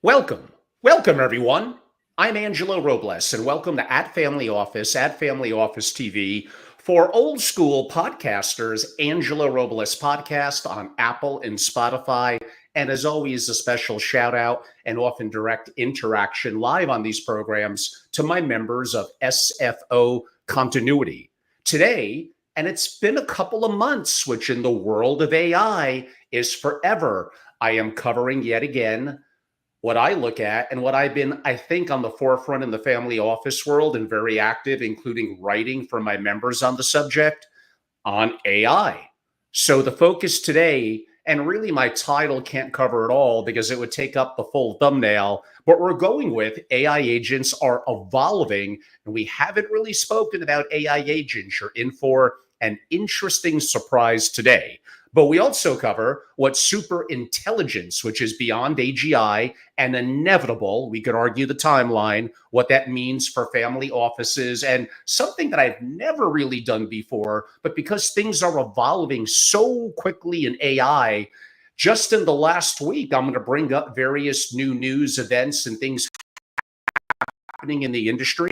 Welcome. Welcome, everyone. I'm Angelo Robles, and welcome to at Family Office TV for old school podcasters, Angelo Robles podcast on Apple and Spotify. And as always, a special shout out and often direct interaction live on these programs to my members of SFO Continuity. Today, and it's been a couple of months, which in the world of AI is forever, I am covering yet again what I look at and what I've been, I think, on the forefront in the family office world and very active, including writing for my members on the subject on AI. So the focus today, and really my title can't cover it all because it would take up the full thumbnail, but we're going with AI agents are evolving, and we haven't really spoken about AI agents. You're in for an interesting surprise today. But we also cover what SuperIntelligence, which is beyond AGI and inevitable, we could argue the timeline, what that means for family offices, and something that I've never really done before, but because things are evolving so quickly in AI, just in the last week, I'm going to bring up various new news events and things happening in the industry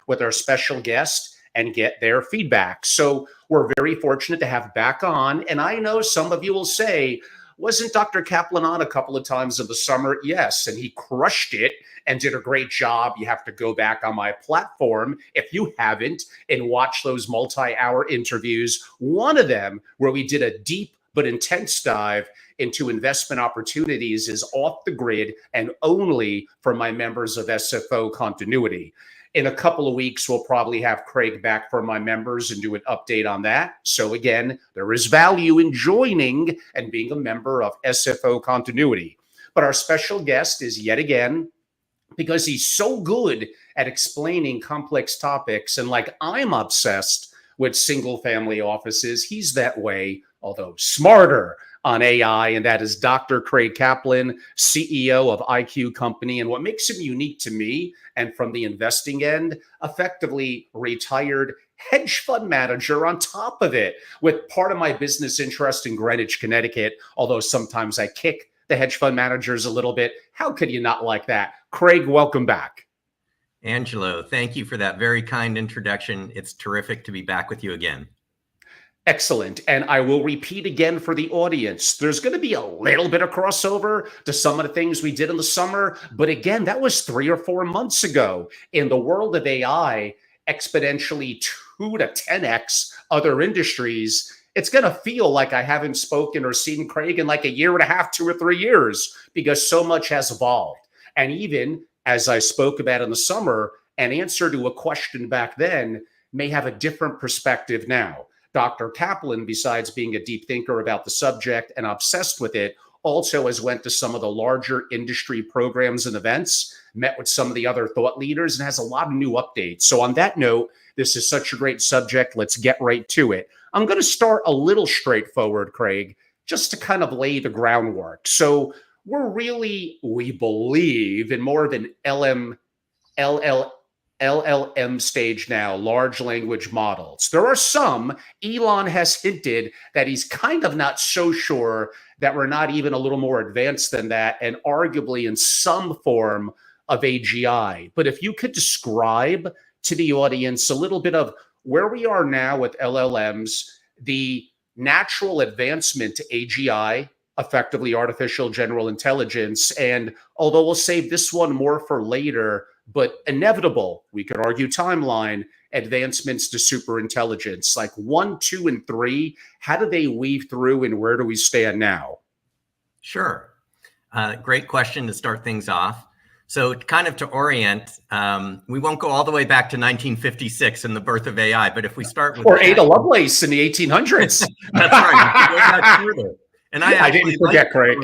with our special guest and get their feedback. So we're very fortunate to have back on. And I know some of you will say, wasn't Dr. Kaplan on a couple of times in the summer? Yes, and he crushed it and did a great job. You have to go back on my platform if you haven't and watch those multi-hour interviews. One of them where we did a deep but intense dive into investment opportunities is off the grid and only for my members of SFO Continuity. In a couple of weeks, we'll probably have Craig back for my members and do an update on that. So again, there is value in joining and being a member of SFO Continuity. But our special guest is yet again, because he's so good at explaining complex topics, and like I'm obsessed with single family offices, he's that way, although smarter on AI, and that is Dr. Craig Kaplan, CEO of IQ Company. And what makes him unique to me, and from the investing end, effectively retired hedge fund manager on top of it, with part of my business interest in Greenwich, Connecticut, although sometimes I kick the hedge fund managers a little bit. How could you not like that? Craig, welcome back. Angelo, thank you for that very kind introduction. It's terrific to be back with you again. Excellent. And I will repeat again for the audience. There's going to be a little bit of crossover to some of the things we did in the summer. But again, that was 3 or 4 months ago. In the world of AI, exponentially 2 to 10x other industries, it's going to feel like I haven't spoken or seen Craig in like a year and a half, 2 or 3 years, because so much has evolved. And even as I spoke about in the summer, an answer to a question back then may have a different perspective now. Dr. Kaplan, besides being a deep thinker about the subject and obsessed with it, also has went to some of the larger industry programs and events, met with some of the other thought leaders, and has a lot of new updates. So on that note, this is such a great subject. Let's get right to it. I'm going to start a little straightforward, Craig, just to kind of lay the groundwork. So we're really, we believe, in more of an LLM stage now, large language models. There are some, Elon has hinted that he's kind of not so sure that we're not even a little more advanced than that, and arguably in some form of AGI. But if you could describe to the audience a little bit of where we are now with LLMs, the natural advancement to AGI, effectively artificial general intelligence, and although we'll save this one more for later, but inevitable, we could argue timeline, advancements to superintelligence, like 1, 2, and 3, how do they weave through and where do we stand now? Sure. Great question to start things off. So kind of to orient, we won't go all the way back to 1956 and the birth of AI, but if we start with— Or Ada Lovelace in the 1800s. That's right. Go back further. And I didn't forget, Craig.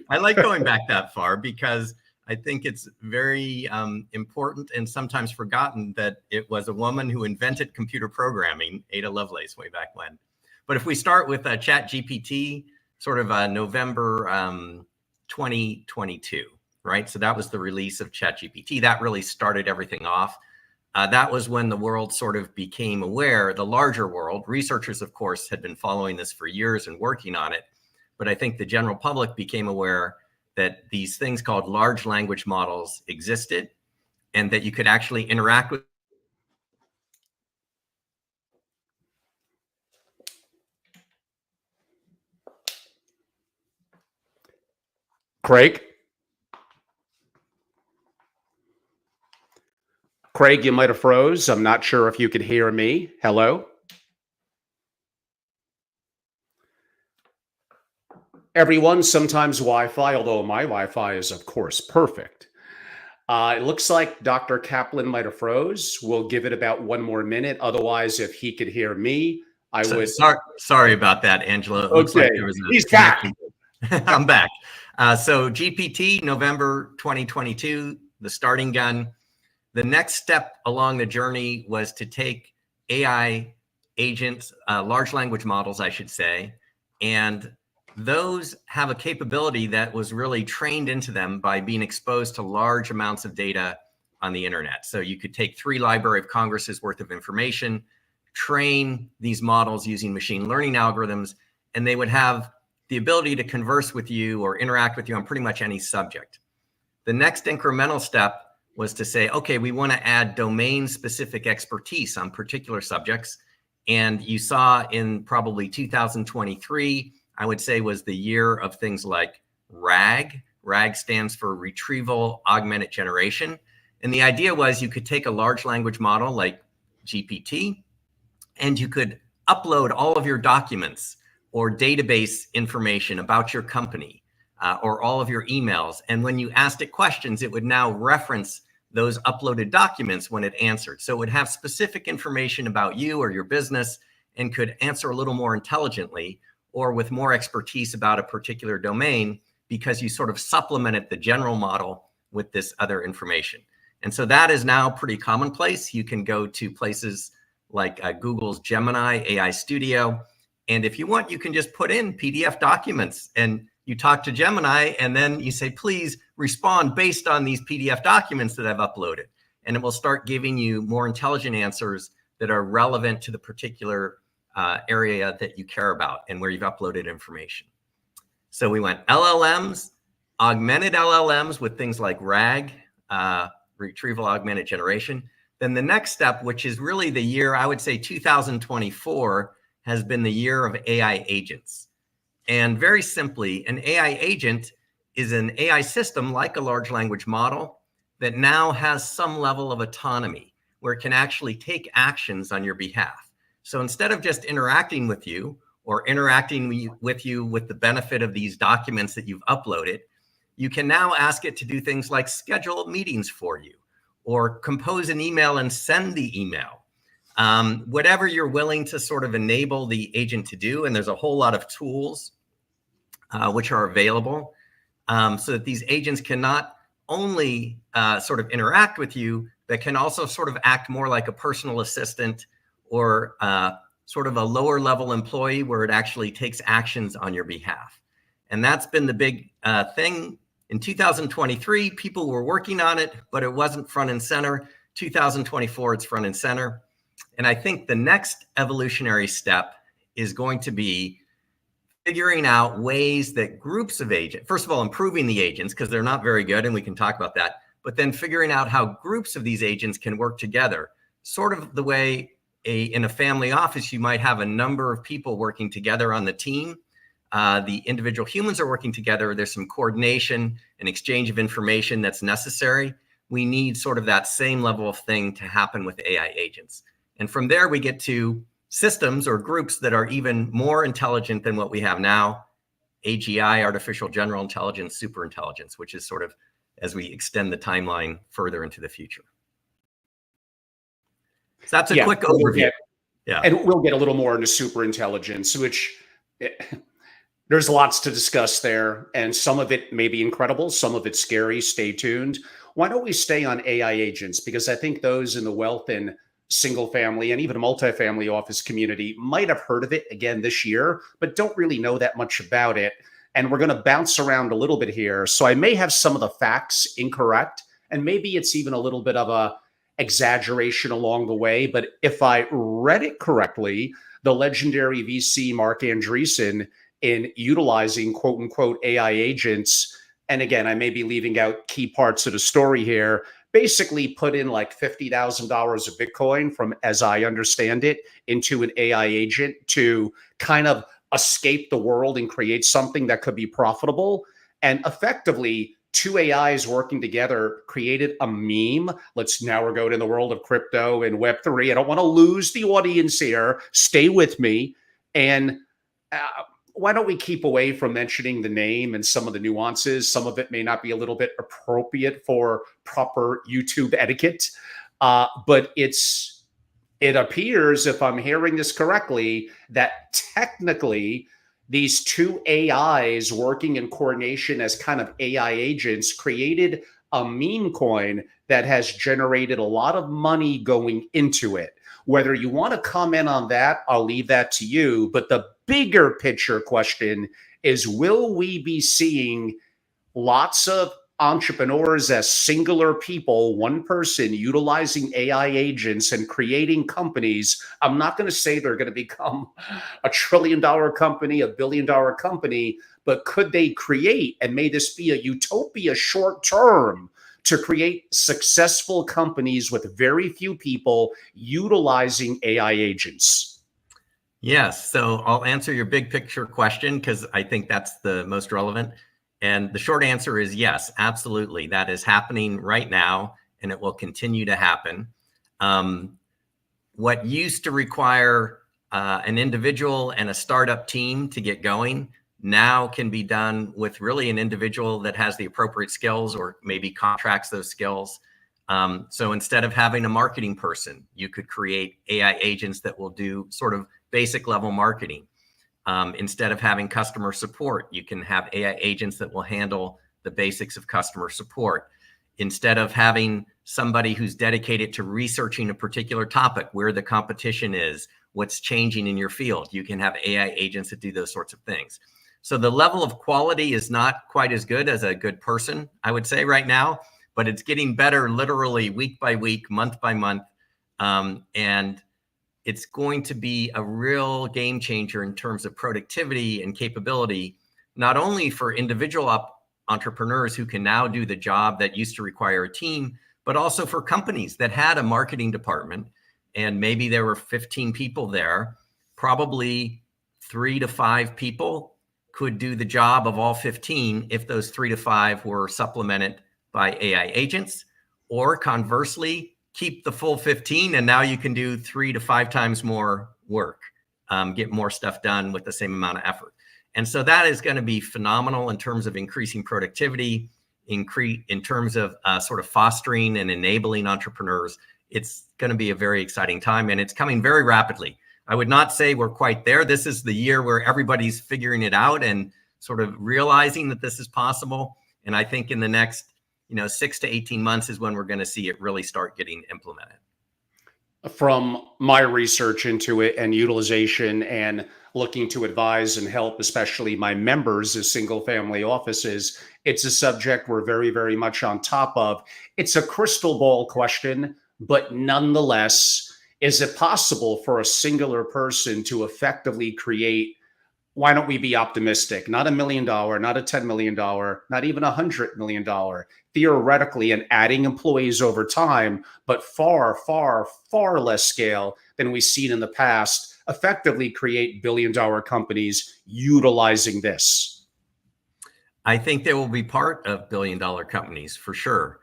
I like going back that far because I think it's very important and sometimes forgotten that it was a woman who invented computer programming, Ada Lovelace, way back when. But if we start with ChatGPT, sort of November 2022, right? So that was the release of ChatGPT. That really started everything off. That was when the world sort of became aware, the larger world. Researchers, of course, had been following this for years and working on it. But I think the general public became aware that these things called large language models existed and that you could actually interact with. Craig? Craig, you might have froze. I'm not sure if you could hear me. Hello? Everyone, sometimes Wi-Fi, although my Wi-Fi is, of course, perfect. It looks like Dr. Kaplan might have froze. We'll give it about one more minute. Otherwise, if he could hear me, I would. Sorry about that, Angela. It looks Okay, like there was a he's back. I'm back. So GPT, November 2022, the starting gun. The next step along the journey was to take AI agents, large language models, I should say, and those have a capability that was really trained into them by being exposed to large amounts of data on the internet. So you could take 3 Library of Congress's worth of information, train these models using machine learning algorithms, and they would have the ability to converse with you or interact with you on pretty much any subject. The next incremental step was to say, okay, we want to add domain-specific expertise on particular subjects. And you saw in probably 2023, I would say was the year of things like RAG. RAG stands for Retrieval Augmented Generation. And the idea was you could take a large language model like GPT, and you could upload all of your documents or database information about your company or all of your emails. And when you asked it questions, it would now reference those uploaded documents when it answered. So it would have specific information about you or your business and could answer a little more intelligently or with more expertise about a particular domain because you sort of supplemented the general model with this other information. And so that is now pretty commonplace. You can go to places like Google's Gemini AI Studio. And if you want, you can just put in PDF documents and you talk to Gemini and then you say, please respond based on these PDF documents that I've uploaded. And it will start giving you more intelligent answers that are relevant to the particular area that you care about and where you've uploaded information. So we went LLMs, augmented LLMs with things like RAG, Retrieval Augmented Generation. Then the next step, which is really the year, I would say 2024, has been the year of AI agents. And very simply, an AI agent is an AI system like a large language model that now has some level of autonomy where it can actually take actions on your behalf. So instead of just interacting with you or interacting with you with the benefit of these documents that you've uploaded, you can now ask it to do things like schedule meetings for you or compose an email and send the email. Whatever you're willing to sort of enable the agent to do. And there's a whole lot of tools which are available so that these agents can not only sort of interact with you, but can also sort of act more like a personal assistant or sort of a lower level employee where it actually takes actions on your behalf. And that's been the big thing. In 2023, people were working on it, but it wasn't front and center. 2024, it's front and center. And I think the next evolutionary step is going to be figuring out ways that groups of agents, first of all, improving the agents because they're not very good, and we can talk about that, but then figuring out how groups of these agents can work together, sort of the way in a family office, you might have a number of people working together on the team. The individual humans are working together. There's some coordination and exchange of information that's necessary. We need sort of that same level of thing to happen with AI agents. And from there, we get to systems or groups that are even more intelligent than what we have now, AGI, artificial general intelligence, superintelligence, which is sort of as we extend the timeline further into the future. So that's a quick overview. And we'll get a little more into superintelligence, which there's lots to discuss there. And some of it may be incredible. Some of it's scary. Stay tuned. Why don't we stay on AI agents? Because I think those in the wealth and single family and even multifamily office community might have heard of it again this year, but don't really know that much about it. And we're going to bounce around a little bit here. So I may have some of the facts incorrect, and maybe it's even a little bit of a exaggeration along the way. But if I read it correctly, the legendary VC Mark Andreessen, in utilizing quote unquote AI agents, and again, I may be leaving out key parts of the story here, basically put in like $50,000 of Bitcoin from, as I understand it, into an AI agent to kind of escape the world and create something that could be profitable. And effectively, two AIs working together created a meme. Now we're going in the world of crypto and Web3. I don't want to lose the audience here. Stay with me. And uh, why don't we keep away from mentioning the name and some of the nuances? Some of it may not be a little bit appropriate for proper YouTube etiquette, but it appears, if I'm hearing this correctly, that technically these two AIs working in coordination as kind of AI agents created a meme coin that has generated a lot of money going into it. Whether you want to comment on that, I'll leave that to you. But the bigger picture question is, will we be seeing lots of entrepreneurs as singular people, one person utilizing AI agents and creating companies? I'm not going to say they're going to become a $1 trillion company, a $1 billion company, but could they create, and may this be a utopia short term, to create successful companies with very few people utilizing AI agents? Yes. So I'll answer your big picture question because I think that's the most relevant. And the short answer is yes, absolutely. That is happening right now, and it will continue to happen. What used to require an individual and a startup team to get going now can be done with really an individual that has the appropriate skills or maybe contracts those skills. So instead of having a marketing person, you could create AI agents that will do sort of basic level marketing. Instead of having customer support, you can have AI agents that will handle the basics of customer support. Instead of having somebody who's dedicated to researching a particular topic, where the competition is, what's changing in your field, you can have AI agents that do those sorts of things. So the level of quality is not quite as good as a good person, I would say right now, but it's getting better literally week by week, month by month. And it's going to be a real game changer in terms of productivity and capability, not only for individual entrepreneurs who can now do the job that used to require a team, but also for companies that had a marketing department and maybe there were 15 people there. Probably 3 to 5 people could do the job of all 15 if those 3 to 5 were supplemented by AI agents, or conversely, keep the full 15 and now you can do 3 to 5 times more work, get more stuff done with the same amount of effort. And so that is going to be phenomenal in terms of increasing productivity, in terms of sort of fostering and enabling entrepreneurs. It's going to be a very exciting time, and it's coming very rapidly. I would not say we're quite there. This is the year where everybody's figuring it out and sort of realizing that this is possible. And I think in the next 6 to 18 months is when we're going to see it really start getting implemented. From my research into it and utilization and looking to advise and help, especially my members as single family offices, it's a subject we're very, very much on top of. It's a crystal ball question, but nonetheless, is it possible for a singular person to effectively create? Why don't we be optimistic? Not $1 million, not a $10 million, not even $100 million, theoretically, and adding employees over time, but far, far, far less scale than we've seen in the past, effectively create billion-dollar companies utilizing this. I think they will be part of billion-dollar companies for sure.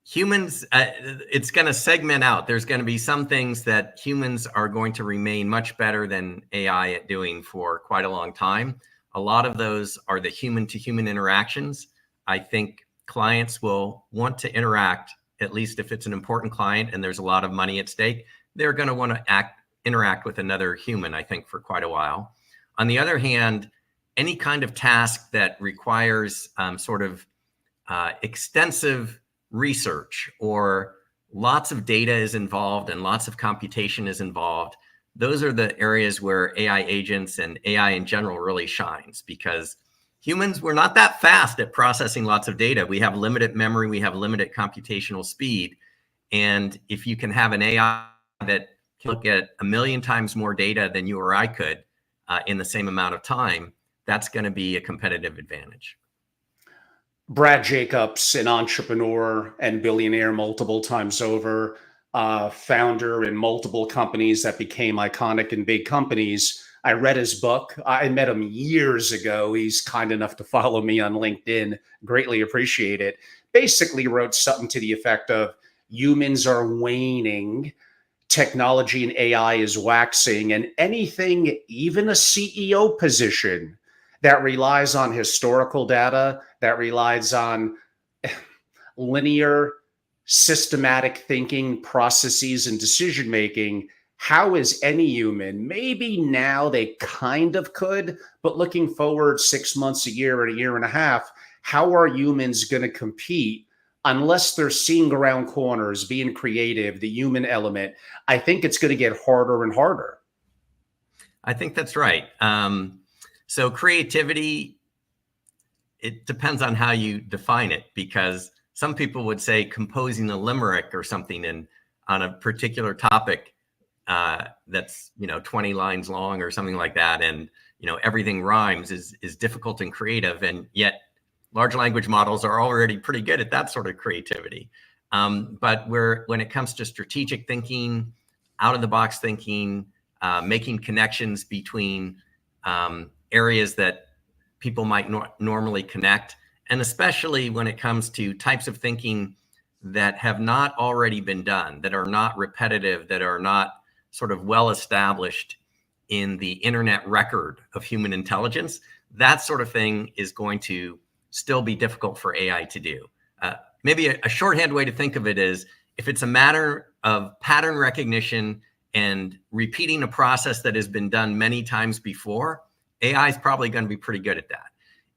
Humans, it's going to segment out. There's going to be some things that humans are going to remain much better than AI at doing for quite a long time. A lot of those are the human-to-human interactions. I think clients will want to interact, at least if it's an important client and there's a lot of money at stake. They're going to want to interact with another human, I think, for quite a while. On the other hand, any kind of task that requires extensive research or lots of data is involved and lots of computation is involved, those are the areas where AI agents and AI in general really shines, because humans, we're not that fast at processing lots of data. We have limited memory, we have limited computational speed. And if you can have an AI that can look at 1 million times more data than you or I could in the same amount of time, that's going to be a competitive advantage. Brad Jacobs, an entrepreneur and billionaire multiple times over, founder in multiple companies that became iconic and big companies. I read his book. I met him years ago. He's kind enough to follow me on LinkedIn. Greatly appreciate it. Basically wrote something to the effect of humans are waning, technology and AI is waxing, and anything, even a CEO position that relies on historical data, that relies on linear, systematic thinking, processes, and decision making. How is any human? Maybe now they kind of could, but looking forward 6 months, a year, and a year and a half, how are humans going to compete unless they're seeing around corners, being creative, the human element? I think it's going to get harder and harder. I think that's right. So creativity, it depends on how you define it, because some people would say composing a limerick or something on a particular topic that's 20 lines long or something like that, and everything rhymes is difficult and creative, and yet large language models are already pretty good at that sort of creativity. But when it comes to strategic thinking, out of the box thinking, making connections between areas that people might normally connect, and especially when it comes to types of thinking that have not already been done, that are not repetitive, that are not sort of well established in the internet record of human intelligence, that sort of thing is going to still be difficult for AI to do. Maybe a shorthand way to think of it is, if it's a matter of pattern recognition and repeating a process that has been done many times before, AI is probably going to be pretty good at that.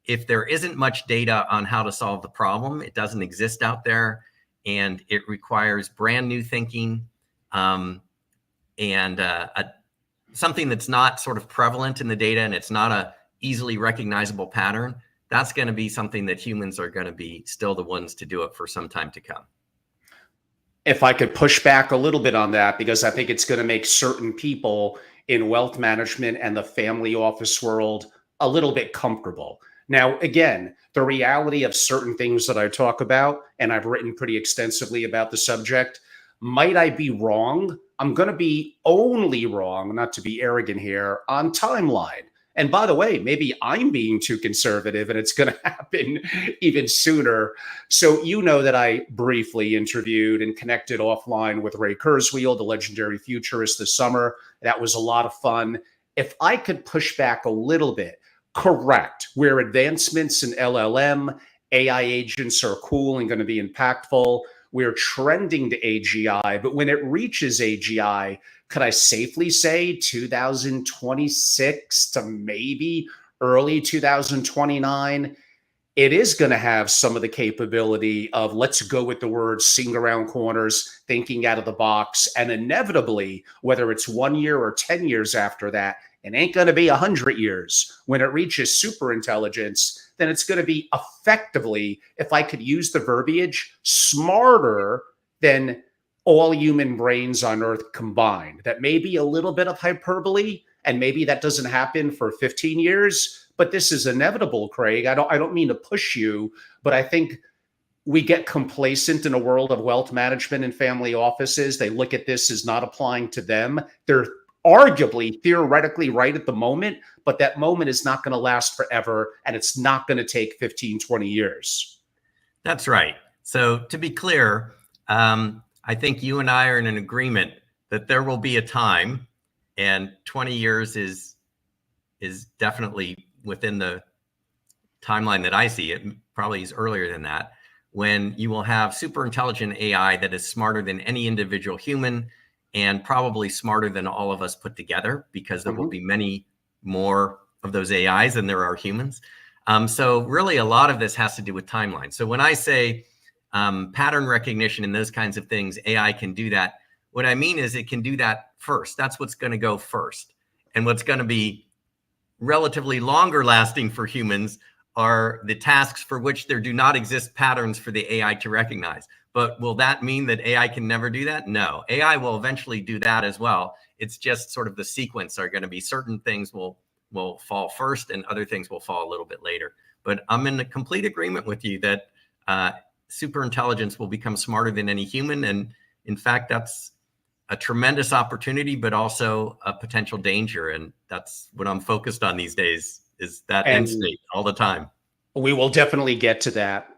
If there isn't much data on how to solve the problem, it doesn't exist out there, and it requires brand new thinking, and something that's not sort of prevalent in the data, and it's not a easily recognizable pattern, that's going to be something that humans are going to be still the ones to do it for some time to come. If I could push back a little bit on that, because I think it's going to make certain people in wealth management and the family office world a little bit comfortable. Now, again, the reality of certain things that I talk about, and I've written pretty extensively about the subject, might I be wrong? I'm going to be only wrong, not to be arrogant here, on timeline. And by the way, maybe I'm being too conservative and it's going to happen even sooner. So you know that I briefly interviewed and connected offline with Ray Kurzweil, the legendary futurist, this summer. That was a lot of fun. If I could push back a little bit, correct, where advancements in LLM, AI agents are cool and going to be impactful, we're trending to AGI, but when it reaches AGI, could I safely say 2026 to maybe early 2029? It is going to have some of the capability of, let's go with the word, seeing around corners, thinking out of the box, and inevitably, whether it's 1 year or 10 years after that, it ain't going to be 100 years. When it reaches super intelligence, then it's going to be effectively, if I could use the verbiage, smarter than all human brains on Earth combined. That may be a little bit of hyperbole, and maybe that doesn't happen for 15 years, but this is inevitable, Craig. I don't mean to push you, but I think we get complacent in a world of wealth management and family offices. They look at this as not applying to them. They're arguably theoretically right at the moment, but that moment is not going to last forever, and it's not going to take 15, 20 years. That's right. So to be clear, I think you and I are in an agreement that there will be a time, and 20 years is definitely within the timeline that I see. It probably is earlier than that, when you will have super intelligent AI that is smarter than any individual human, and probably smarter than all of us put together, because there will be many more of those AIs than there are humans. So really a lot of this has to do with timeline. So when I say pattern recognition and those kinds of things, AI can do that, what I mean is it can do that first. That's what's going to go first. And what's going to be relatively longer lasting for humans are the tasks for which there do not exist patterns for the AI to recognize. But will that mean that AI can never do that? No, AI will eventually do that as well. It's just sort of the sequence are going to be certain things will will fall first and other things will fall a little bit later. But I'm in complete agreement with you that super intelligence will become smarter than any human. And in fact, that's a tremendous opportunity, but also a potential danger. And that's what I'm focused on these days, is that end state all the time. We will definitely get to that.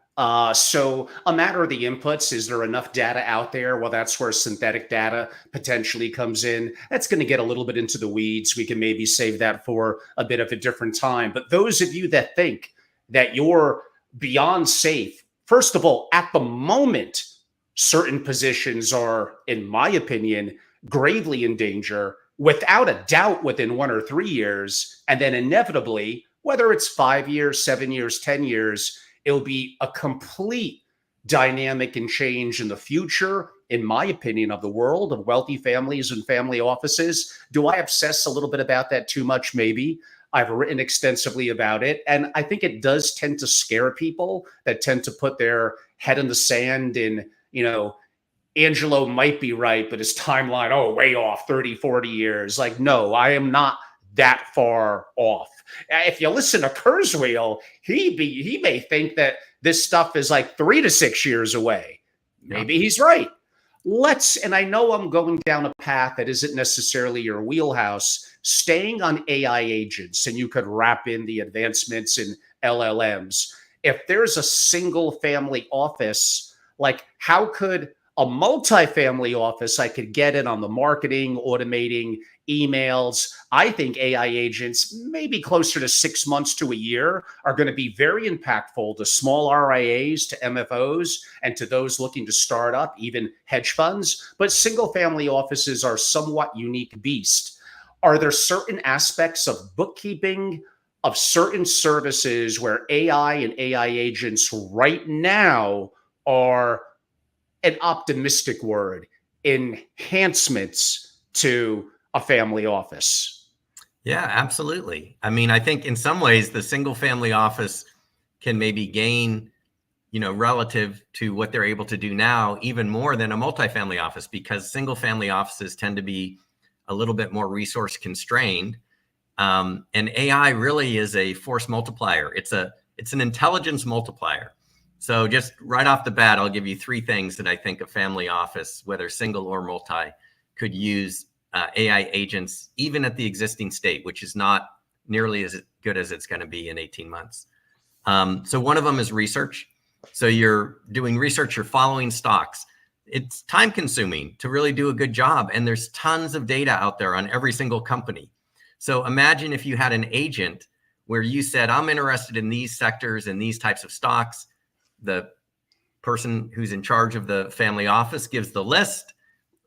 So a matter of the inputs, is there enough data out there? Well, that's where synthetic data potentially comes in. That's going to get a little bit into the weeds. We can maybe save that for a bit of a different time. But those of you that think that you're beyond safe, first of all, at the moment, certain positions are, in my opinion, gravely in danger, without a doubt, within 1 or 3 years. And then inevitably, whether it's 5 years, 7 years, 10 years, it'll be a complete dynamic and change in the future, in my opinion, of the world of wealthy families and family offices. Do I obsess a little bit about that too much? Maybe. I've written extensively about it. And I think it does tend to scare people that tend to put their head in the sand and, Angelo might be right, but his timeline, way off, 30, 40 years. Like, no, I am not that far off. If you listen to Kurzweil, he may think that this stuff is like 3 to 6 years away. Maybe he's right. And I know I'm going down a path that isn't necessarily your wheelhouse, staying on AI agents, and you could wrap in the advancements in LLMs. If there's a single family office, like how could a multifamily office, I could get in on the marketing, automating emails. I think AI agents, maybe closer to 6 months to a year, are going to be very impactful to small RIAs, to MFOs, and to those looking to start up, even hedge funds. But single family offices are somewhat unique beast. Are there certain aspects of bookkeeping, of certain services where AI and AI agents right now are, an optimistic word, enhancements to a family office? Yeah, absolutely. I mean, I think in some ways the single family office can maybe gain, relative to what they're able to do now, even more than a multifamily office, because single family offices tend to be a little bit more resource constrained. And AI really is a force multiplier. It's an intelligence multiplier. So just right off the bat, I'll give you 3 things that I think a family office, whether single or multi, could use AI agents, even at the existing state, which is not nearly as good as it's going to be in 18 months. So one of them is research. So you're doing research, you're following stocks. It's time consuming to really do a good job. And there's tons of data out there on every single company. So imagine if you had an agent where you said, I'm interested in these sectors and these types of stocks. The person who's in charge of the family office gives the list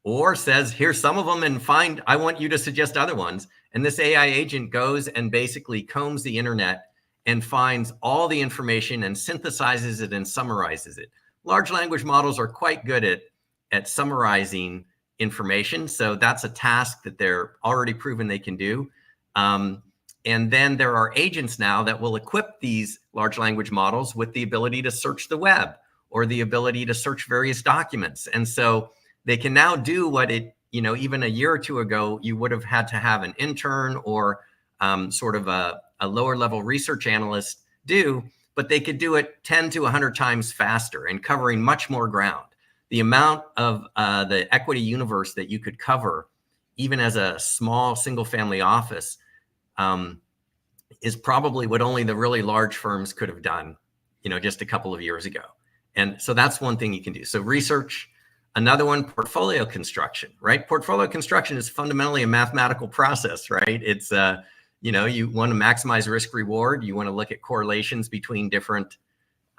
or says, here's some of them, and I want you to suggest other ones. And this AI agent goes and basically combs the internet and finds all the information and synthesizes it and summarizes it. Large language models are quite good at summarizing information. So that's a task that they're already proven they can do. And then there are agents now that will equip these large language models with the ability to search the web or the ability to search various documents. And so they can now do what even a year or two ago, you would have had to have an intern or sort of a lower level research analyst do, but they could do it 10 to 100 times faster and covering much more ground. The amount of the equity universe that you could cover, even as a small single family office, is probably what only the really large firms could have done, just a couple of years ago. And so that's one thing you can do. So research. Another one, portfolio construction, right? Portfolio construction is fundamentally a mathematical process, right? It's, you want to maximize risk reward. You want to look at correlations between different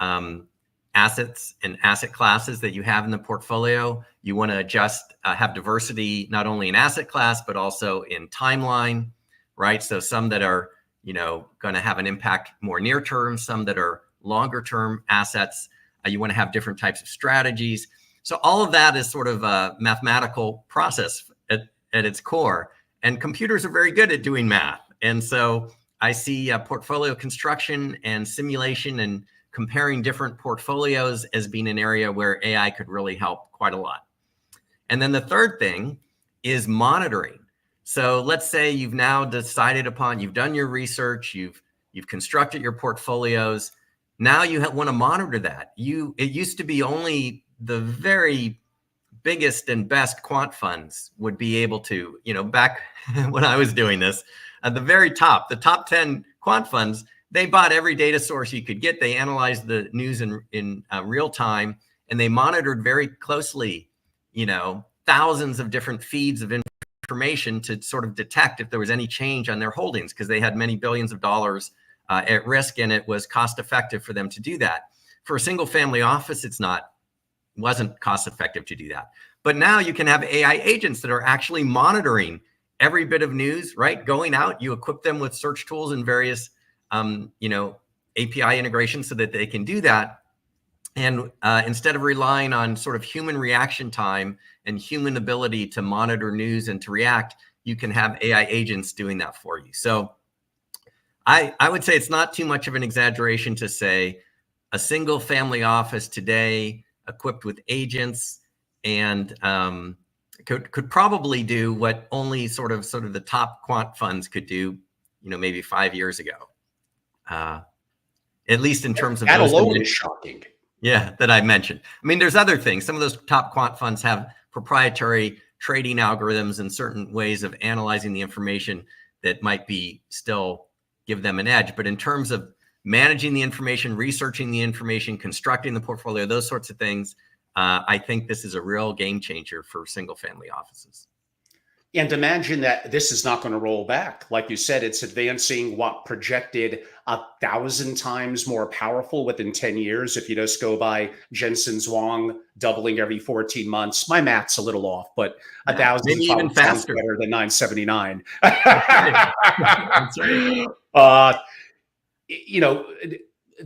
assets and asset classes that you have in the portfolio. You want to have diversity, not only in asset class, but also in timeline, right? So some that are, going to have an impact more near term, some that are longer term assets. You want to have different types of strategies. So all of that is sort of a mathematical process at its core. And computers are very good at doing math. And so I see portfolio construction and simulation and comparing different portfolios as being an area where AI could really help quite a lot. And then the third thing is monitoring. So let's say you've now decided upon, you've done your research, you've constructed your portfolios. Now you want to monitor that. It used to be only the very biggest and best quant funds would be able to, back when I was doing this, at the very top, the top 10 quant funds, they bought every data source you could get. They analyzed the news in real time, and they monitored very closely, thousands of different feeds of information to sort of detect if there was any change on their holdings, because they had many billions of dollars at risk, and it was cost effective for them to do that. For a single family office, wasn't cost effective to do that. But now you can have AI agents that are actually monitoring every bit of news, right? Going out, you equip them with search tools and various, API integrations so that they can do that. And instead of relying on sort of human reaction time and human ability to monitor news and to react, you can have AI agents doing that for you. So I would say it's not too much of an exaggeration to say a single family office today equipped with agents and could probably do what only sort of the top quant funds could do, maybe 5 years ago. At least in terms of that those alone is shocking. Yeah, that I mentioned. I mean, there's other things. Some of those top quant funds have proprietary trading algorithms and certain ways of analyzing the information that might be still give them an edge. But in terms of managing the information, researching the information, constructing the portfolio, those sorts of things, I think this is a real game changer for single family offices. And imagine that this is not going to roll back. Like you said, it's advancing projected 1,000 times more powerful within 10 years. If you just go by Jensen Huang doubling every 14 months, my math's a little off, but 1,000 maybe even faster, better than 979. That's right. That's right.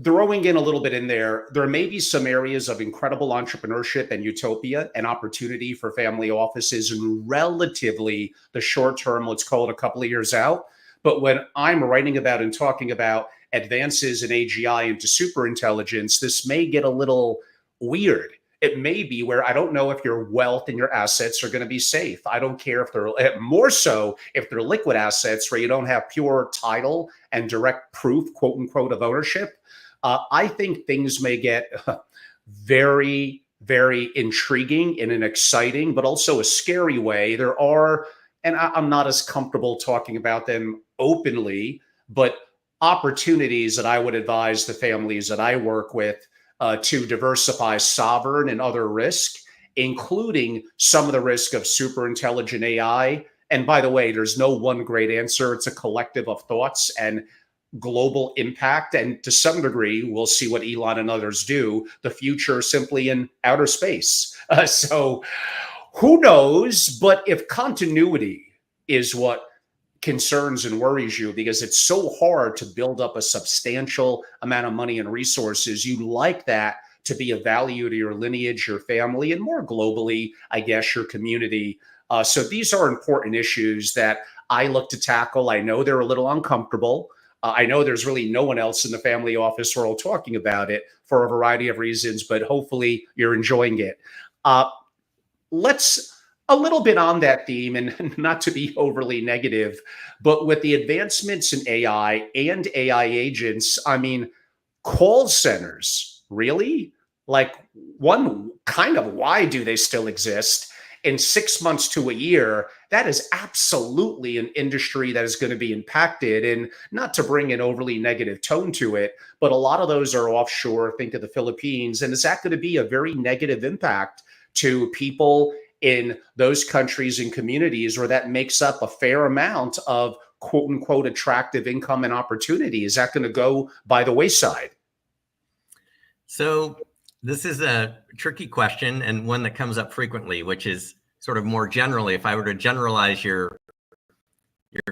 Throwing in a little bit in there may be some areas of incredible entrepreneurship and utopia and opportunity for family offices in relatively the short term, let's call it a couple of years out. But when I'm writing about and talking about advances in AGI into superintelligence, this may get a little weird. It may be where I don't know if your wealth and your assets are going to be safe. I don't care if they're more so if they're liquid assets where you don't have pure title and direct proof, quote unquote, of ownership. I think things may get very, very intriguing in an exciting, but also a scary way. There are, and I'm not as comfortable talking about them openly, but opportunities that I would advise the families that I work with to diversify sovereign and other risk, including some of the risk of super intelligent AI. And by the way, there's no one great answer. It's a collective of thoughts and global impact. And to some degree, we'll see what Elon and others do. The future simply in outer space. So who knows? But if continuity is what concerns and worries you, because it's so hard to build up a substantial amount of money and resources, you like that to be a value to your lineage, your family, and more globally, I guess, your community. So these are important issues that I look to tackle. I know they're a little uncomfortable. I know there's really no one else in the family office world talking about it for a variety of reasons, but hopefully you're enjoying it. Let's a little bit on that theme, and not to be overly negative, but with the advancements in AI and AI agents, I mean, call centers, really? Like, one kind of, why do they still exist? In 6 months to a year, that is absolutely an industry that is going to be impacted. And not to bring an overly negative tone to it, but a lot of those are offshore. Think of the Philippines. And is that going to be a very negative impact to people in those countries and communities where that makes up a fair amount of quote unquote attractive income and opportunity? Is that going to go by the wayside? So this is a tricky question, and one that comes up frequently, which is sort of more generally, if I were to generalize your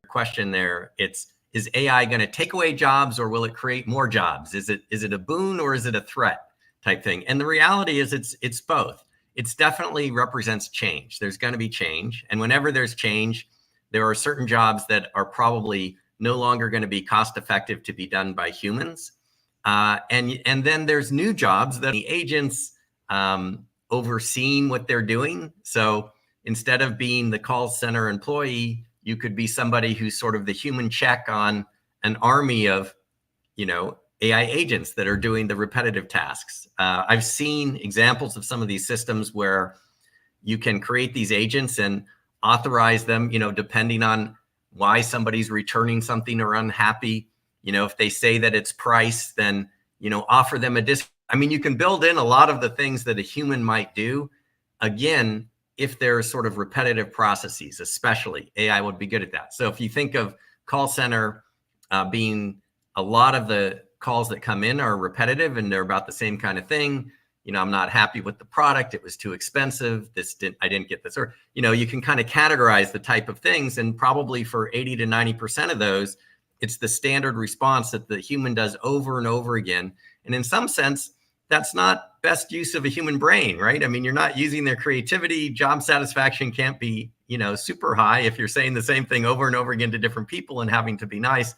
question there, is AI going to take away jobs, or will it create more jobs? Is it a boon or is it a threat type thing? And the reality is it's both. It's definitely represents change. There's going to be change. And whenever there's change, there are certain jobs that are probably no longer going to be cost effective to be done by humans. And then there's new jobs that the agents overseeing what they're doing. So instead of being the call center employee, You could be somebody who's sort of the human check on an army of, AI agents that are doing the repetitive tasks. I've seen examples of some of these systems where you can create these agents and authorize them, depending on why somebody's returning something or unhappy. If they say that it's price, then, offer them a discount. I mean, you can build in a lot of the things that a human might do. Again, if there's sort of repetitive processes, especially AI would be good at that. So if you think of call center being a lot of the calls that come in are repetitive and they're about the same kind of thing. I'm not happy with the product. It was too expensive. I didn't get this. Or, you can kind of categorize the type of things. And probably for 80 to 90% of those, it's the standard response that the human does over and over again. And in some sense, that's not best use of a human brain, right? I mean, you're not using their creativity. Job satisfaction can't be, super high if you're saying the same thing over and over again to different people and having to be nice.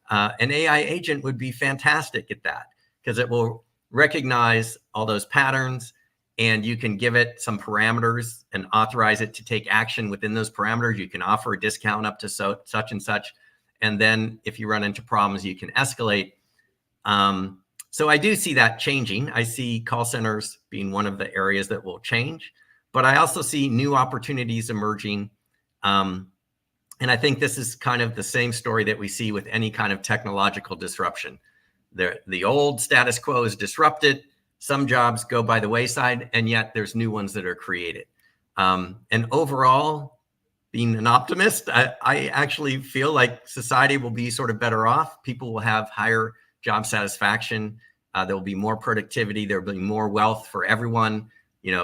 An AI agent would be fantastic at that because it will recognize all those patterns, and you can give it some parameters and authorize it to take action within those parameters. You can offer a discount up to such and such. And then if you run into problems, you can escalate. So I do see that changing. I see call centers being one of the areas that will change, but I also see new opportunities emerging. And I think this is kind of the same story that we see with any kind of technological disruption. The old status quo is disrupted. Some jobs go by the wayside, and yet there's new ones that are created. And overall, being an optimist, I actually feel like society will be sort of better off. People will have higher job satisfaction. There will be more productivity. There will be more wealth for everyone,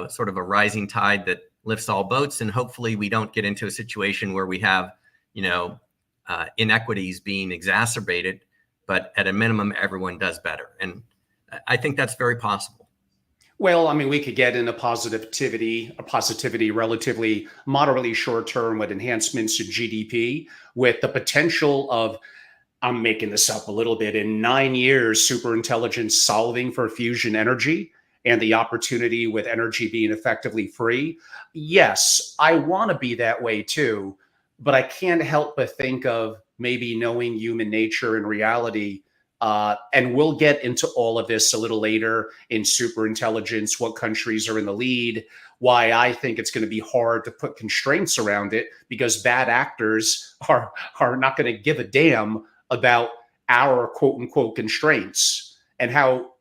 sort of a rising tide that lifts all boats. And hopefully we don't get into a situation where we have, inequities being exacerbated, but at a minimum, everyone does better. And I think that's very possible. Well, I mean, we could get into positivity relatively moderately short term with enhancements to GDP, with the potential of, I'm making this up a little bit, in 9 years, superintelligence solving for fusion energy and the opportunity with energy being effectively free. Yes, I want to be that way too, but I can't help but think of maybe knowing human nature and reality. And we'll get into all of this a little later in superintelligence, what countries are in the lead, why I think it's going to be hard to put constraints around it, because bad actors are not going to give a damn about our quote unquote constraints, and how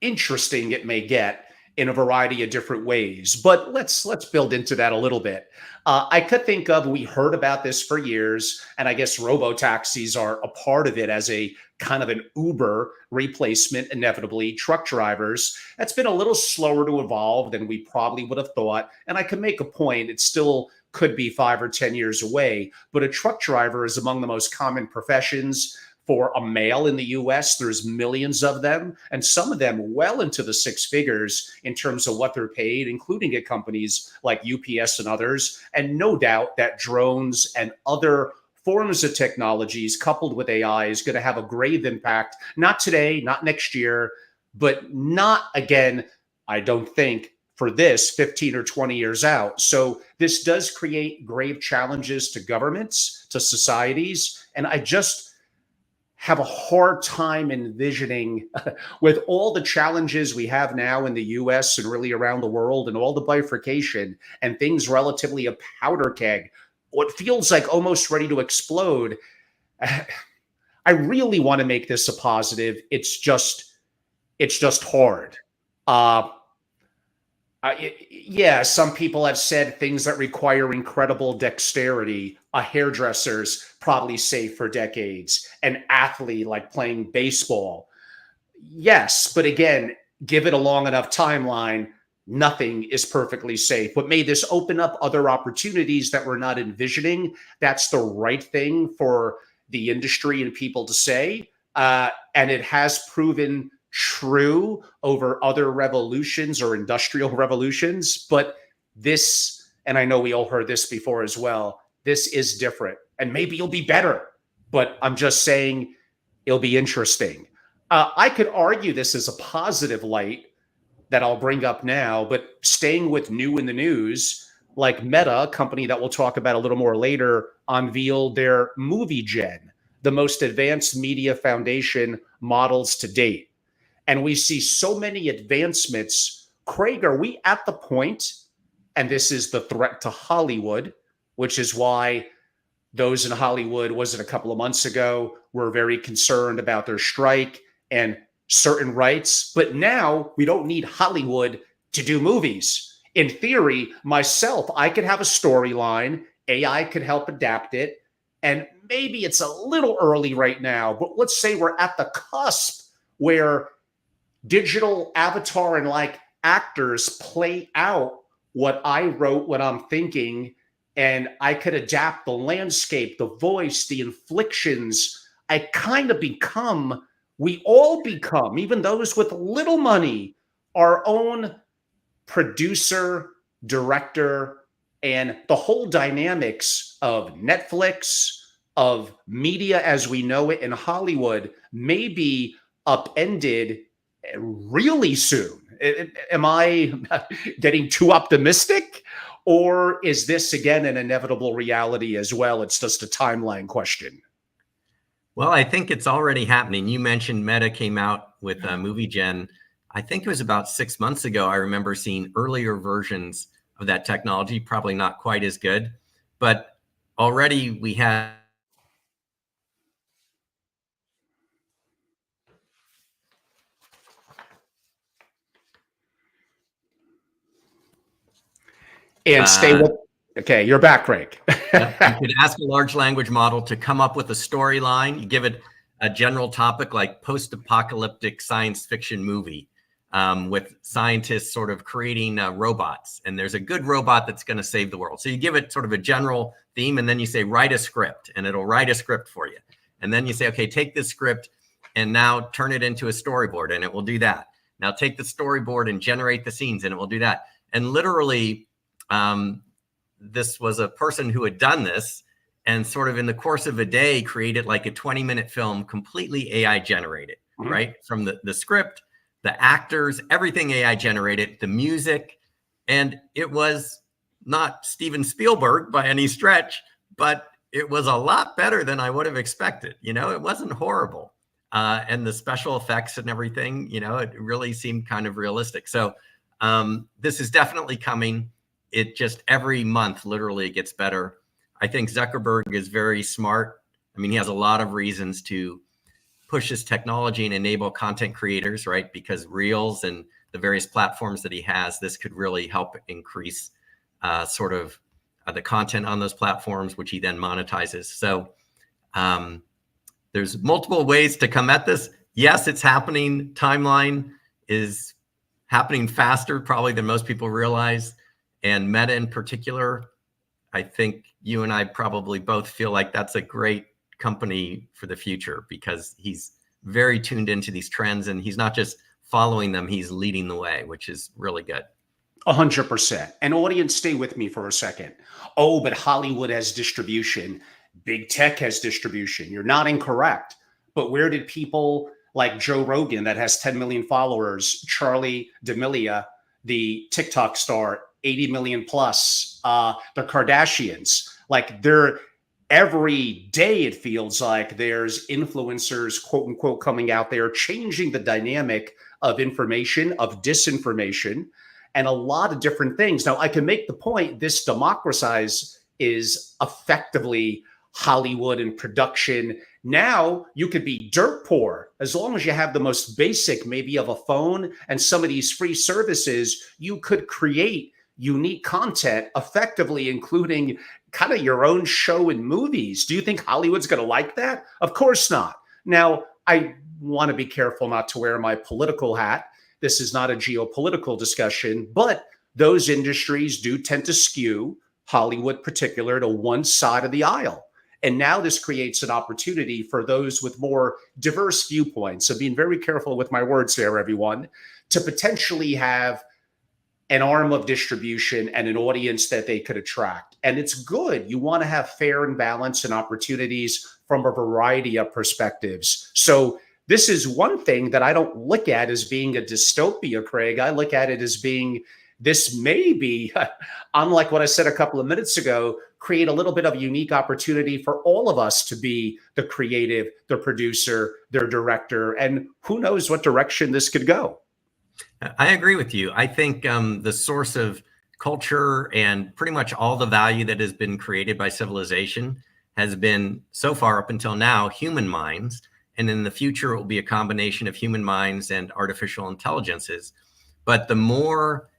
interesting it may get in a variety of different ways. But let's build into that a little bit. I could think of, we heard about this for years, and I guess robotaxis are a part of it as a kind of an Uber replacement, inevitably. Truck drivers, that's been a little slower to evolve than we probably would have thought. And I can make a point, it still could be 5 or 10 years away, but a truck driver is among the most common professions. For a male in the US, there's millions of them, and some of them well into the 6 figures in terms of what they're paid, including at companies like UPS and others. And no doubt that drones and other forms of technologies coupled with AI is going to have a grave impact, not today, not next year, but not again, I don't think, for this 15 or 20 years out. So this does create grave challenges to governments, to societies, and I just have a hard time envisioning, with all the challenges we have now in the US and really around the world and all the bifurcation and things relatively a powder keg, what feels like almost ready to explode. I really want to make this a positive. It's just hard. Yeah, some people have said things that require incredible dexterity. A hairdresser's probably safe for decades. An athlete like playing baseball. Yes, but again, give it a long enough timeline, nothing is perfectly safe. But may this open up other opportunities that we're not envisioning? That's the right thing for the industry and people to say. And it has proven true over other revolutions or industrial revolutions. But this, and I know we all heard this before as well, this is different. And maybe it'll be better, but I'm just saying it'll be interesting. I could argue this is a positive light that I'll bring up now, but staying with new in the news, like Meta, a company that we'll talk about a little more later, unveiled their Movie Gen, the most advanced media foundation models to date. And we see so many advancements. Craig, are we at the point, and this is the threat to Hollywood, which is why those in Hollywood, was it a couple of months ago, were very concerned about their strike and certain rights. But now we don't need Hollywood to do movies. In theory, myself, I could have a storyline, AI could help adapt it, and maybe it's a little early right now, but let's say we're at the cusp where digital avatar and like actors play out what I wrote, what I'm thinking, and I could adapt the landscape, the voice, the inflections. I kind of become, we all become, even those with little money, our own producer, director, and the whole dynamics of Netflix, of media as we know it in Hollywood may be upended really soon. Am I getting too optimistic? Or is this, again, an inevitable reality as well? It's just a timeline question. Well, I think it's already happening. You mentioned Meta came out with Movie Gen. I think it was about 6 months ago. I remember seeing earlier versions of that technology, probably not quite as good, but already we had. And stay with, okay, you're back, Craig. You could ask a large language model to come up with a storyline. You give it a general topic like post-apocalyptic science fiction movie with scientists sort of creating robots. And there's a good robot that's going to save the world. So you give it sort of a general theme, and then you say, write a script, and it'll write a script for you. And then you say, okay, take this script and now turn it into a storyboard, and it will do that. Now take the storyboard and generate the scenes, and it will do that. And literally, this was a person who had done this and sort of in the course of a day created like a 20-minute film completely AI generated, right? From the script, the actors, everything AI generated, the music. And it was not Steven Spielberg by any stretch, but it was a lot better than I would have expected. You know, it wasn't horrible. And the special effects and everything, you know, it really seemed kind of realistic. So this is definitely coming. It just every month literally gets better. I think Zuckerberg is very smart. I mean, he has a lot of reasons to push his technology and enable content creators, right? Because Reels and the various platforms that he has, this could really help increase the content on those platforms, which he then monetizes. So there's multiple ways to come at this. Yes, it's happening. Timeline is happening faster probably than most people realize. And Meta in particular, I think you and I probably both feel like that's a great company for the future because he's very tuned into these trends and he's not just following them, he's leading the way, which is really good. 100%. And audience, stay with me for a second. Oh, but Hollywood has distribution. Big tech has distribution. You're not incorrect. But where did people like Joe Rogan that has 10 million followers, Charlie D'Amelio, the TikTok star, 80 million plus, the Kardashians, like they're every day, it feels like there's influencers, quote unquote, coming out there, changing the dynamic of information, of disinformation, and a lot of different things. Now, I can make the point this democratize is effectively Hollywood and production. Now you could be dirt poor as long as you have the most basic, maybe of a phone and some of these free services, you could create unique content effectively, including kind of your own show and movies. Do you think Hollywood's going to like that? Of course not. Now, I want to be careful not to wear my political hat. This is not a geopolitical discussion, but those industries do tend to skew, Hollywood particular, to one side of the aisle. And now this creates an opportunity for those with more diverse viewpoints. So being very careful with my words there, everyone, to potentially have an arm of distribution and an audience that they could attract. And it's good. You want to have fair and balance and opportunities from a variety of perspectives. So this is one thing that I don't look at as being a dystopia, Craig. I look at it as being this may be, unlike what I said a couple of minutes ago, create a little bit of a unique opportunity for all of us to be the creative, the producer, their director, and who knows what direction this could go. I agree with you. I think the source of culture and pretty much all the value that has been created by civilization has been, so far up until now, human minds. And in the future, it will be a combination of human minds and artificial intelligences. But the more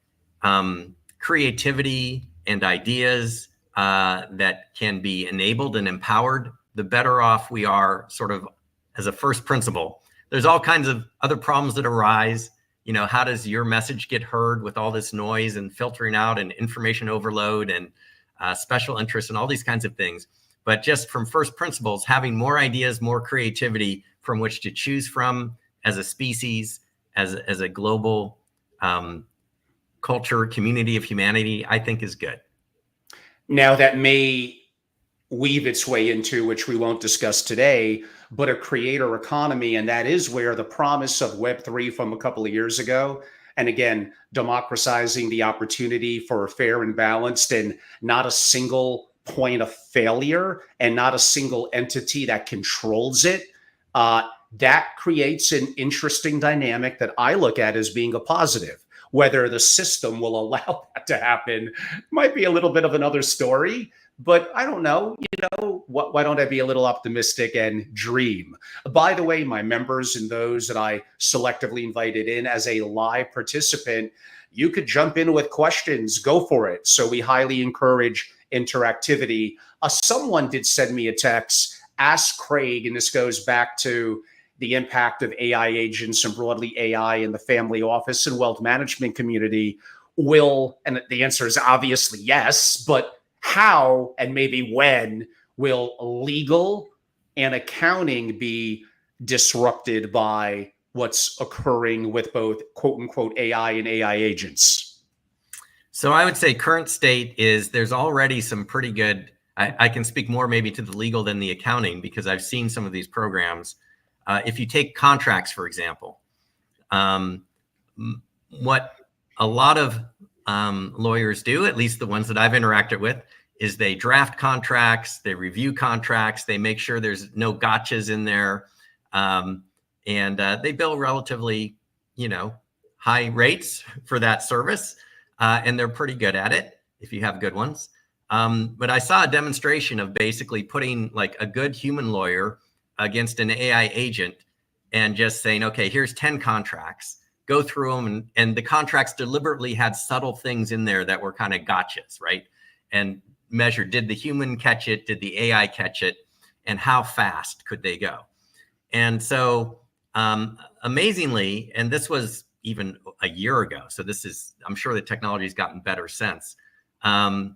creativity and ideas that can be enabled and empowered, the better off we are, sort of as a first principle. There's all kinds of other problems that arise. You know, how does your message get heard with all this noise and filtering out and information overload and special interests and all these kinds of things? But just from first principles, having more ideas, more creativity from which to choose from as a species, as a global culture, community of humanity, I think is good. Now, that may weave its way into, which we won't discuss today, but a creator economy. And that is where the promise of Web3 from a couple of years ago, and again, democratizing the opportunity for a fair and balanced and not a single point of failure and not a single entity that controls it, that creates an interesting dynamic that I look at as being a positive. Whether the system will allow that to happen might be a little bit of another story, but I don't know. Why don't I be a little optimistic and dream? By the way, my members and those that I selectively invited in as a live participant, you could jump in with questions, go for it. So we highly encourage interactivity. Someone did send me a text, ask Craig, and this goes back to the impact of AI agents and broadly AI in the family office and wealth management community and the answer is obviously yes, but how and maybe when will legal and accounting be disrupted by what's occurring with both quote unquote AI and AI agents? So I would say current state is there's already some pretty good, I can speak more maybe to the legal than the accounting because I've seen some of these programs. If you take contracts, for example, what a lot of lawyers do, at least the ones that I've interacted with, is they draft contracts, they review contracts, they make sure there's no gotchas in there, and they bill relatively, high rates for that service, and they're pretty good at it if you have good ones. But I saw a demonstration of basically putting like a good human lawyer against an AI agent and just saying, okay, here's 10 contracts, go through them. And the contracts deliberately had subtle things in there that were kind of gotchas, right? And measure, did the human catch it? Did the AI catch it? And how fast could they go? And so amazingly, and this was even a year ago, so this is, I'm sure the technology has gotten better since. As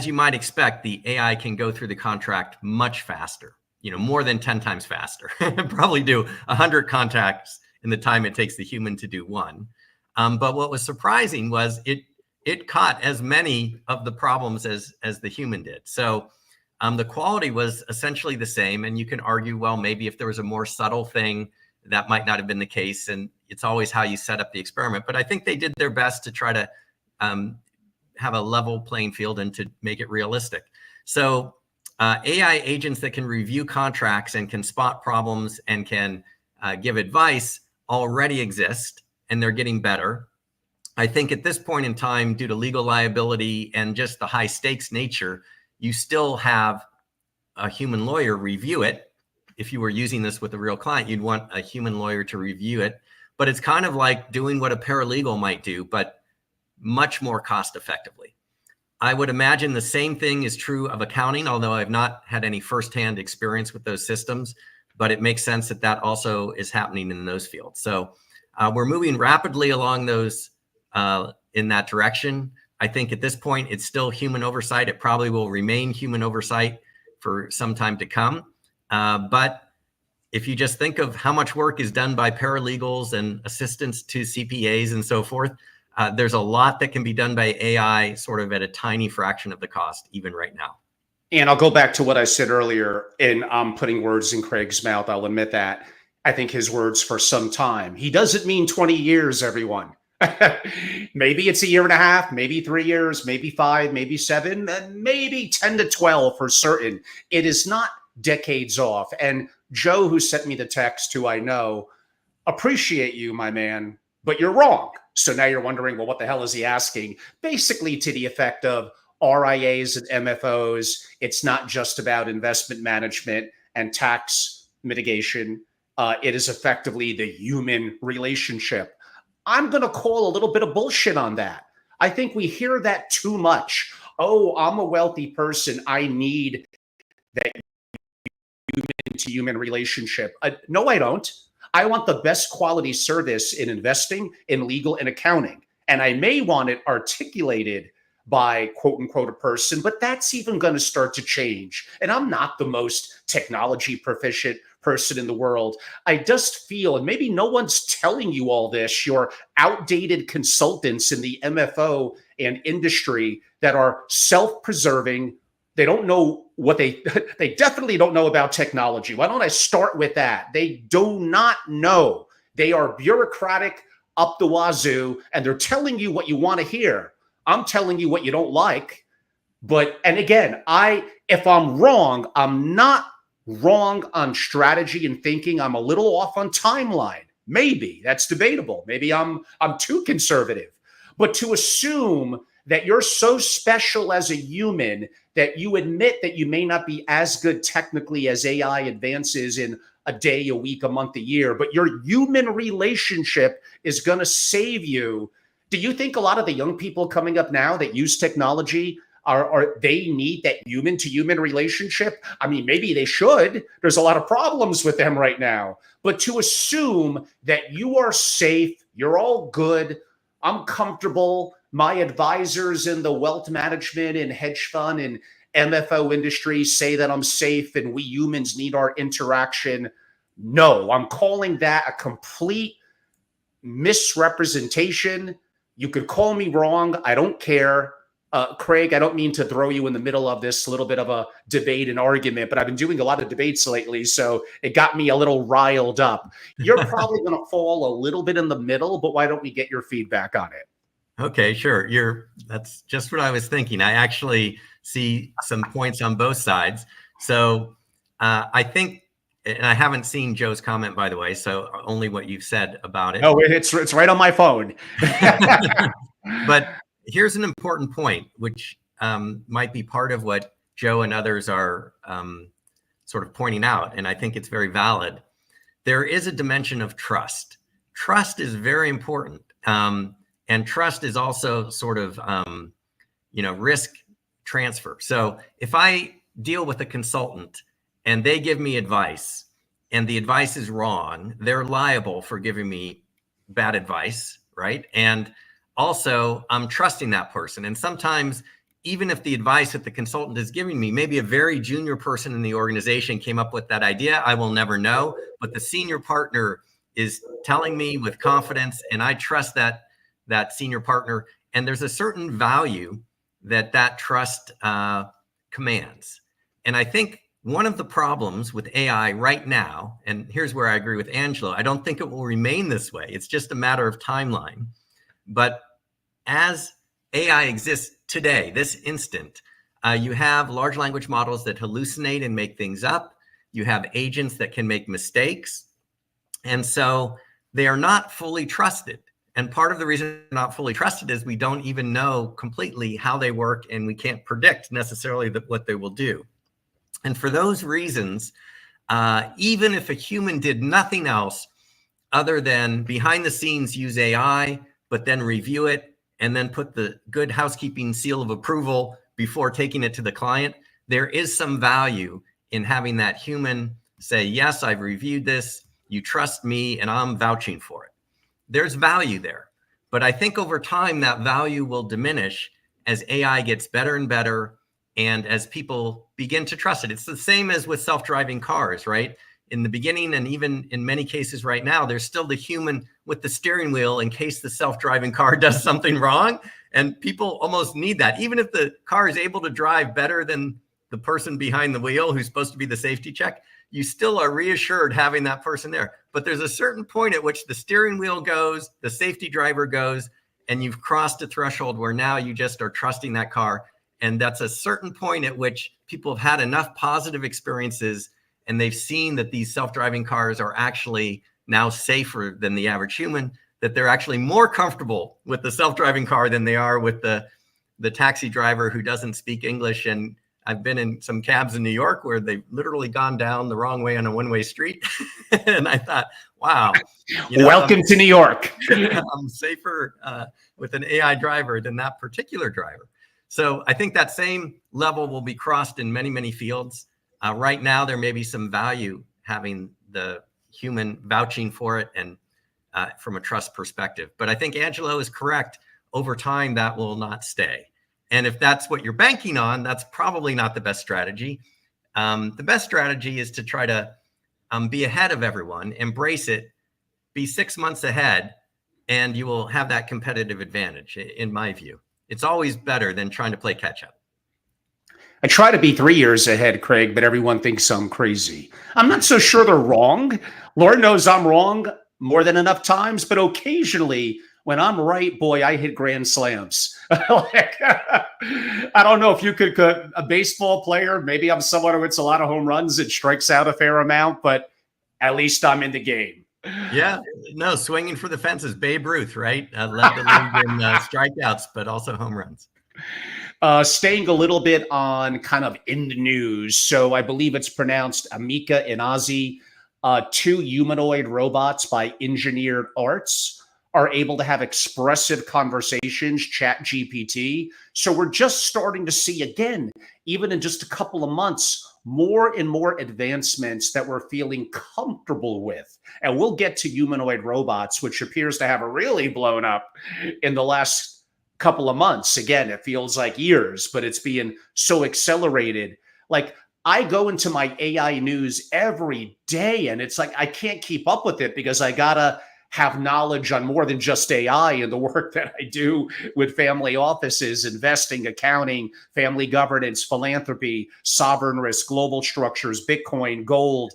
you might expect, the AI can go through the contract much faster. More than 10 times faster, probably do 100 contacts in the time it takes the human to do one. But what was surprising was it caught as many of the problems as the human did. So the quality was essentially the same. And you can argue, well, maybe if there was a more subtle thing, that might not have been the case. And it's always how you set up the experiment. But I think they did their best to try to have a level playing field and to make it realistic. So AI agents that can review contracts and can spot problems and can give advice already exist, and they're getting better. I think at this point in time, due to legal liability and just the high stakes nature, you still have a human lawyer review it. If you were using this with a real client, you'd want a human lawyer to review it. But it's kind of like doing what a paralegal might do, but much more cost effectively. I would imagine the same thing is true of accounting, although I've not had any firsthand experience with those systems, but it makes sense that also is happening in those fields. So we're moving rapidly along those in that direction. I think at this point, it's still human oversight. It probably will remain human oversight for some time to come. But if you just think of how much work is done by paralegals and assistants to CPAs and so forth, there's a lot that can be done by AI sort of at a tiny fraction of the cost, even right now. And I'll go back to what I said earlier, and I'm putting words in Craig's mouth. I'll admit that. I think his words for some time. He doesn't mean 20 years, everyone. Maybe it's a year and a half, maybe 3 years, maybe 5, maybe 7, and maybe 10 to 12 for certain. It is not decades off. And Joe, who sent me the text, who I know, appreciate you, my man, but you're wrong. So now you're wondering, well, what the hell is he asking? Basically, to the effect of RIAs and MFOs, it's not just about investment management and tax mitigation. It is effectively the human relationship. I'm going to call a little bit of bullshit on that. I think we hear that too much. Oh, I'm a wealthy person. I need that human to human relationship. No, I don't. I want the best quality service in investing, in legal, and accounting. And I may want it articulated by quote unquote a person, but that's even going to start to change. And I'm not the most technology proficient person in the world. I just feel, and maybe no one's telling you all this, your outdated consultants in the MFO and industry that are self-preserving. They don't know what they definitely don't know about technology. Why don't I start with that? They do not know. They are bureaucratic up the wazoo, and they're telling you what you want to hear. I'm telling you what you don't like. But, and again, if I'm wrong, I'm not wrong on strategy and thinking. I'm a little off on timeline. Maybe that's debatable. Maybe I'm too conservative. But to assume that you're so special as a human that you admit that you may not be as good technically as AI advances in a day, a week, a month, a year, but your human relationship is going to save you. Do you think a lot of the young people coming up now that use technology are they need that human to human relationship? I mean, maybe they should. There's a lot of problems with them right now. But to assume that you are safe, you're all good, I'm comfortable, my advisors in the wealth management and hedge fund and MFO industry say that I'm safe and we humans need our interaction. No, I'm calling that a complete misrepresentation. You could call me wrong. I don't care. Craig, I don't mean to throw you in the middle of this little bit of a debate and argument, but I've been doing a lot of debates lately, so it got me a little riled up. You're probably going to fall a little bit in the middle, but why don't we get your feedback on it? Okay, sure. That's just what I was thinking. I actually see some points on both sides. So I think, and I haven't seen Joe's comment, by the way, so only what you've said about it. No, it's right on my phone. But here's an important point, which might be part of what Joe and others are sort of pointing out, and I think it's very valid. There is a dimension of trust. Trust is very important. And trust is also sort of, risk transfer. So if I deal with a consultant and they give me advice and the advice is wrong, they're liable for giving me bad advice, right? And also I'm trusting that person. And sometimes even if the advice that the consultant is giving me, maybe a very junior person in the organization came up with that idea, I will never know, but the senior partner is telling me with confidence and I trust that senior partner, and there's a certain value that trust commands. And I think one of the problems with AI right now, and here's where I agree with Angelo, I don't think it will remain this way. It's just a matter of timeline. But as AI exists today, this instant, you have large language models that hallucinate and make things up. You have agents that can make mistakes. And so they are not fully trusted. And part of the reason they're not fully trusted is we don't even know completely how they work and we can't predict necessarily what they will do. And for those reasons, even if a human did nothing else other than behind the scenes use AI, but then review it and then put the good housekeeping seal of approval before taking it to the client, there is some value in having that human say, yes, I've reviewed this, you trust me, and I'm vouching for it. There's value there. But I think over time, that value will diminish as AI gets better and better and as people begin to trust it. It's the same as with self-driving cars, right? In the beginning, and even in many cases right now, there's still the human with the steering wheel in case the self-driving car does something wrong. And people almost need that. Even if the car is able to drive better than the person behind the wheel who's supposed to be the safety check, you still are reassured having that person there. But but there's a certain point at which the steering wheel goes, the safety driver goes, and you've crossed a threshold where now you just are trusting that car. And that's a certain point at which people have had enough positive experiences and they've seen that these self-driving cars are actually now safer than the average human, that they're actually more comfortable with the self-driving car than they are with the taxi driver who doesn't speak English. And I've been in some cabs in New York where they've literally gone down the wrong way on a one-way street. And I thought, wow. Welcome to New York. I'm safer with an AI driver than that particular driver. So I think that same level will be crossed in many, many fields. Right now, there may be some value having the human vouching for it and from a trust perspective. But I think Angelo is correct. Over time, that will not stay. And if that's what you're banking on, that's probably not the best strategy. The best strategy is to try to be ahead of everyone, embrace it, be 6 months ahead, and you will have that competitive advantage, in my view. It's always better than trying to play catch up. I try to be 3 years ahead, Craig, but everyone thinks I'm crazy. I'm not so sure they're wrong. Lord knows I'm wrong more than enough times, but occasionally when I'm right, boy, I hit grand slams. I don't know if you could, a baseball player, maybe I'm someone who hits a lot of home runs and strikes out a fair amount, but at least I'm in the game. Yeah, no, swinging for the fences. Babe Ruth, right? Led the league in strikeouts, but also home runs. Staying a little bit on kind of in the news. So I believe it's pronounced Amika and Ozzy. 2 humanoid robots by Engineered Arts are able to have expressive conversations, Chat GPT. So we're just starting to see, again, even in just a couple of months, more and more advancements that we're feeling comfortable with. And we'll get to humanoid robots, which appears to have really blown up in the last couple of months. Again, it feels like years, but it's being so accelerated. Like, I go into my AI news every day, and it's like I can't keep up with it because I gotta have knowledge on more than just AI and the work that I do with family offices, investing, accounting, family governance, philanthropy, sovereign risk, global structures, Bitcoin, gold,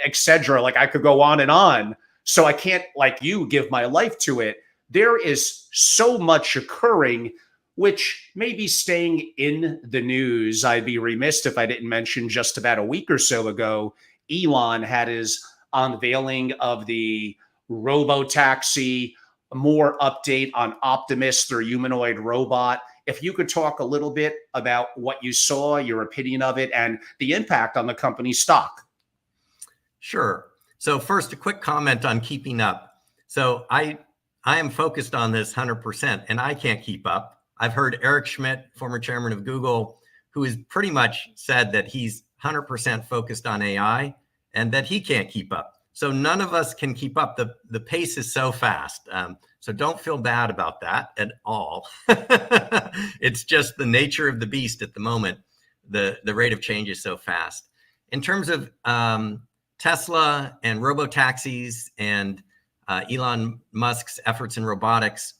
etc. Like, I could go on and on. So I can't, like you, give my life to it. There is so much occurring, which may be staying in the news. I'd be remiss if I didn't mention just about a week or so ago, Elon had his unveiling of the Robotaxi, more update on Optimus, their humanoid robot. If you could talk a little bit about what you saw, your opinion of it, and the impact on the company's stock. Sure. So first, a quick comment on keeping up. So I am focused on this 100%, and I can't keep up. I've heard Eric Schmidt, former chairman of Google, who has pretty much said that he's 100% focused on AI and that he can't keep up. So none of us can keep up. The pace is so fast. So don't feel bad about that at all. It's just the nature of the beast at the moment. The rate of change is so fast. In terms of Tesla and robotaxis and Elon Musk's efforts in robotics,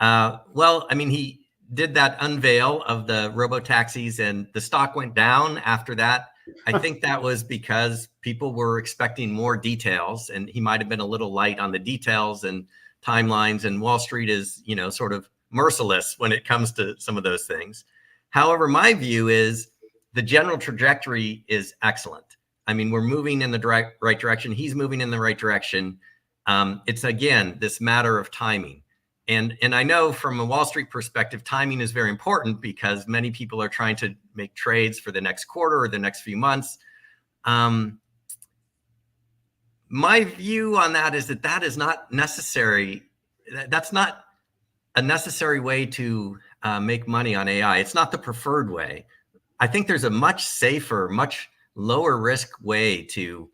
well, I mean, he did that unveil of the robotaxis and the stock went down after that. I think that was because people were expecting more details and he might have been a little light on the details and timelines, and Wall Street is, you know, sort of merciless when it comes to some of those things. However, my view is the general trajectory is excellent. I mean, we're moving in the right direction. He's moving in the right direction. It's, again, this matter of timing. And I know from a Wall Street perspective, timing is very important because many people are trying to make trades for the next quarter or the next few months. My view on that is that is not necessary. That's not a necessary way to make money on AI. It's not the preferred way. I think there's a much safer, much lower risk way to,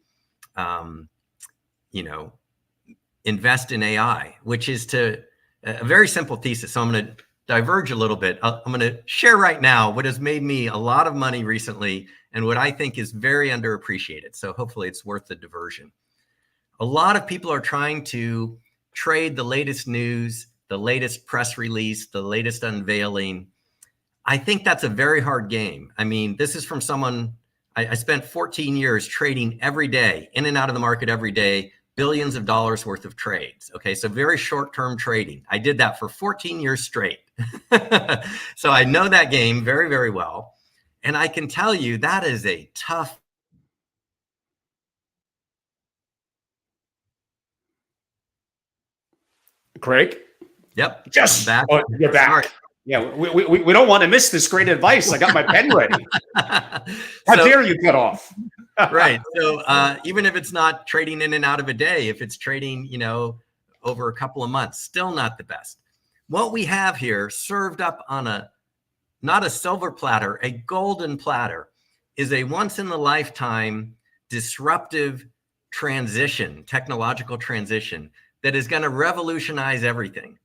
invest in AI, which is to a very simple thesis. So I'm going to diverge a little bit. I'm going to share right now what has made me a lot of money recently and what I think is very underappreciated. So hopefully it's worth the diversion. A lot of people are trying to trade the latest news, the latest press release, the latest unveiling. I think that's a very hard game. I mean, this is from someone I spent 14 years trading every day, in and out of the market every day, billions of dollars worth of trades. Okay, so very short-term trading. I did that for 14 years straight. So I know that game very, very well. And I can tell you that is a tough. Craig? Yep. Yes. Back. Oh, you're back. Sorry. Yeah, we don't want to miss this great advice. I got my pen ready. How dare you cut off? Right. So even if it's not trading in and out of a day, if it's trading, over a couple of months, still not the best. What we have here served up on not a silver platter, a golden platter, is a once in a lifetime disruptive transition, technological transition that is going to revolutionize everything.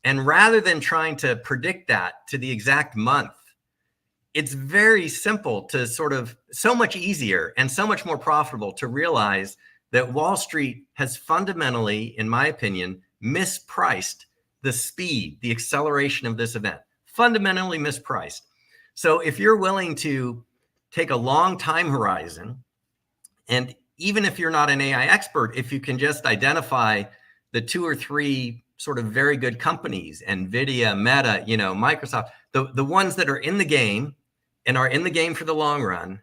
And rather than trying to predict that to the exact month, it's very simple to so much easier and so much more profitable to realize that Wall Street has fundamentally, in my opinion, mispriced the speed, the acceleration of this event, fundamentally mispriced. So if you're willing to take a long time horizon, and even if you're not an AI expert, if you can just identify the 2 or 3 sort of very good companies, NVIDIA, Meta, Microsoft, the ones that are in the game and are in the game for the long run,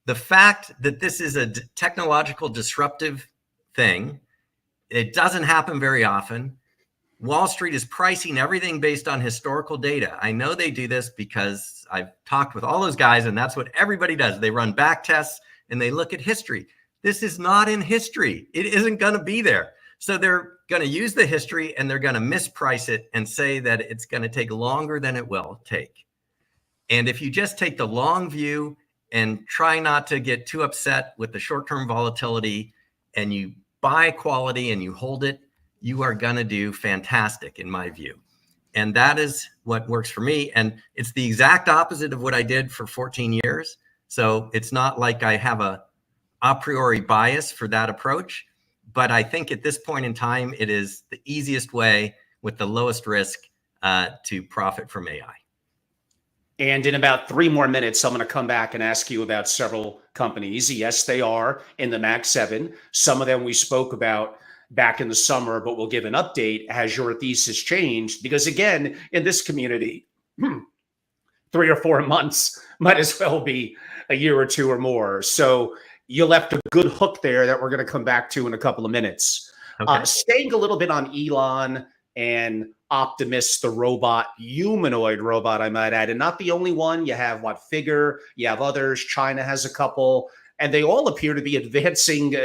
the fact that this is a technological disruptive thing, it doesn't happen very often. Wall Street is pricing everything based on historical data. I know they do this because I've talked with all those guys, and that's what everybody does. They run back tests and they look at history. This is not in history. It isn't going to be there. So they're going to use the history and they're going to misprice it and say that it's going to take longer than it will take. And if you just take the long view and try not to get too upset with the short-term volatility and you buy quality and you hold it, you are going to do fantastic in my view. And that is what works for me. And it's the exact opposite of what I did for 14 years. So it's not like I have a priori bias for that approach. But I think at this point in time, it is the easiest way with the lowest risk to profit from AI. And in about 3 more minutes, I'm going to come back and ask you about several companies. Yes, they are in the Max 7. Some of them we spoke about back in the summer, but we'll give an update. Has your thesis changed? Because again, in this community, 3 or 4 months might as well be a year or 2 or more. So you left a good hook there that we're going to come back to in a couple of minutes. Okay. Staying a little bit on Elon and Optimus, the robot, humanoid robot, I might add, and not the only one. You have Figure, you have others. China has a couple, and they all appear to be advancing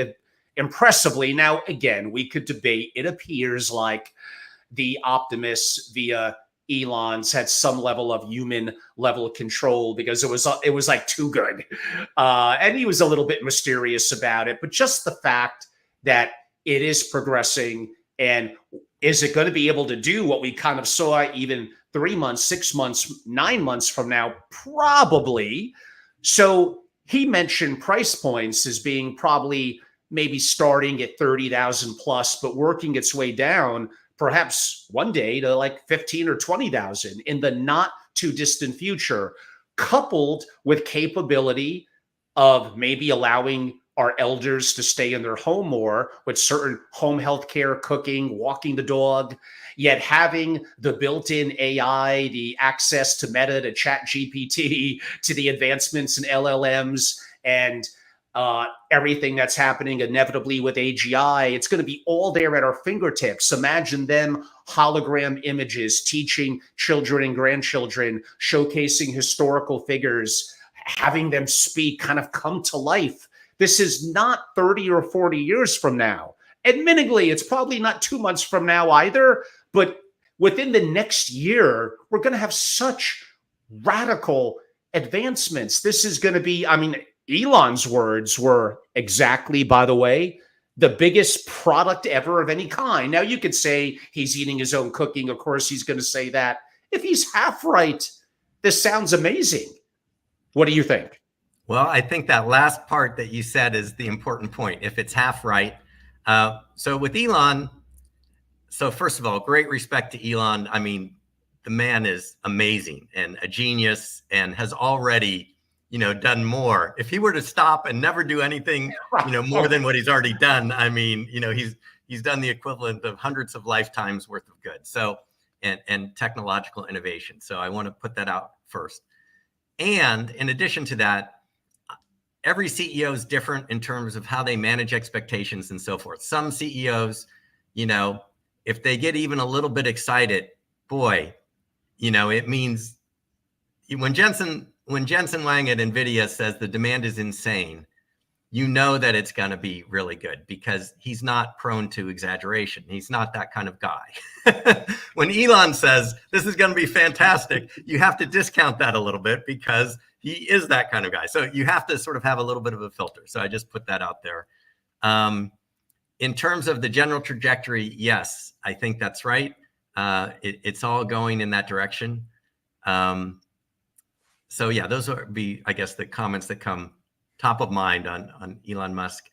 impressively. Now, again, we could debate. It appears like the Optimus via Elon's had some level of human level of control because it was like too good, and he was a little bit mysterious about it. But just the fact that it is progressing, and is it going to be able to do what we kind of saw even 3 months, 6 months, 9 months from now? Probably. So he mentioned price points as being probably maybe starting at 30,000 plus, but working its way down perhaps one day to like 15 or 20,000 in the not too distant future, coupled with capability of maybe allowing our elders to stay in their home more with certain home health care, cooking, walking the dog, yet having the built-in AI, the access to Meta, to Chat GPT, to the advancements in LLMs, and everything that's happening inevitably with AGI. It's going to be all there at our fingertips. Imagine them hologram images, teaching children and grandchildren, showcasing historical figures, having them speak, kind of come to life. This is not 30 or 40 years from now. Admittedly, it's probably not 2 months from now either, but within the next year, we're going to have such radical advancements. This is going to be, I mean, Elon's words were exactly, by the way, the biggest product ever of any kind. Now, you could say he's eating his own cooking. Of course, he's going to say that. If he's half right, this sounds amazing. What do you think? Well, I think that last part that you said is the important point, if it's half right. So with Elon, so first of all, great respect to Elon. I mean, the man is amazing and a genius and has already done more. If he were to stop and never do anything, more than what he's already done, I mean, he's done the equivalent of hundreds of lifetimes worth of good. So, and technological innovation. So I want to put that out first. And in addition to that, every CEO is different in terms of how they manage expectations and so forth. Some CEOs, if they get even a little bit excited, boy, it means when Jensen Wang at NVIDIA says the demand is insane, that it's going to be really good because he's not prone to exaggeration. He's not that kind of guy. When Elon says this is going to be fantastic, you have to discount that a little bit because he is that kind of guy. So you have to sort of have a little bit of a filter. So I just put that out there. In terms of the general trajectory, yes, I think that's right. It's all going in that direction. So yeah, those would be, I guess, the comments that come top of mind on Elon Musk.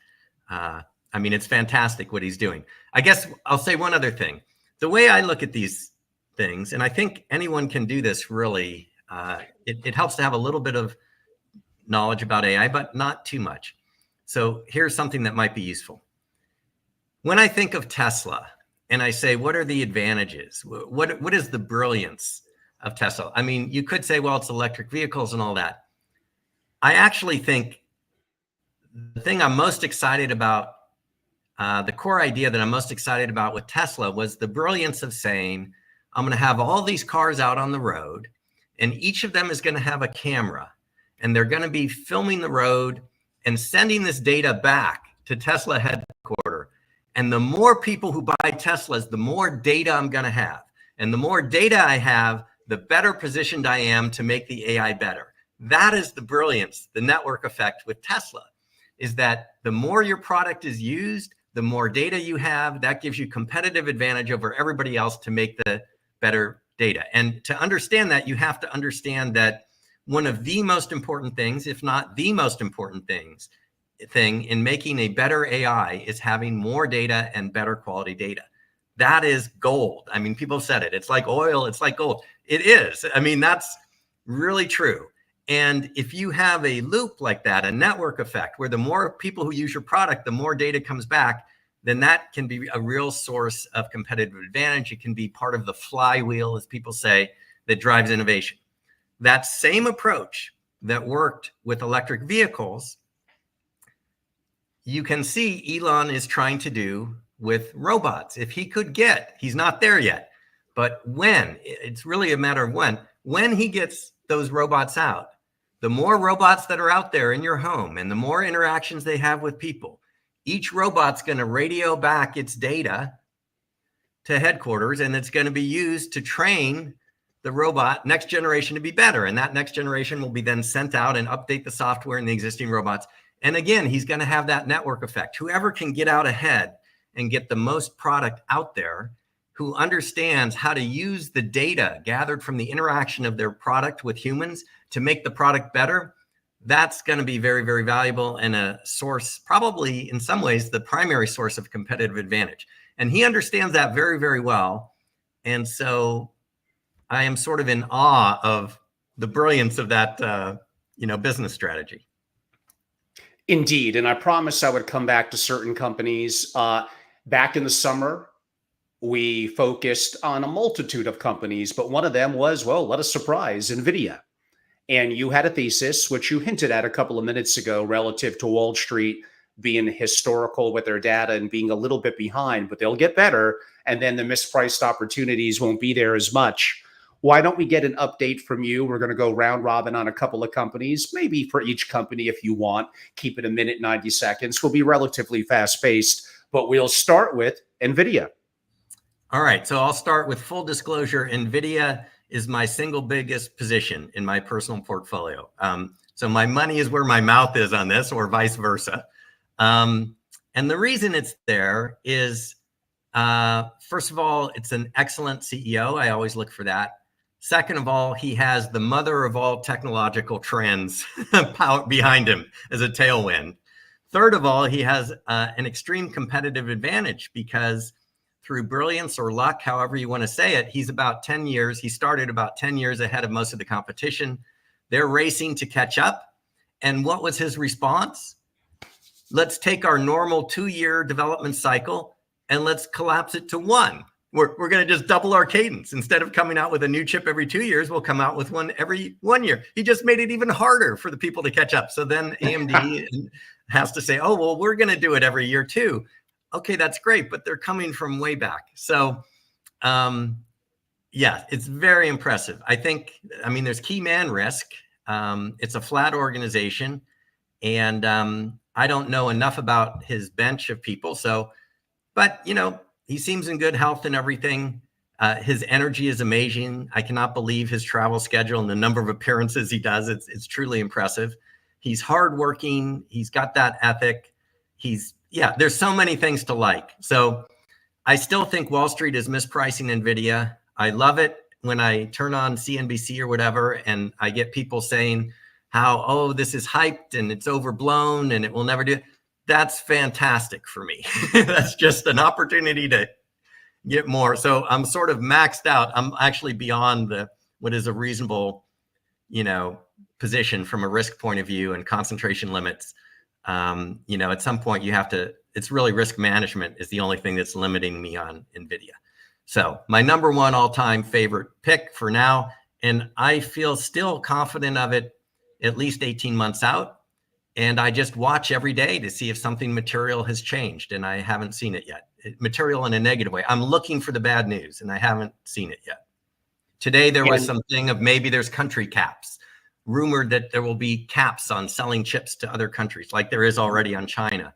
I mean, it's fantastic what he's doing. I guess I'll say one other thing. The way I look at these things, and I think anyone can do this really, it helps to have a little bit of knowledge about AI, but not too much. So here's something that might be useful. When I think of Tesla and I say, what are the advantages? What is the brilliance of Tesla? I mean, you could say, well, it's electric vehicles and all that. I actually think the thing I'm most excited about, the core idea that I'm most excited about with Tesla was the brilliance of saying, I'm going to have all these cars out on the road, and each of them is going to have a camera, and they're going to be filming the road and sending this data back to Tesla headquarters. And the more people who buy Teslas, the more data I'm going to have. And the more data I have, the better positioned I am to make the AI better. That is the brilliance, the network effect with Tesla, is that the more your product is used, the more data you have, that gives you competitive advantage over everybody else to make the better data. And to understand that, you have to understand that one of the most important things, if not the most important thing in making a better AI is having more data and better quality data. That is gold. I mean, people said it. It's like oil. It's like gold. It is. I mean, that's really true. And if you have a loop like that, a network effect, where the more people who use your product, the more data comes back, then that can be a real source of competitive advantage. It can be part of the flywheel, as people say, that drives innovation. That same approach that worked with electric vehicles, you can see Elon is trying to do with robots. If he could get, he's not there yet, but when, it's really a matter of when he gets those robots out, the more robots that are out there in your home and the more interactions they have with people, each robot's going to radio back its data to headquarters, and it's going to be used to train the robot next generation to be better. And that next generation will be then sent out and update the software in the existing robots. And again, he's going to have that network effect. Whoever can get out ahead and get the most product out there, who understands how to use the data gathered from the interaction of their product with humans to make the product better, that's going to be very, very valuable and a source, probably in some ways, the primary source of competitive advantage. And he understands that very, very well. And so I am sort of in awe of the brilliance of that, business strategy. Indeed. And I promised I would come back to certain companies. Back in the summer, we focused on a multitude of companies, but one of them was, well, let us surprise, NVIDIA. And you had a thesis, which you hinted at a couple of minutes ago, relative to Wall Street being historical with their data and being a little bit behind, but they'll get better. And then the mispriced opportunities won't be there as much. Why don't we get an update from you? We're going to go round robin on a couple of companies, maybe for each company if you want. Keep it a minute, 90 seconds. We'll be relatively fast-paced, but we'll start with NVIDIA. All right. So I'll start with full disclosure. NVIDIA is my single biggest position in my personal portfolio. So my money is where my mouth is on this, or vice versa. And the reason it's there is, first of all, it's an excellent CEO. I always look for that. Second of all, he has the mother of all technological trends behind him as a tailwind. Third of all, he has an extreme competitive advantage because through brilliance or luck, however you want to say it, he's about 10 years. He started about 10 years ahead of most of the competition. They're racing to catch up. And what was his response? Let's take our normal 2-year development cycle and let's collapse it to 1. We're going to just double our cadence. Instead of coming out with a new chip every 2 years, we'll come out with one every 1 year. He just made it even harder for the people to catch up. So then AMD has to say, oh, well, we're going to do it every year too. Okay, that's great, but they're coming from way back. So yeah, it's very impressive. I mean, there's key man risk. It's a flat organization. And I don't know enough about his bench of people. But, he seems in good health and everything. His energy is amazing. I cannot believe his travel schedule and the number of appearances he does. It's truly impressive. He's hardworking. He's got that ethic. There's so many things to like. So I still think Wall Street is mispricing NVIDIA. I love it when I turn on CNBC or whatever, and I get people saying how, oh, this is hyped and it's overblown and it will never do it. That's fantastic for me. That's just an opportunity to get more. So I'm sort of maxed out. I'm actually beyond what is a reasonable, position from a risk point of view and concentration limits. At some point it's really risk management is the only thing that's limiting me on NVIDIA. So my number one all-time favorite pick for now, and I feel still confident of it at least 18 months out. And I just watch every day to see if something material has changed, and I haven't seen it yet. Material in a negative way. I'm looking for the bad news, and I haven't seen it yet. Today, there was something of maybe there's country caps, rumored that there will be caps on selling chips to other countries, like there is already on China.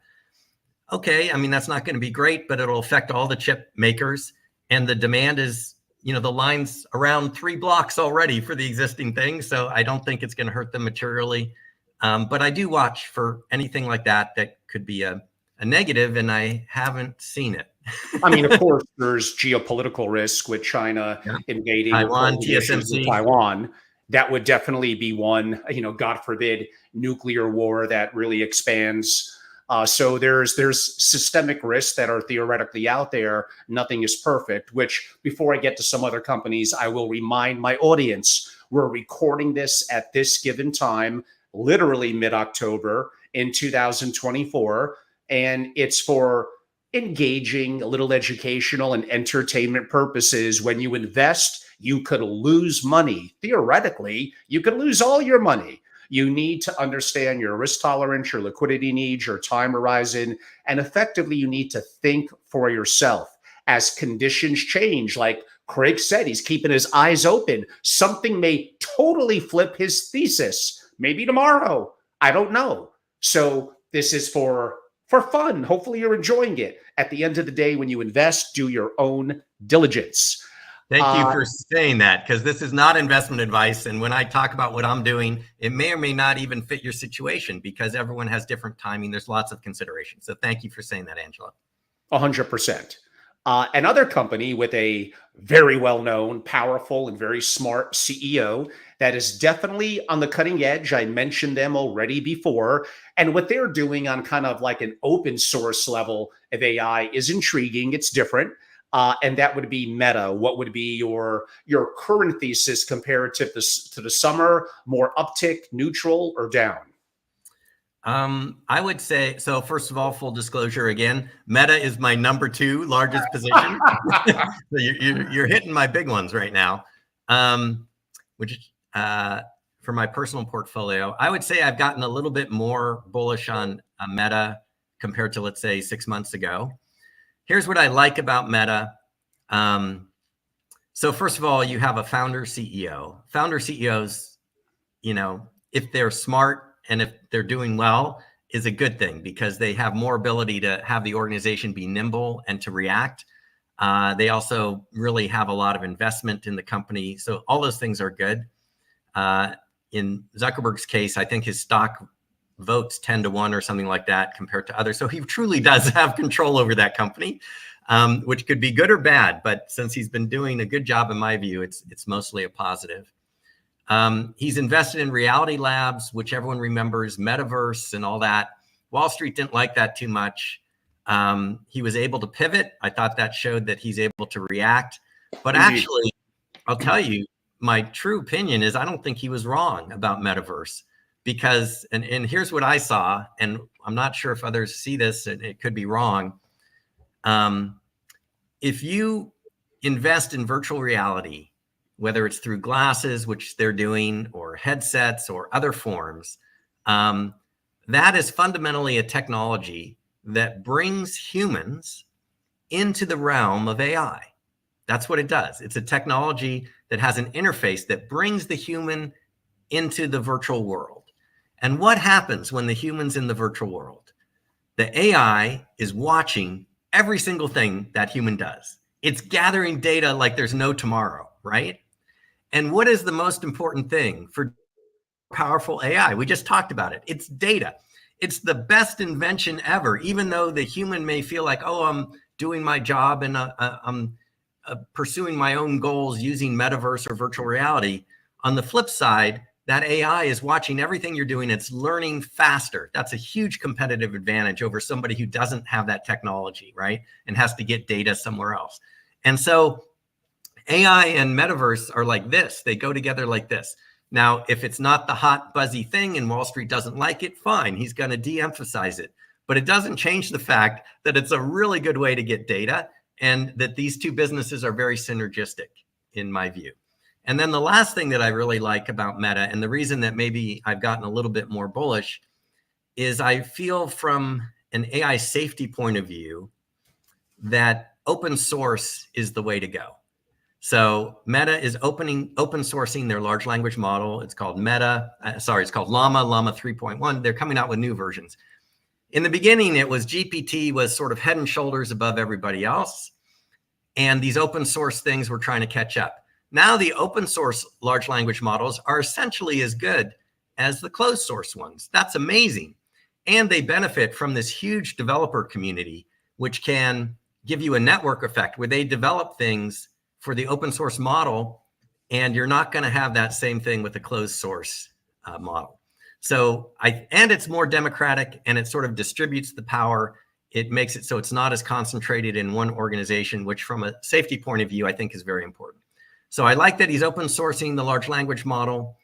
Okay, I mean, that's not going to be great, but it'll affect all the chip makers. And the demand is, the line's around 3 blocks already for the existing things. So I don't think it's going to hurt them materially. But I do watch for anything like that could be a negative, and I haven't seen it. I mean, of course, there's geopolitical risk with China invading Taiwan, TSMC. Taiwan. That would definitely be one, God forbid, nuclear war that really expands. So there's systemic risks that are theoretically out there. Nothing is perfect, which before I get to some other companies, I will remind my audience, we're recording this at this given time, literally mid-October in 2024. And it's for engaging, a little educational and entertainment purposes. When you invest, you could lose money. Theoretically, you could lose all your money. You need to understand your risk tolerance, your liquidity needs, your time horizon, and effectively you need to think for yourself. As conditions change, like Craig said, he's keeping his eyes open. Something may totally flip his thesis. Maybe tomorrow. I don't know. So this is for fun. Hopefully you're enjoying it. At the end of the day, when you invest, do your own diligence. Thank you for saying that, because this is not investment advice. And when I talk about what I'm doing, it may or may not even fit your situation because everyone has different timing. There's lots of considerations. So thank you for saying that, Angela. 100%. Another company with a very well-known, powerful, and very smart CEO that is definitely on the cutting edge. I mentioned them already before. And what they're doing on kind of like an open source level of AI is intriguing. It's different. And that would be Meta. What would be your current thesis comparative to the summer? More uptick, neutral, or down? I would say, so first of all, full disclosure again, Meta is my number 2 largest position. So you're hitting my big ones right now, which for my personal portfolio, I would say I've gotten a little bit more bullish on Meta compared to, let's say, 6 months ago. Here's what I like about Meta. So first of all, you have a founder CEO. Founder CEOs, if they're smart and if they're doing well, is a good thing because they have more ability to have the organization be nimble and to react. They also really have a lot of investment in the company. So all those things are good. In Zuckerberg's case, I think his stock votes 10-1 or something like that compared to others. So he truly does have control over that company, which could be good or bad. But since he's been doing a good job, in my view, it's mostly a positive. He's invested in Reality Labs, which everyone remembers, metaverse and all that. Wall Street didn't like that too much. He was able to pivot. I thought that showed that he's able to react. But actually, I'll tell you, my true opinion is I don't think he was wrong about metaverse. because, and here's what I saw, and I'm not sure if others see this, and it could be wrong. If you invest in virtual reality, whether it's through glasses, which they're doing, or headsets or other forms, that is fundamentally a technology that brings humans into the realm of AI. That's what it does. It's a technology that has an interface that brings the human into the virtual world. And what happens when the human's in the virtual world? The AI is watching every single thing that human does. It's gathering data like there's no tomorrow, right? And what is the most important thing for powerful AI? We just talked about it. It's data. It's the best invention ever, even though the human may feel like, oh, I'm doing my job and I'm pursuing my own goals using metaverse or virtual reality. On the flip side, that AI is watching everything you're doing. It's learning faster. That's a huge competitive advantage over somebody who doesn't have that technology, right? And has to get data somewhere else. And so AI and metaverse are like this. They go together like this. Now, if it's not the hot, buzzy thing and Wall Street doesn't like it, fine. He's going to de-emphasize it. But it doesn't change the fact that it's a really good way to get data and that these two businesses are very synergistic, in my view. And then the last thing that I really like about Meta, and the reason that maybe I've gotten a little bit more bullish, is I feel from an AI safety point of view that open source is the way to go. So Meta is open sourcing their large language model. It's called it's called Llama 3.1. They're coming out with new versions. In the beginning, it was GPT was sort of head and shoulders above everybody else. And these open source things were trying to catch up. Now the open source large language models are essentially as good as the closed source ones. That's amazing. And they benefit from this huge developer community, which can give you a network effect where they develop things for the open source model, and you're not going to have that same thing with the closed source model. So and it's more democratic, and it sort of distributes the power. It makes it so it's not as concentrated in one organization, which from a safety point of view, I think is very important. So I like that he's open sourcing the large language model.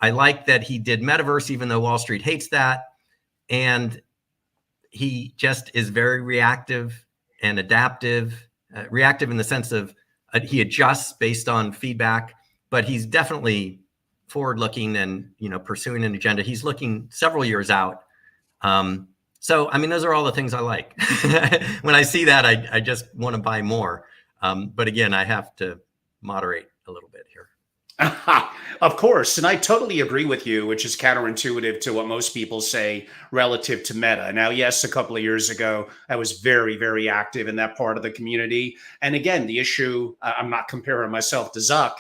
I like that he did metaverse, even though Wall Street hates that. And he just is very reactive and adaptive, reactive in the sense of he adjusts based on feedback, but he's definitely forward-looking and pursuing an agenda. He's looking several years out. So, I mean, those are all the things I like. When I see that, I just want to buy more. But again, I have to moderate a little bit here. Of course. And I totally agree with you, which is counterintuitive to what most people say relative to Meta. Now, yes, a couple of years ago, I was very, very active in that part of the community. And again, the issue, I'm not comparing myself to Zuck.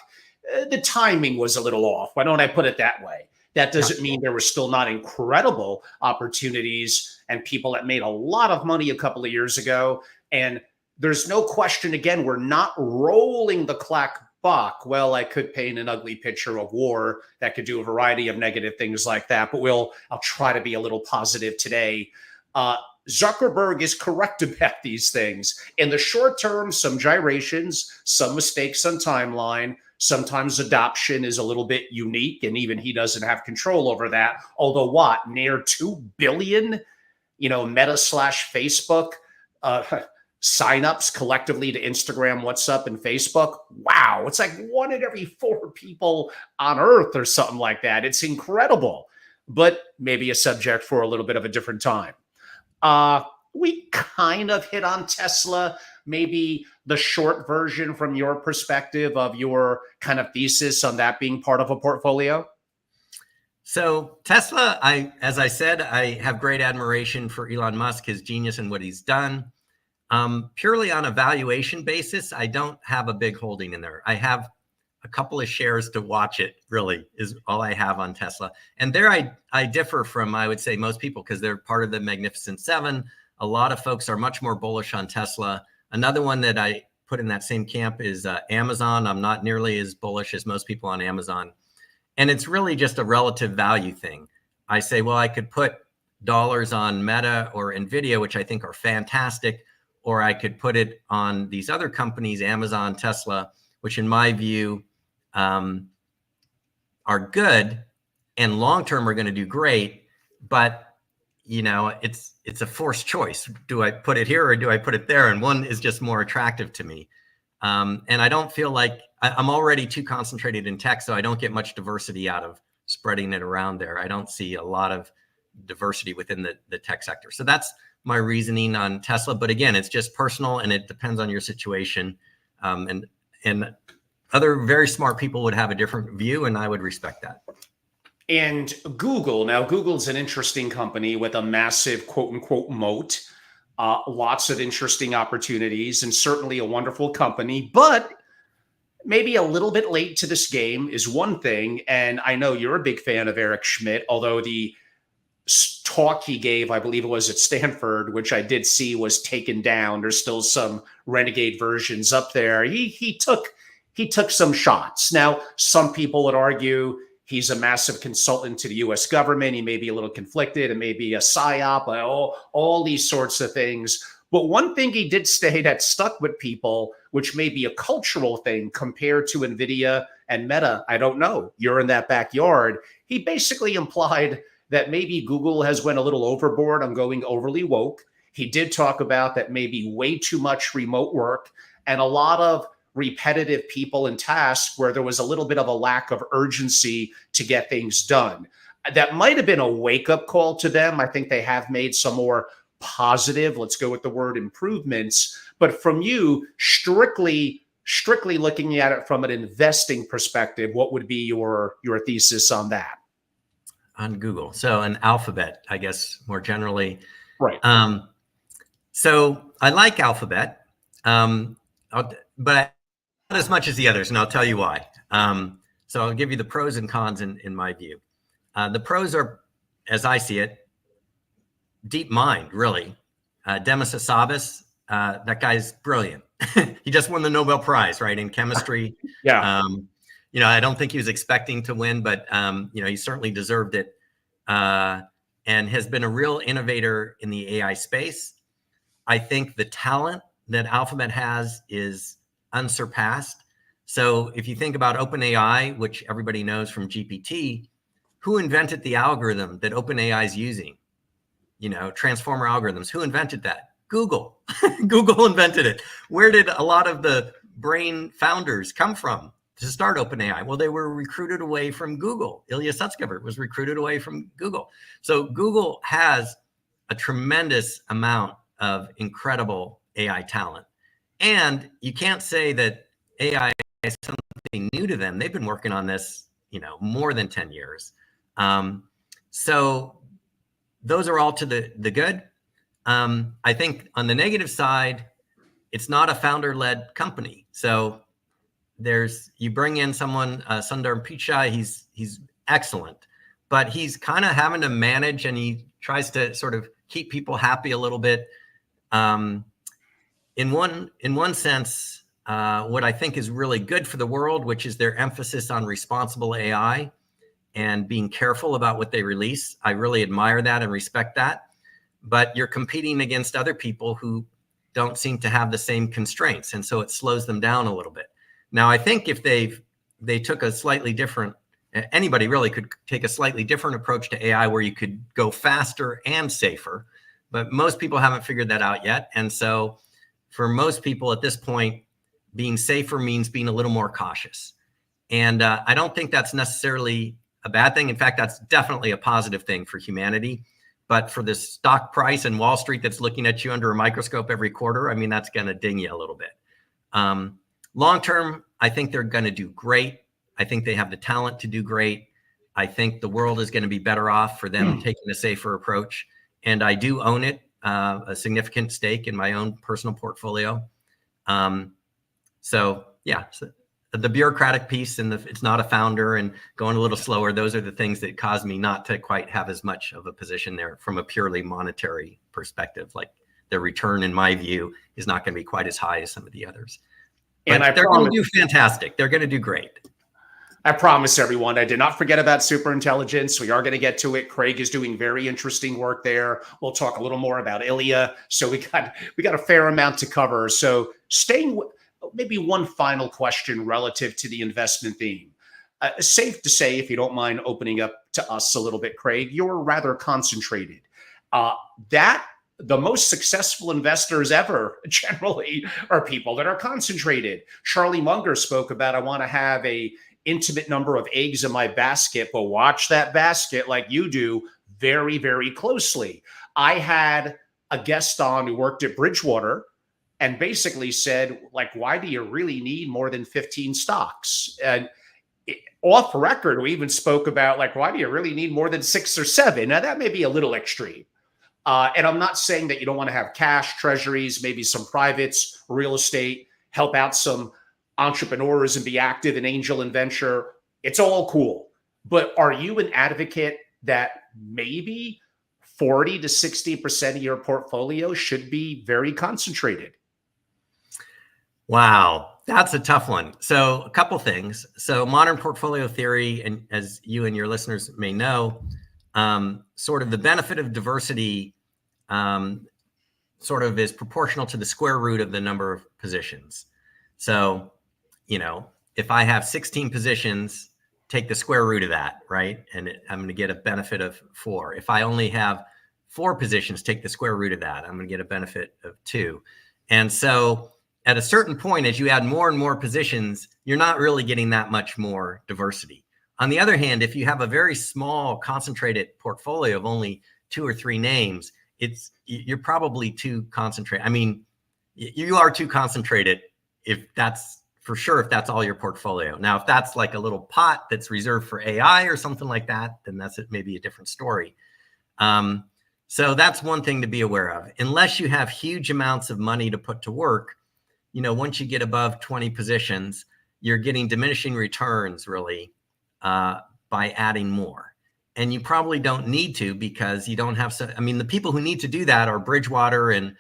The timing was a little off. Why don't I put it that way? That doesn't mean there were still not incredible opportunities and people that made a lot of money a couple of years ago. And there's no question, again, we're not rolling the clock. Well, I could paint an ugly picture of war that could do a variety of negative things like that, but I'll try to be a little positive today. Zuckerberg is correct about these things. In the short term, some gyrations, some mistakes on timeline. Sometimes adoption is a little bit unique, and even he doesn't have control over that. Although near 2 billion, Meta/Facebook, signups collectively to Instagram, WhatsApp, and Facebook. Wow, it's like 1 in every 4 people on Earth or something like that. It's incredible, but maybe a subject for a little bit of a different time. We kind of hit on Tesla, maybe the short version from your perspective of your kind of thesis on that being part of a portfolio. So Tesla, as I said, I have great admiration for Elon Musk, his genius and what he's done. Purely on a valuation basis, I don't have a big holding in there. I have a couple of shares to watch it, really, is all I have on Tesla. And there I differ from, I would say, most people, because they're part of the Magnificent Seven. A lot of folks are much more bullish on Tesla. Another one that I put in that same camp is Amazon. I'm not nearly as bullish as most people on Amazon. And it's really just a relative value thing. I say, well, I could put dollars on Meta or NVIDIA, which I think are fantastic, or I could put it on these other companies, Amazon, Tesla, which in my view are good, and long-term are going to do great, but it's a forced choice. Do I put it here or do I put it there? And one is just more attractive to me. And I don't feel like I'm already too concentrated in tech, so I don't get much diversity out of spreading it around there. I don't see a lot of diversity within the tech sector. So that's my reasoning on Tesla. But again, it's just personal and it depends on your situation. And other very smart people would have a different view, and I would respect that. And Google's an interesting company with a massive quote unquote moat, lots of interesting opportunities, and certainly a wonderful company, but maybe a little bit late to this game is one thing. And I know you're a big fan of Eric Schmidt, although the talk he gave, I believe it was at Stanford, which I did see was taken down. There's still some renegade versions up there. He took some shots. Now, some people would argue he's a massive consultant to the U.S. government. He may be a little conflicted and maybe a psyop, all these sorts of things. But one thing he did say that stuck with people, which may be a cultural thing compared to NVIDIA and Meta, I don't know. You're in that backyard. He basically implied that maybe Google has went a little overboard on going overly woke. He did talk about that maybe way too much remote work and a lot of repetitive people and tasks where there was a little bit of a lack of urgency to get things done. That might have been a wake-up call to them. I think they have made some more positive, let's go with the word improvements. But from you, strictly looking at it from an investing perspective, what would be your thesis on that? On Google. So an Alphabet, I guess, more generally. Right. So I like Alphabet, but not as much as the others, and I'll tell you why. So I'll give you the pros and cons in my view. The pros are, as I see it, deep mind, really. Demis Hassabis, that guy's brilliant. He just won the Nobel Prize, right, in chemistry. Yeah. I don't think he was expecting to win, but he certainly deserved it, and has been a real innovator in the AI space. I think the talent that Alphabet has is unsurpassed. So if you think about OpenAI, which everybody knows from GPT, who invented the algorithm that OpenAI is using? Transformer algorithms. Who invented that? Google. Google invented it. Where did a lot of the brain founders come from to start OpenAI? Well, they were recruited away from Google. Ilya Sutskever was recruited away from Google. So Google has a tremendous amount of incredible AI talent. And you can't say that AI is something new to them. They've been working on this, more than 10 years. So those are all to the good. I think on the negative side, it's not a founder-led company. So you bring in someone, Sundar Pichai, he's excellent, but he's kind of having to manage, and he tries to sort of keep people happy a little bit. In one sense, what I think is really good for the world, which is their emphasis on responsible AI and being careful about what they release. I really admire that and respect that. But you're competing against other people who don't seem to have the same constraints, and so it slows them down a little bit. Now, I think if they took a slightly different, anybody really could take a slightly different approach to AI where you could go faster and safer, but most people haven't figured that out yet. And so for most people at this point, being safer means being a little more cautious. And I don't think that's necessarily a bad thing. In fact, that's definitely a positive thing for humanity. But for the stock price and Wall Street that's looking at you under a microscope every quarter, I mean, that's going to ding you a little bit. Long term, I think they're going to do great. I think they have the talent to do great. I think the world is going to be better off for them taking a safer approach. And I do own it, a significant stake in my own personal portfolio. So the bureaucratic piece and it's not a founder and going a little slower, those are the things that cause me not to quite have as much of a position there from a purely monetary perspective. Like the return, in my view, is not going to be quite as high as some of the others. But they're going to do fantastic. They're going to do great. I promise everyone, I did not forget about SuperIntelligence. We are going to get to it. Craig is doing very interesting work there. We'll talk a little more about Ilya. So we got a fair amount to cover. So maybe one final question relative to the investment theme. Safe to say, if you don't mind opening up to us a little bit, Craig. You're rather concentrated. That the most successful investors ever generally are people that are concentrated. Charlie Munger spoke about, I want to have a intimate number of eggs in my basket, but watch that basket like you do very, very closely. I had a guest on who worked at Bridgewater and basically said, like, why do you really need more than 15 stocks? And off record, we even spoke about, like, why do you really need more than 6 or 7? Now, that may be a little extreme. And I'm not saying that you don't want to have cash, treasuries, maybe some privates, real estate, help out some entrepreneurs and be active in angel and venture. It's all cool. But are you an advocate that maybe 40 to 60% of your portfolio should be very concentrated? Wow, that's a tough one. So a couple things. So modern portfolio theory, and as you and your listeners may know, sort of the benefit of diversity sort of is proportional to the square root of the number of positions. So, if I have 16 positions, take the square root of that, right? And I'm going to get a benefit of 4. If I only have 4 positions, take the square root of that. I'm going to get a benefit of 2. And so at a certain point, as you add more and more positions, you're not really getting that much more diversity. On the other hand, if you have a very small concentrated portfolio of only 2 or 3 names, you're probably too concentrated. I mean, you are too concentrated if that's all your portfolio. Now, if that's like a little pot that's reserved for AI or something like that, then that's maybe a different story. So that's one thing to be aware of. Unless you have huge amounts of money to put to work, once you get above 20 positions, you're getting diminishing returns really by adding more. And you probably don't need to, because you don't have the people who need to do that are Bridgewater and,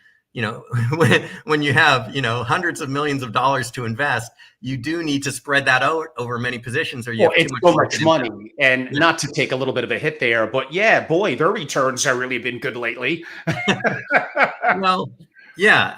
when you have, hundreds of millions of dollars to invest, you do need to spread that out over many positions, or you have too much money. And not to take a little bit of a hit there, but yeah, boy, their returns have really been good lately. Well, yeah,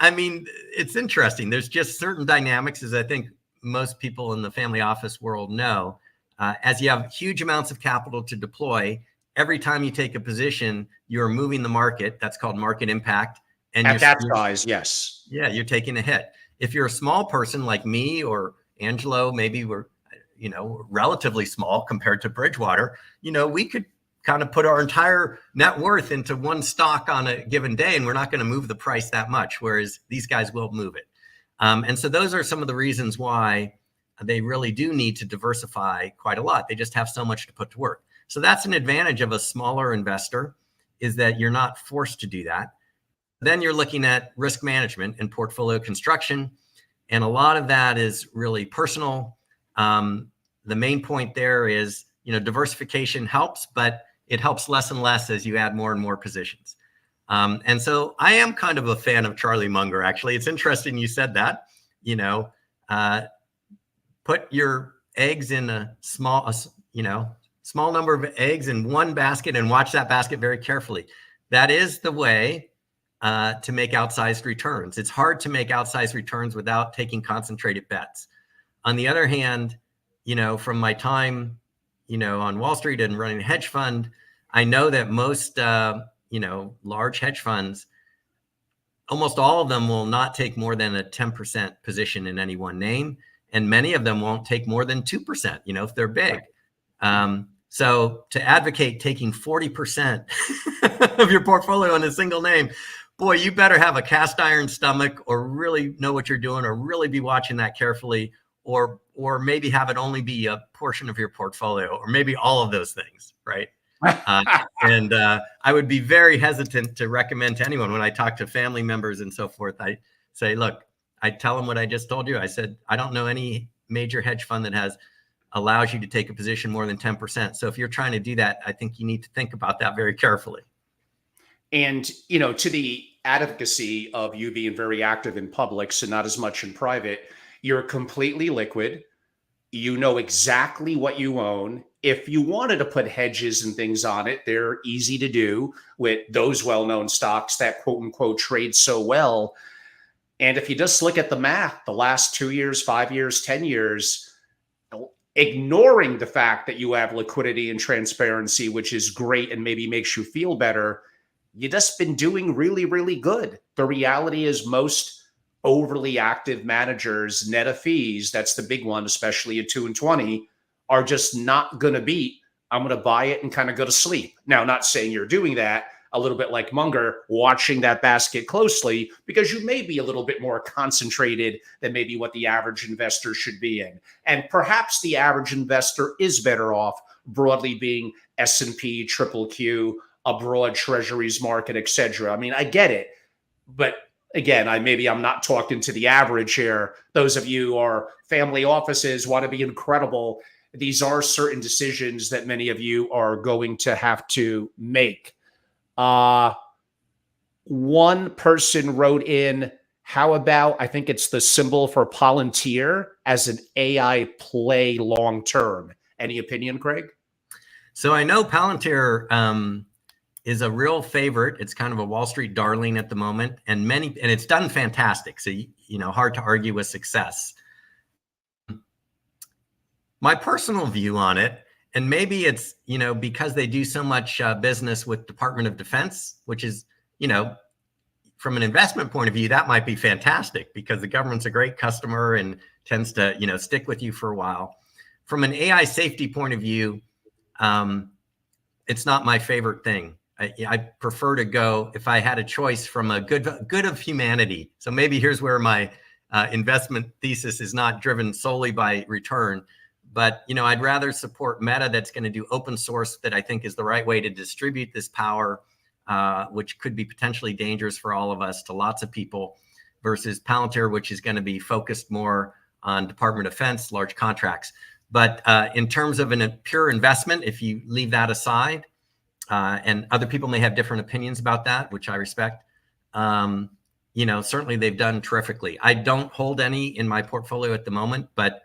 it's interesting. There's just certain dynamics, as I think most people in the family office world know. As you have huge amounts of capital to deploy, every time you take a position, you're moving the market. That's called market impact. And at that size, yes. Yeah, you're taking a hit. If you're a small person like me or Angelo, maybe we're, relatively small compared to Bridgewater, we could kind of put our entire net worth into one stock on a given day, and we're not going to move the price that much, whereas these guys will move it. And so those are some of the reasons why they really do need to diversify quite a lot. They just have so much to put to work. So that's an advantage of a smaller investor, is that you're not forced to do that. Then you're looking at risk management and portfolio construction. And a lot of that is really personal. The main point there is, diversification helps, but it helps less and less as you add more and more positions. And so I am kind of a fan of Charlie Munger, actually. It's interesting you said that, put your eggs in a small number of eggs in one basket and watch that basket very carefully. That is the way to make outsized returns. It's hard to make outsized returns without taking concentrated bets. On the other hand, from my time, on Wall Street and running a hedge fund, I know that most, large hedge funds, almost all of them will not take more than a 10% position in any one name. And many of them won't take more than 2%, if they're big. So to advocate taking 40% of your portfolio in a single name, boy, you better have a cast iron stomach, or really know what you're doing, or really be watching that carefully, or maybe have it only be a portion of your portfolio, or maybe all of those things, right? And I would be very hesitant to recommend to anyone, when I talk to family members and so forth, I say, look, I tell them what I just told you. I said, I don't know any major hedge fund that allows you to take a position more than 10%. So if you're trying to do that, I think you need to think about that very carefully. And, to the advocacy of you being very active in public, so not as much in private, you're completely liquid. You know exactly what you own. If you wanted to put hedges and things on it, they're easy to do with those well-known stocks that quote unquote trade so well. And if you just look at the math, the last 2 years, 5 years, 10 years, ignoring the fact that you have liquidity and transparency, which is great and maybe makes you feel better, you just been doing really, really good. The reality is most overly active managers, net of fees, that's the big one, especially at 2 and 20, are just not going to beat. I'm going to buy it and kind of go to sleep. Now, not saying you're doing that, a little bit like Munger, watching that basket closely, because you may be a little bit more concentrated than maybe what the average investor should be in. And perhaps the average investor is better off broadly being S&P, triple Q, a broad treasuries market, etc. I mean, I get it. But again, I'm not talking to the average here. Those of you who are family offices, want to be incredible. These are certain decisions that many of you are going to have to make. One person wrote in, how about, I think it's the symbol for Palantir as an AI play long term. Any opinion, Craig? So I know Palantir is a real favorite. It's kind of a Wall Street darling at the moment, and it's done fantastic. So, hard to argue with success. My personal view on it, and maybe it's, because they do so much business with Department of Defense, which is, from an investment point of view, that might be fantastic because the government's a great customer and tends to, stick with you for a while. From an AI safety point of view, it's not my favorite thing. I prefer to go, if I had a choice, from a good of humanity. So maybe here's where my investment thesis is not driven solely by return. But, I'd rather support Meta that's going to do open source, that I think is the right way to distribute this power, which could be potentially dangerous for all of us, to lots of people, versus Palantir, which is going to be focused more on Department of Defense, large contracts. But in terms of a pure investment, if you leave that aside, and other people may have different opinions about that, which I respect, certainly they've done terrifically. I don't hold any in my portfolio at the moment, but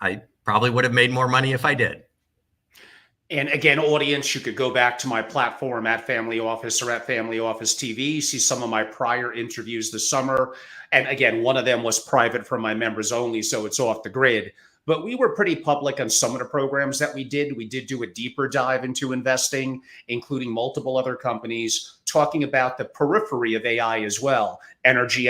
I probably would have made more money if I did. And again, audience, you could go back to my platform at Family Office or at Family Office TV, see some of my prior interviews this summer. And again, one of them was private for my members only, so it's off the grid. But we were pretty public on some of the programs that we did. We did do a deeper dive into investing, including multiple other companies, talking about the periphery of AI as well. Energy,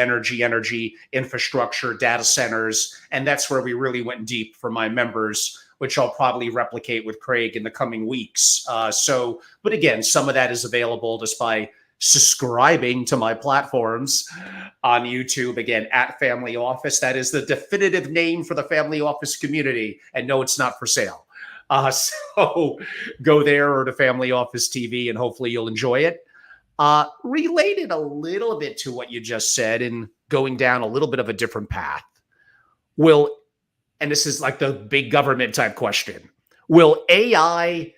infrastructure, data centers. And that's where we really went deep for my members, which I'll probably replicate with Craig in the coming weeks. But again, some of that is available just by subscribing to my platforms on YouTube, again, at Family Office. That is the definitive name for the Family Office community. And no, it's not for sale. So go there or to Family Office TV, and hopefully you'll enjoy it. Related a little bit to what you just said and going down a little bit of a different path. And this is like the big government type question, will AI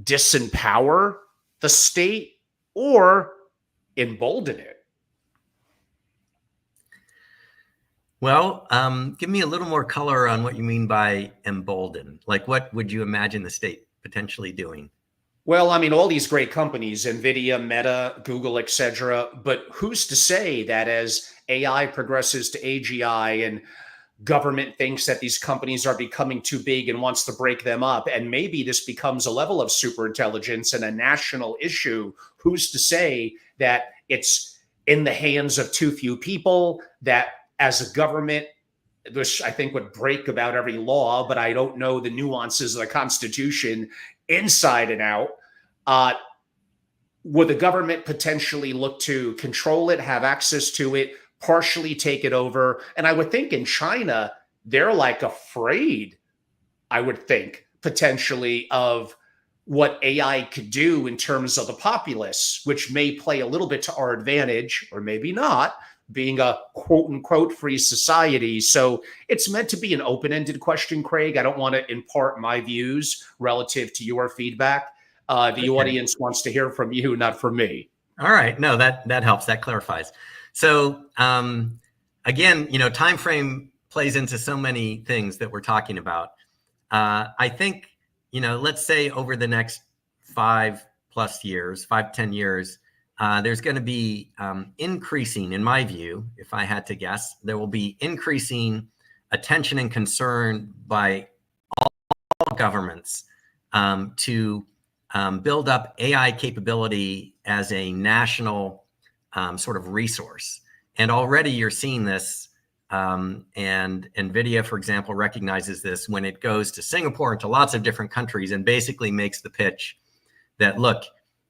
disempower the state or embolden it? Well, give me a little more color on what you mean by embolden. Like, what would you imagine the state potentially doing? Well, I mean, all these great companies, NVIDIA, Meta, Google, etc. But who's to say that as AI progresses to AGI and government thinks that these companies are becoming too big and wants to break them up, and maybe this becomes a level of superintelligence and a national issue, who's to say that it's in the hands of too few people, that as a government, which I think would break about every law, but I don't know the nuances of the Constitution inside and out. Would the government potentially look to control it, have access to it, partially take it over? And I would think in China, they're like afraid, I would think, potentially, of what AI could do in terms of the populace, which may play a little bit to our advantage, or maybe not, being a quote unquote free society. So it's meant to be an open-ended question, Craig. I don't want to impart my views relative to your feedback. The audience wants to hear from you, not from me. All right. No, that helps. That clarifies. So again, time frame plays into so many things that we're talking about. I think, let's say over the next 5+ years, 5-10 years, there's going to be increasing, in my view, if I had to guess, there will be increasing attention and concern by all governments to build up AI capability as a national sort of resource. And already you're seeing this, and NVIDIA, for example, recognizes this when it goes to Singapore and to lots of different countries and basically makes the pitch that, look,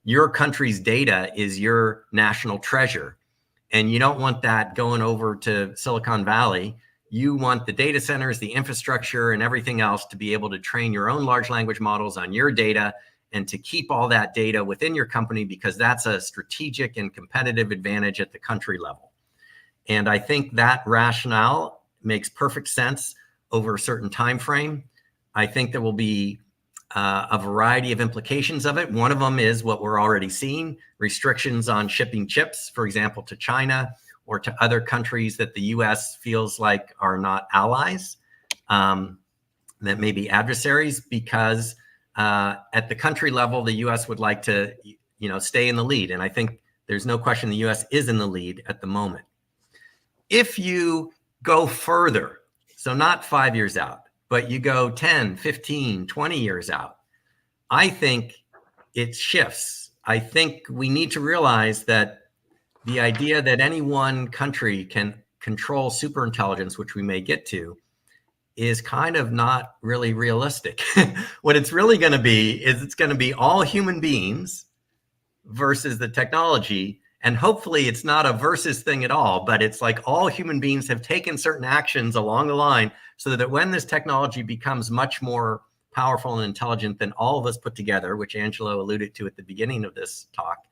your country's data is your national treasure. And you don't want that going over to Silicon Valley. You want the data centers, the infrastructure, and everything else to be able to train your own large language models on your data and to keep all that data within your company, because that's a strategic and competitive advantage at the country level. And I think that rationale makes perfect sense over a certain time frame. I think there will be a variety of implications of it. One of them is what we're already seeing, restrictions on shipping chips, for example, to China or to other countries that the US feels like are not allies, that may be adversaries, because at the country level, the US would like to, stay in the lead. And I think there's no question the US is in the lead at the moment. If you go further, so not 5 years out, but you go 10, 15, 20 years out, I think it shifts. I think we need to realize that the idea that any one country can control superintelligence, which we may get to, is kind of not really realistic. What it's really going to be is it's going to be all human beings versus the technology. And hopefully it's not a versus thing at all, but it's like all human beings have taken certain actions along the line so that when this technology becomes much more powerful and intelligent than all of us put together, which Angelo alluded to at the beginning of this talk,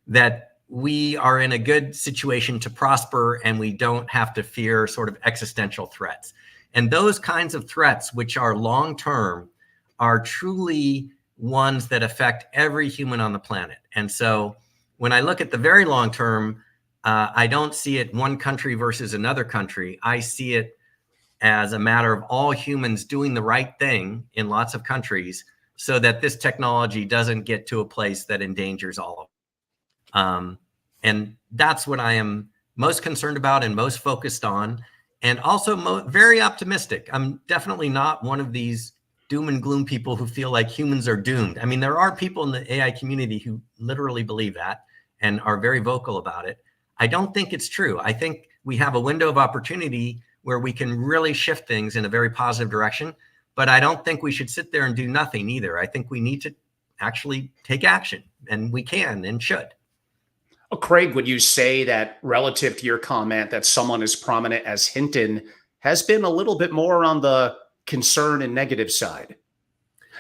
that we are in a good situation to prosper and we don't have to fear sort of existential threats. And those kinds of threats, which are long-term, are truly ones that affect every human on the planet. And so when I look at the very long term, I don't see it one country versus another country. I see it as a matter of all humans doing the right thing in lots of countries so that this technology doesn't get to a place that endangers all of them. And that's what I am most concerned about and most focused on, and also very optimistic. I'm definitely not one of these doom and gloom people who feel like humans are doomed. I mean, there are people in the AI community who literally believe that and are very vocal about it. I don't think it's true. I think we have a window of opportunity where we can really shift things in a very positive direction, but I don't think we should sit there and do nothing either. I think we need to actually take action, and we can and should. Craig, would you say that relative to your comment that someone as prominent as Hinton has been a little bit more on the concern and negative side?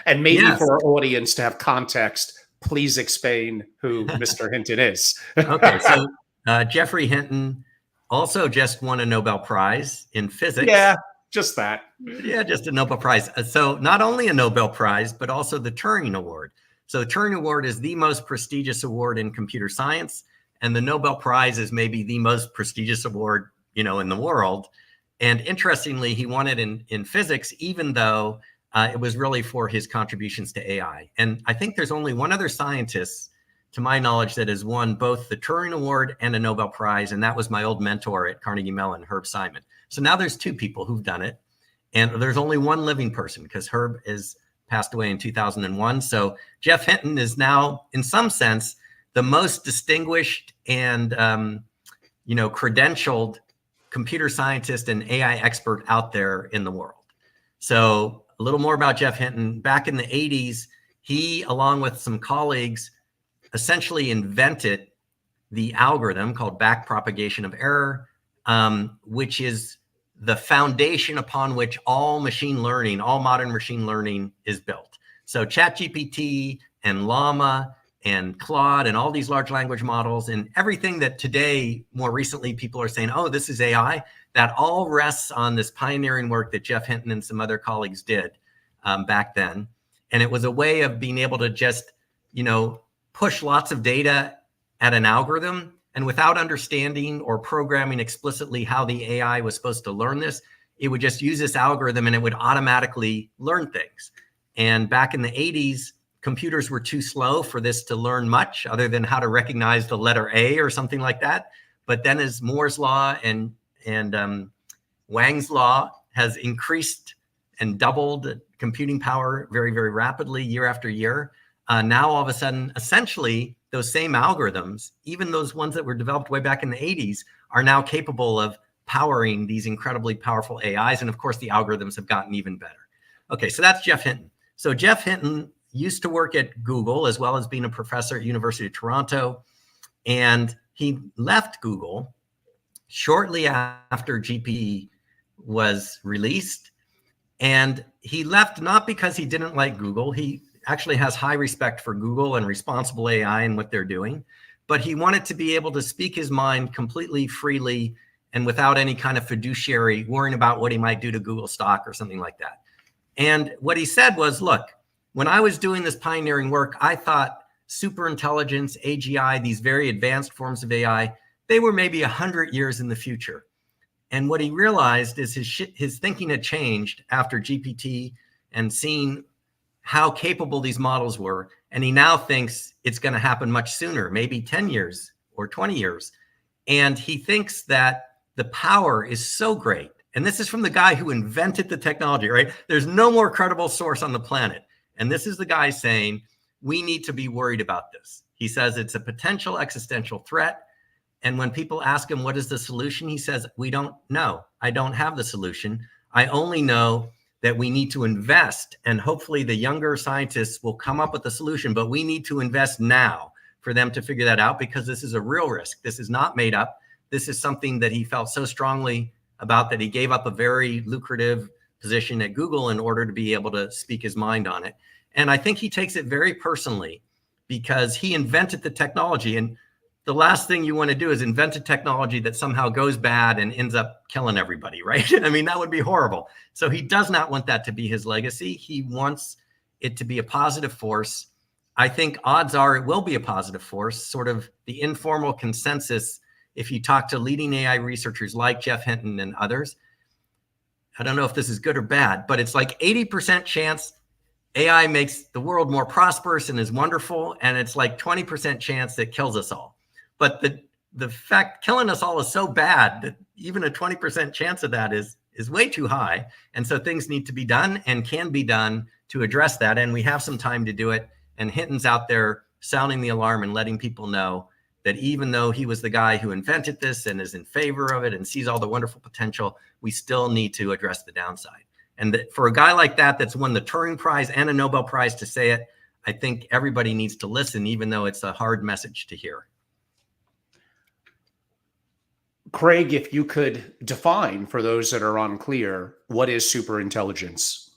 And maybe Yes. for our audience to have context, please explain who Mr. Hinton is. Okay, so Geoffrey Hinton also just won a Nobel Prize in physics. Yeah, just that. Yeah, just a Nobel Prize. So not only a Nobel Prize, but also the Turing Award. So the Turing Award is the most prestigious award in computer science, and the Nobel Prize is maybe the most prestigious award, in the world. And interestingly, he won it in physics, even though it was really for his contributions to AI. And I think there's only one other scientist, to my knowledge, that has won both the Turing Award and a Nobel Prize, and that was my old mentor at Carnegie Mellon, Herb Simon. So now there's two people who've done it, and there's only one living person because Herb is passed away in 2001. So Geoff Hinton is now, in some sense, the most distinguished and credentialed computer scientist and AI expert out there in the world. So a little more about Geoff Hinton. Back in the 80s, he, along with some colleagues, essentially invented the algorithm called backpropagation of error, which is the foundation upon which all machine learning, all modern machine learning is built. So ChatGPT and Llama and Claude and all these large language models and everything that today, more recently, people are saying, oh, this is AI, that all rests on this pioneering work that Geoff Hinton and some other colleagues did back then. And it was a way of being able to just, push lots of data at an algorithm, and without understanding or programming explicitly how the AI was supposed to learn this, it would just use this algorithm and it would automatically learn things. And back in the 80s, computers were too slow for this to learn much other than how to recognize the letter A or something like that. But then as Moore's law and Wang's law has increased and doubled computing power very, very rapidly year after year. Now, all of a sudden, essentially, those same algorithms, even those ones that were developed way back in the 80s, are now capable of powering these incredibly powerful AIs. And of course, the algorithms have gotten even better. Okay, so that's Jeff Hinton. So Jeff Hinton used to work at Google as well as being a professor at University of Toronto. And he left Google shortly after GPT was released. And he left not because he didn't like Google. He actually has high respect for Google and responsible AI and what they're doing. But he wanted to be able to speak his mind completely freely and without any kind of fiduciary worrying about what he might do to Google stock or something like that. And what he said was, look, when I was doing this pioneering work, I thought superintelligence, AGI, these very advanced forms of AI, they were maybe 100 years in the future. And what he realized is his thinking had changed after GPT and seeing how capable these models were. And he now thinks it's going to happen much sooner, maybe 10 years or 20 years. And he thinks that the power is so great. And this is from the guy who invented the technology, right? There's no more credible source on the planet. And this is the guy saying, we need to be worried about this. He says it's a potential existential threat. And when people ask him, what is the solution? He says, we don't know. I don't have the solution. I only know that we need to invest. And hopefully the younger scientists will come up with a solution, but we need to invest now for them to figure that out, because this is a real risk. This is not made up. This is something that he felt so strongly about that he gave up a very lucrative position at Google in order to be able to speak his mind on it. And I think he takes it very personally because he invented the technology. And the last thing you want to do is invent a technology that somehow goes bad and ends up killing everybody, right? I mean, that would be horrible. So he does not want that to be his legacy. He wants it to be a positive force. I think odds are it will be a positive force, sort of the informal consensus. If you talk to leading AI researchers like Jeff Hinton and others, I don't know if this is good or bad, but it's like 80% chance AI makes the world more prosperous and is wonderful. And it's like 20% chance that kills us all. But the fact killing us all is so bad that even a 20% chance of that is way too high. And so things need to be done and can be done to address that. And we have some time to do it. And Hinton's out there sounding the alarm and letting people know that even though he was the guy who invented this and is in favor of it and sees all the wonderful potential, we still need to address the downside. And that for a guy like that, that's won the Turing Prize and a Nobel Prize to say it, I think everybody needs to listen, even though it's a hard message to hear. Craig, if you could define for those that are unclear, what is superintelligence?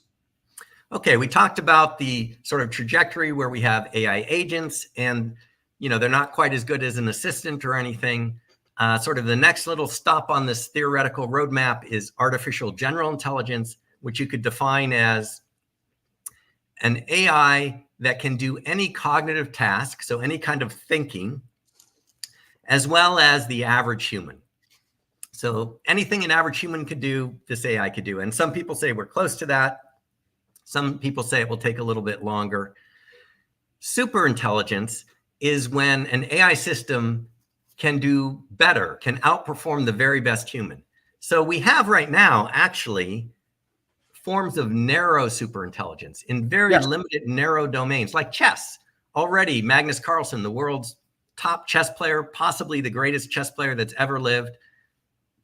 Okay, we talked about the sort of trajectory where we have AI agents and, you know, they're not quite as good as an assistant or anything. Sort of the next little stop on this theoretical roadmap is artificial general intelligence, which you could define as an AI that can do any cognitive task, so any kind of thinking, as well as the average human. So anything an average human could do, this AI could do. And some people say we're close to that. Some people say it will take a little bit longer. Superintelligence is when an AI system can do better, can outperform the very best human. So we have right now actually forms of narrow superintelligence in very limited narrow domains, like chess. Already Magnus Carlsen, the world's top chess player, possibly the greatest chess player that's ever lived,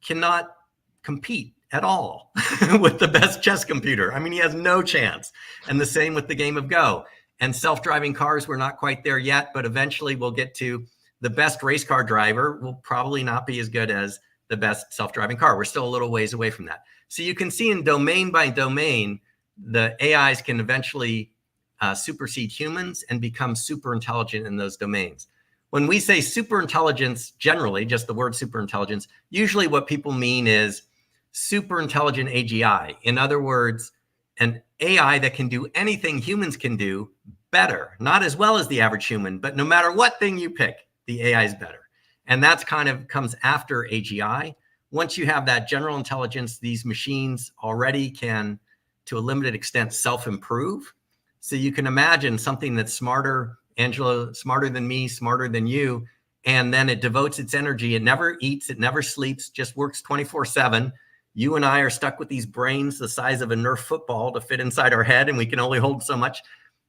cannot compete at all with the best chess computer. I mean, he has no chance. And the same with the game of Go. And self-driving cars, we're not quite there yet, but eventually we'll get to the best race car driver will probably not be as good as the best self-driving car. We're still a little ways away from that. So you can see in domain by domain, the AIs can eventually supersede humans and become super intelligent in those domains. When we say superintelligence, generally, just the word superintelligence, usually what people mean is super intelligent AGI. In other words, an AI that can do anything humans can do better, not as well as the average human, but no matter what thing you pick, the AI is better. And that's kind of comes after AGI. Once you have that general intelligence, these machines already can, to a limited extent, self-improve. So you can imagine something that's smarter, Angela, smarter than me, smarter than you, and then it devotes its energy. It never eats, it never sleeps, just works 24/7. you and I are stuck with these brains the size of a Nerf football to fit inside our head, and we can only hold so much.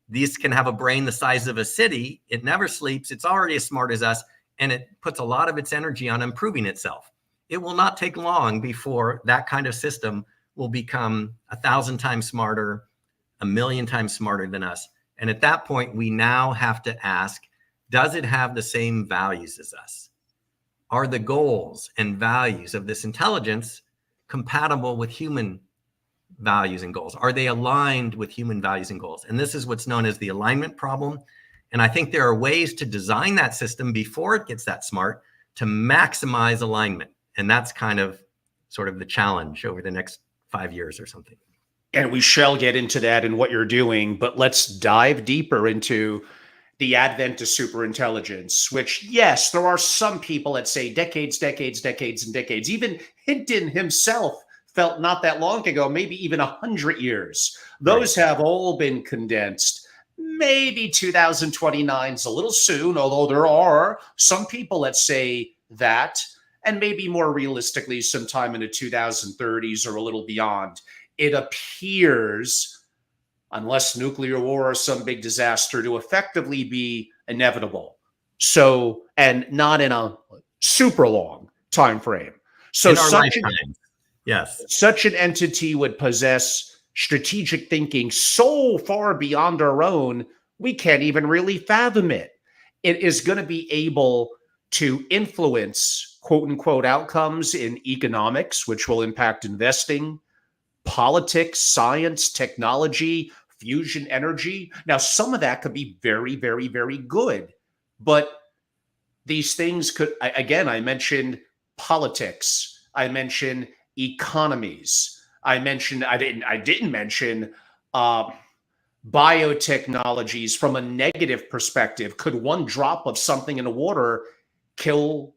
These can have a brain the size of a city. It never sleeps. It's already as smart as us, and it puts a lot of its energy on improving itself. It will not take long before that kind of system will become 1,000 times smarter, 1,000,000 times smarter than us. And at that point, we now have to ask, does it have the same values as us? Are the goals and values of this intelligence compatible with human values and goals? Are they aligned with human values and goals? And this is what's known as the alignment problem. And I think there are ways to design that system before it gets that smart to maximize alignment. And that's kind of sort of the challenge over the next 5 years or something. And we shall get into that and what you're doing, but let's dive deeper into the advent of superintelligence, which, yes, there are some people that say decades, and decades. Even Hinton himself felt not that long ago, maybe even 100 years. Those have all been condensed. Maybe 2029 is a little soon, although there are some people that say that, and maybe more realistically, sometime in the 2030s or a little beyond. It appears, unless nuclear war or some big disaster, to effectively be inevitable. So, and not in a super long time frame. So such an entity would possess strategic thinking so far beyond our own, we can't even really fathom it. It is going to be able to influence, quote unquote, outcomes in economics, which will impact investing, politics, science, technology, fusion energy. Now, some of that could be very, very, very good. But these things could, again, I mentioned politics. I mentioned economies. I didn't mention biotechnologies from a negative perspective. Could one drop of something in the water kill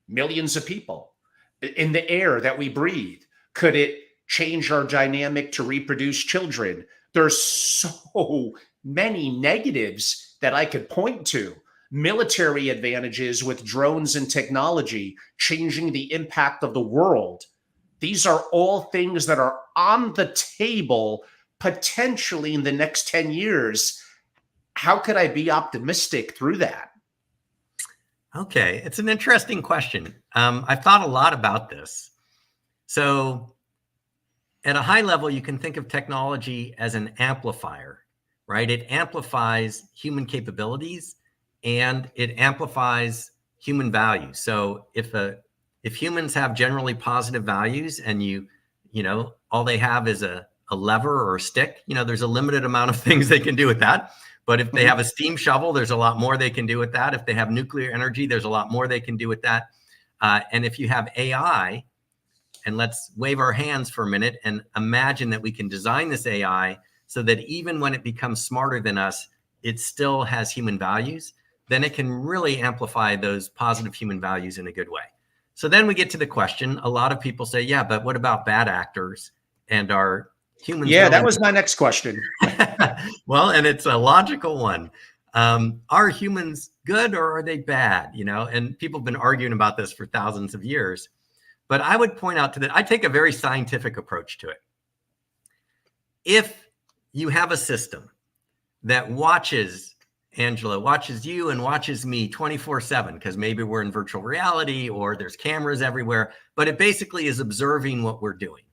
millions of people? In the air that we breathe, could it change our dynamic to reproduce children? There's so many negatives that I could point to. Military advantages with drones and technology, changing the impact of the world. These are all things that are on the table potentially in the next 10 years. How could I be optimistic through that? Okay, it's an interesting question. I've thought a lot about this. So at a high level, you can think of technology as an amplifier, right? It amplifies human capabilities and it amplifies human values. So if humans have generally positive values and you know, all they have is a lever or a stick, you know, there's a limited amount of things they can do with that. But if they have a steam shovel, there's a lot more they can do with that. If they have nuclear energy, there's a lot more they can do with that. And if you have AI, and let's wave our hands for a minute and imagine that we can design this AI so that even when it becomes smarter than us, it still has human values, then it can really amplify those positive human values in a good way. So then we get to the question, a lot of people say, yeah, but what about bad actors and our humans? Yeah, that was my next question. Well, and it's a logical one. Are humans good or are they bad? You know, and people have been arguing about this for thousands of years. But I would point out I take a very scientific approach to it. If you have a system that watches, Angela, watches you and watches me 24/7, because maybe we're in virtual reality or there's cameras everywhere, but it basically is observing what we're doing.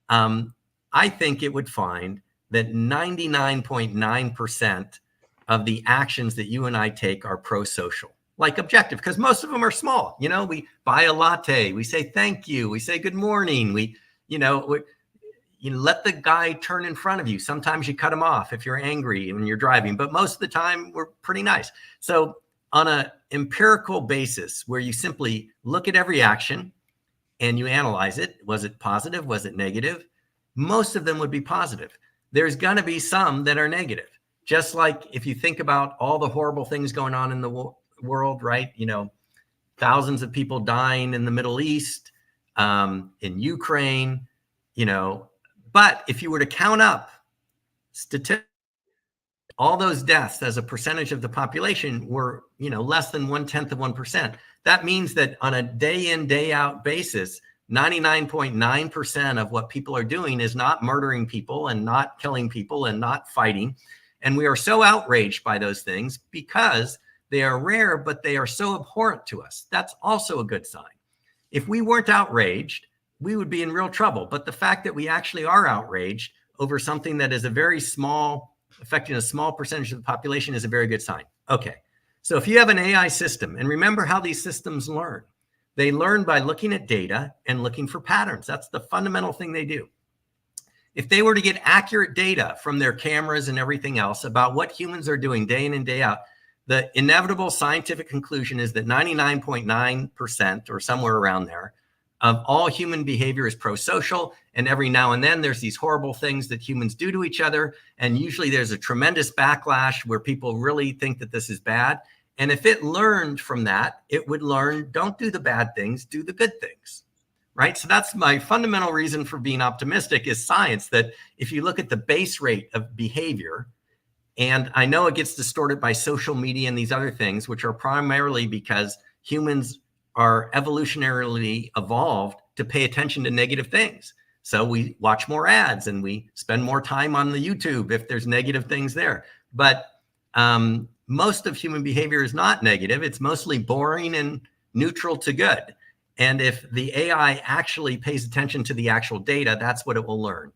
I think it would find that 99.9% of the actions that you and I take are pro-social. Like objective, because most of them are small. You know, we buy a latte, we say thank you, we say good morning, you let the guy turn in front of you. Sometimes you cut him off if you're angry when you're driving, but most of the time we're pretty nice. So on an empirical basis, where you simply look at every action and you analyze it, was it positive, was it negative? Most of them would be positive. There's going to be some that are negative. Just like if you think about all the horrible things going on in the world, right? You know, thousands of people dying in the Middle East, in Ukraine, you know, but if you were to count up statistics, all those deaths as a percentage of the population were, you know, less than 1/10 of 1%. That means that on a day in, day out basis, 99.9% of what people are doing is not murdering people and not killing people and not fighting. And we are so outraged by those things because they are rare, but they are so abhorrent to us. That's also a good sign. If we weren't outraged, we would be in real trouble. But the fact that we actually are outraged over something that is a very small, affecting a small percentage of the population is a very good sign. Okay, so if you have an AI system, and remember how these systems learn. They learn by looking at data and looking for patterns. That's the fundamental thing they do. If they were to get accurate data from their cameras and everything else about what humans are doing day in and day out, the inevitable scientific conclusion is that 99.9% or somewhere around there of all human behavior is pro-social. And every now and then there's these horrible things that humans do to each other. And usually there's a tremendous backlash where people really think that this is bad. And if it learned from that, it would learn, don't do the bad things, do the good things, right? So that's my fundamental reason for being optimistic is science, that if you look at the base rate of behavior, and I know it gets distorted by social media and these other things, which are primarily because humans are evolutionarily evolved to pay attention to negative things. So we watch more ads and we spend more time on the YouTube if there's negative things there. But most of human behavior is not negative. It's mostly boring and neutral to good. And if the AI actually pays attention to the actual data, that's what it will learn.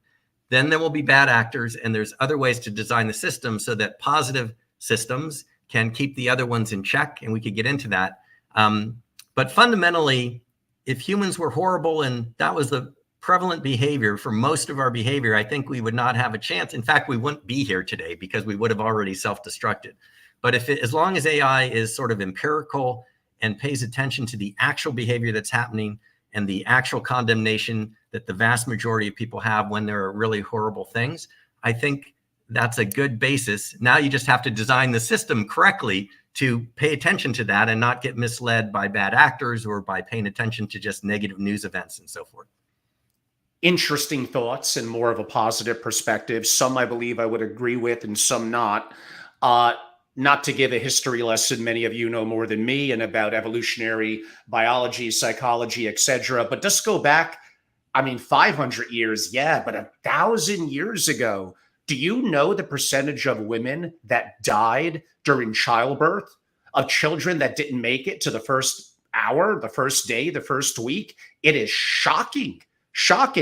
Then there will be bad actors, and there's other ways to design the system so that positive systems can keep the other ones in check, and we could get into that. But fundamentally, if humans were horrible and that was the prevalent behavior for most of our behavior, I think we would not have a chance. In fact, we wouldn't be here today because we would have already self-destructed. But as long as AI is sort of empirical and pays attention to the actual behavior that's happening and the actual condemnation that the vast majority of people have when there are really horrible things, I think that's a good basis. Now you just have to design the system correctly to pay attention to that and not get misled by bad actors or by paying attention to just negative news events and so forth. Interesting thoughts and more of a positive perspective. Some I believe I would agree with and some not. Not to give a history lesson, many of you know more than me and about evolutionary biology, psychology, etc. But just go back, 500 years, yeah, but 1,000 years ago, do you know the percentage of women that died during childbirth, of children that didn't make it to the first hour, the first day, the first week? It is shocking.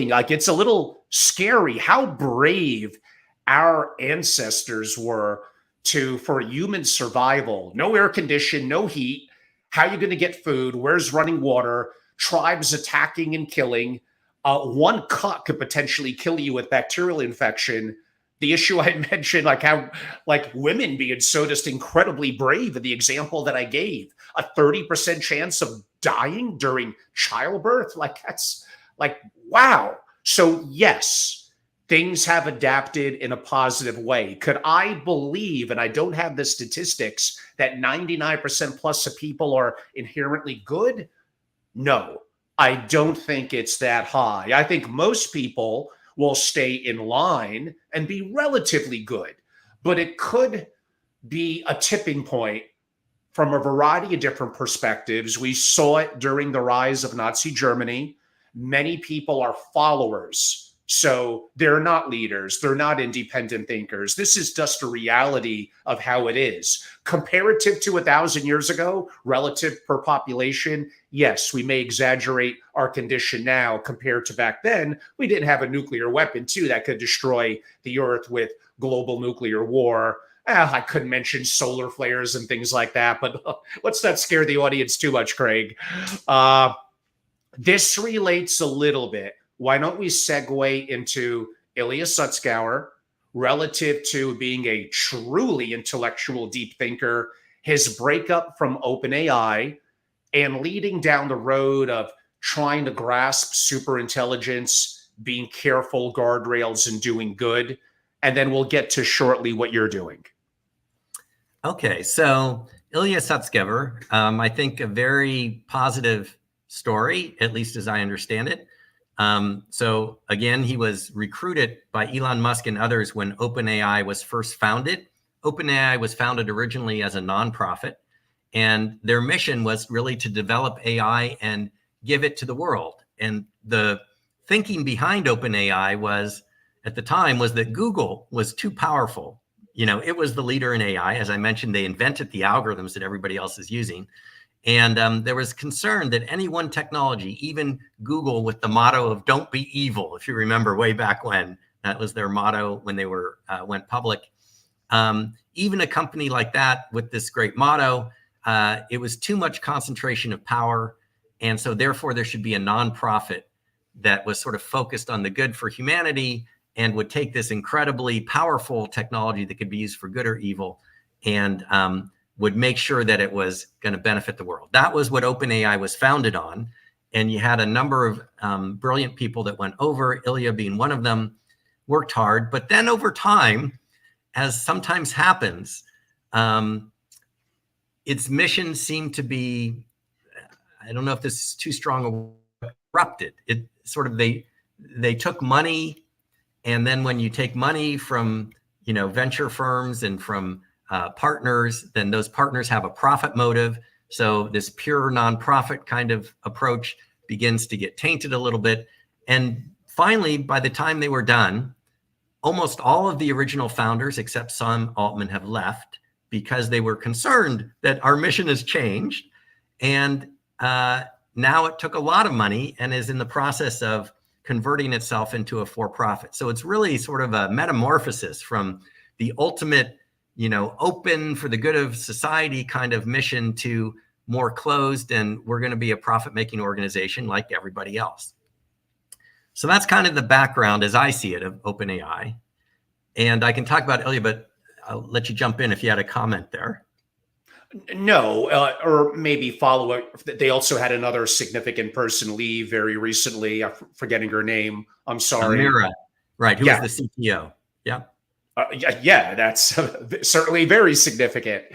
Like, it's a little scary how brave our ancestors were for human survival. No air condition, no heat. How are you going to get food? Where's running water? Tribes attacking and killing. One cut could potentially kill you with bacterial infection. The issue I mentioned, how women being so just incredibly brave, and the example that I gave, a 30% chance of dying during childbirth. That's wow. So yes, things have adapted in a positive way. Could I believe, and I don't have the statistics, that 99% plus of people are inherently good? No, I don't think it's that high. I think most people will stay in line and be relatively good, but it could be a tipping point from a variety of different perspectives. We saw it during the rise of Nazi Germany. Many people are followers. So they're not leaders. They're not independent thinkers. This is just a reality of how it is. Comparative to 1,000 years ago, relative per population, yes, we may exaggerate our condition now compared to back then. We didn't have a nuclear weapon, too, that could destroy the earth with global nuclear war. I couldn't mention solar flares and things like that, but let's not scare the audience too much, Craig. This relates a little bit. Why don't we segue into Ilya Sutskever relative to being a truly intellectual deep thinker, his breakup from OpenAI, and leading down the road of trying to grasp superintelligence, being careful, guardrails, and doing good. And then we'll get to shortly what you're doing. Okay, so Ilya Sutskever, I think a very positive story, at least as I understand it. So again, he was recruited by Elon Musk and others when OpenAI was first founded. OpenAI was founded originally as a nonprofit, and their mission was really to develop AI and give it to the world. and the thinking behind OpenAI was, at the time, was that Google was too powerful. It was the leader in AI. As I mentioned, they invented the algorithms that everybody else is using. And there was concern that any one technology, even Google with the motto of "Don't be evil," if you remember way back when, that was their motto when they went public. Even a company like that with this great motto, it was too much concentration of power. And so therefore there should be a nonprofit that was sort of focused on the good for humanity and would take this incredibly powerful technology that could be used for good or evil and would make sure that it was going to benefit the world. That was what OpenAI was founded on. And you had a number of brilliant people that went over, Ilya being one of them, worked hard. But then over time, as sometimes happens, its mission seemed to be, I don't know if this is too strong, corrupted. It sort of, they took money, and then when you take money from venture firms and from partners, then those partners have a profit motive. So this pure nonprofit kind of approach begins to get tainted a little bit. And finally, by the time they were done, almost all of the original founders, except Sam Altman, have left because they were concerned that our mission has changed. And now it took a lot of money and is in the process of converting itself into a for-profit. So it's really sort of a metamorphosis from the ultimate, open for the good of society kind of mission to more closed, and we're going to be a profit-making organization like everybody else. So that's kind of the background as I see it of OpenAI. And I can talk about Ilya, but I'll let you jump in if you had a comment there. No, or maybe follow it. They also had another significant person leave very recently. I'm forgetting her name. I'm sorry. Amira, right, who was the CTO. Yeah. Yeah, that's certainly very significant.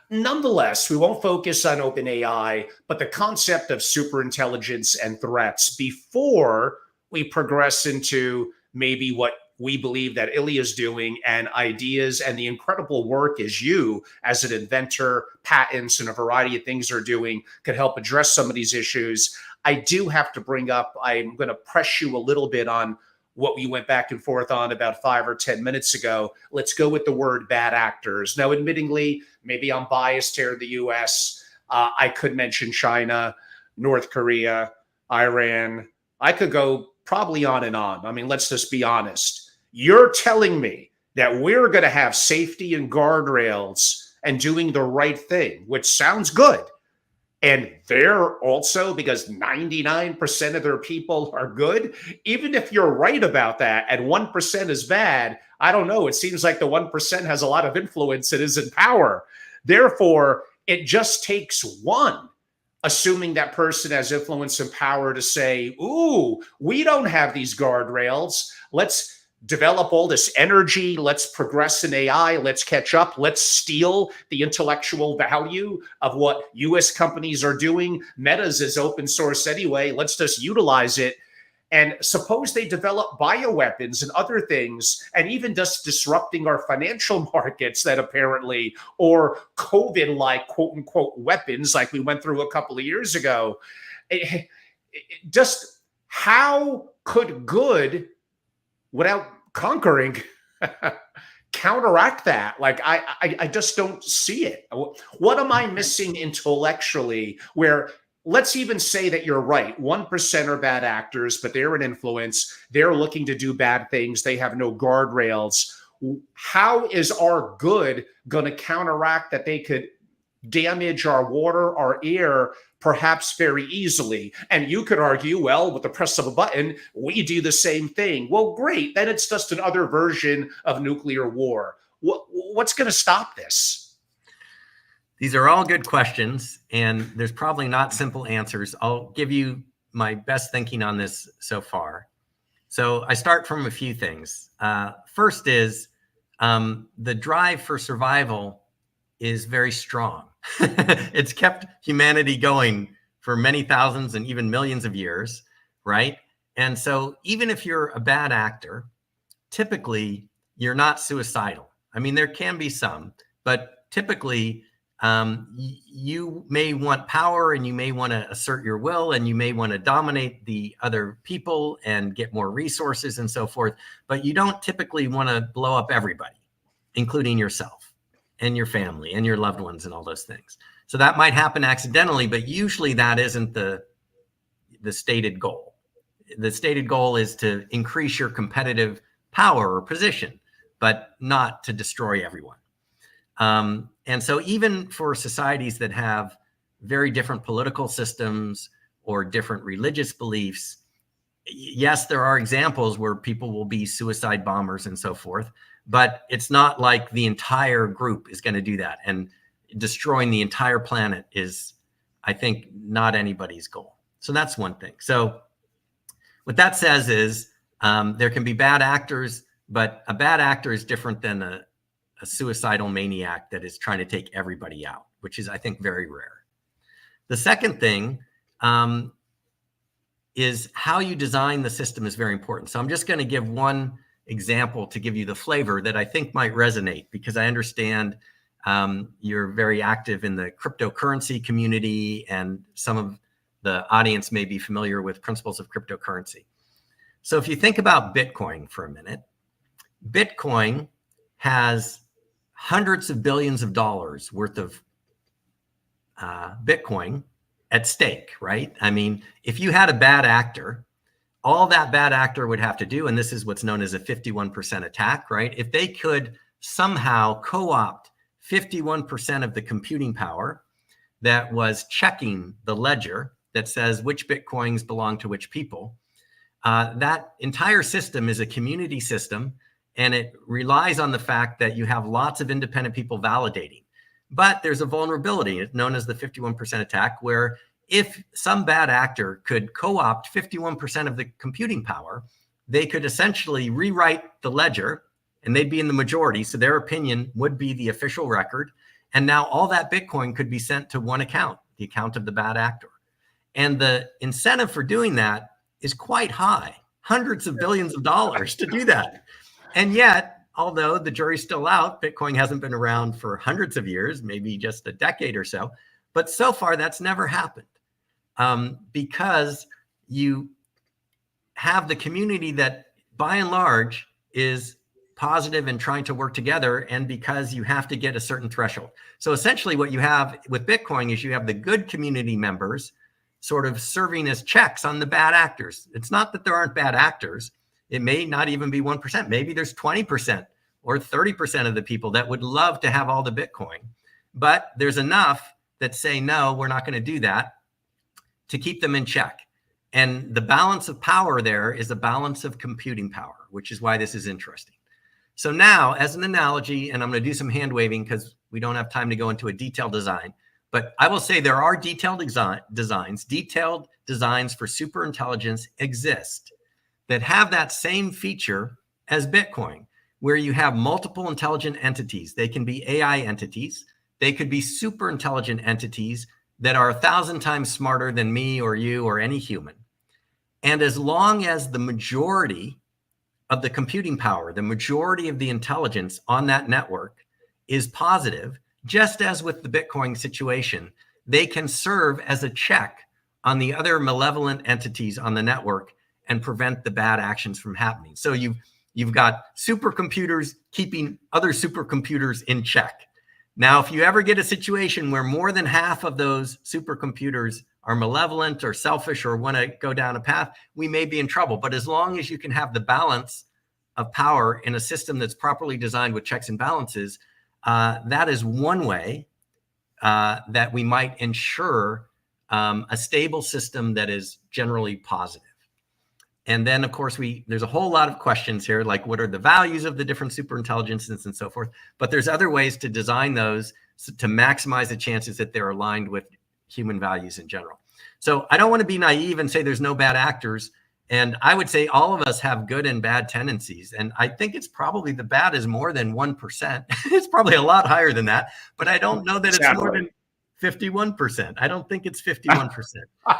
Nonetheless, we won't focus on OpenAI, but the concept of superintelligence and threats before we progress into maybe what we believe that Ilya is doing and ideas and the incredible work as you, as an inventor, patents, and a variety of things are doing could help address some of these issues. I do have to bring up, I'm going to press you a little bit on what we went back and forth on about 5 or 10 minutes ago. Let's go with the word bad actors. Now, admittingly, maybe I'm biased here in the US. I could mention China, North Korea, Iran. I could go probably on and on. I mean, let's just be honest. You're telling me that we're going to have safety and guardrails and doing the right thing, which sounds good. And they're also, because 99% of their people are good, even if you're right about that and 1% is bad, I don't know. It seems like the 1% has a lot of influence and is in power. Therefore, it just takes one, assuming that person has influence and power, to say, ooh, we don't have these guardrails. Let's develop all this energy. Let's progress in AI. Let's catch up. Let's steal the intellectual value of what US companies are doing. Meta's is open source anyway. Let's just utilize it. And suppose they develop bioweapons and other things, and even just disrupting our financial markets that apparently, or COVID-like quote unquote weapons like we went through a couple of years ago. Just how could good, without conquering, counteract that? Like, I just don't see it. What am I missing intellectually where, let's even say that you're right, 1% are bad actors, but they're an influence. They're looking to do bad things. They have no guardrails. How is our good going to counteract that? They could damage our water, our air, perhaps very easily. And you could argue, well, with the press of a button, we do the same thing. Well, great. Then it's just another version of nuclear war. What's going to stop this? These are all good questions, and there's probably not simple answers. I'll give you my best thinking on this so far. So I start from a few things. First is the drive for survival is very strong. It's kept humanity going for many thousands and even millions of years, right? And so even if you're a bad actor, typically you're not suicidal. I mean, there can be some, but typically You may want power, and you may want to assert your will, and you may want to dominate the other people and get more resources and so forth. But you don't typically want to blow up everybody, including yourself and your family and your loved ones and all those things. So that might happen accidentally, but usually that isn't the stated goal. The stated goal is to increase your competitive power or position, but not to destroy everyone. And so even for societies that have very different political systems or different religious beliefs, yes, there are examples where people will be suicide bombers and so forth, but it's not like the entire group is going to do that. And destroying the entire planet is, I think, not anybody's goal. So that's one thing. So what that says is there can be bad actors, but a bad actor is different than a suicidal maniac that is trying to take everybody out, which is, I think, very rare. The second thing is how you design the system is very important. So I'm just going to give one example to give you the flavor that I think might resonate, because I understand you're very active in the cryptocurrency community, and some of the audience may be familiar with principles of cryptocurrency. So if you think about Bitcoin for a minute, Bitcoin has hundreds of billions of dollars worth of Bitcoin at stake, right? I mean, if you had a bad actor, all that bad actor would have to do, and this is what's known as a 51% attack, right? If they could somehow co-opt 51% of the computing power that was checking the ledger that says which Bitcoins belong to which people, that entire system is a community system, and it relies on the fact that you have lots of independent people validating. But there's a vulnerability known as the 51% attack, where if some bad actor could co-opt 51% of the computing power, they could essentially rewrite the ledger, and they'd be in the majority. So their opinion would be the official record. And now all that Bitcoin could be sent to one account, the account of the bad actor. And the incentive for doing that is quite high, hundreds of billions of dollars to do that. And yet, although the jury's still out, Bitcoin hasn't been around for hundreds of years, maybe just a decade or so. But so far, that's never happened because you have the community that, by and large, is positive and trying to work together, and because you have to get a certain threshold. So essentially what you have with Bitcoin is you have the good community members sort of serving as checks on the bad actors. It's not that there aren't bad actors. It may not even be 1%. Maybe there's 20% or 30% of the people that would love to have all the Bitcoin. But there's enough that say, no, we're not going to do that, to keep them in check. And the balance of power there is a balance of computing power, which is why this is interesting. So now, as an analogy, and I'm going to do some hand waving because we don't have time to go into a detailed design, but I will say there are detailed designs for superintelligence exist that have that same feature as Bitcoin, where you have multiple intelligent entities. They can be AI entities. They could be super intelligent entities that are 1,000 times smarter than me or you or any human. And as long as the majority of the computing power, the majority of the intelligence on that network is positive, just as with the Bitcoin situation, they can serve as a check on the other malevolent entities on the network and prevent the bad actions from happening. So you've got supercomputers keeping other supercomputers in check. Now, if you ever get a situation where more than half of those supercomputers are malevolent or selfish or want to go down a path, we may be in trouble. But as long as you can have the balance of power in a system that's properly designed with checks and balances, that is one way that we might ensure a stable system that is generally positive. And then, of course, there's a whole lot of questions here, like what are the values of the different superintelligences and so forth. But there's other ways to design those to maximize the chances that they're aligned with human values in general. So I don't want to be naive and say there's no bad actors. And I would say all of us have good and bad tendencies. And I think it's probably the bad is more than 1%. It's probably a lot higher than that. But I don't know that it's more than 51%. I don't think it's 51%.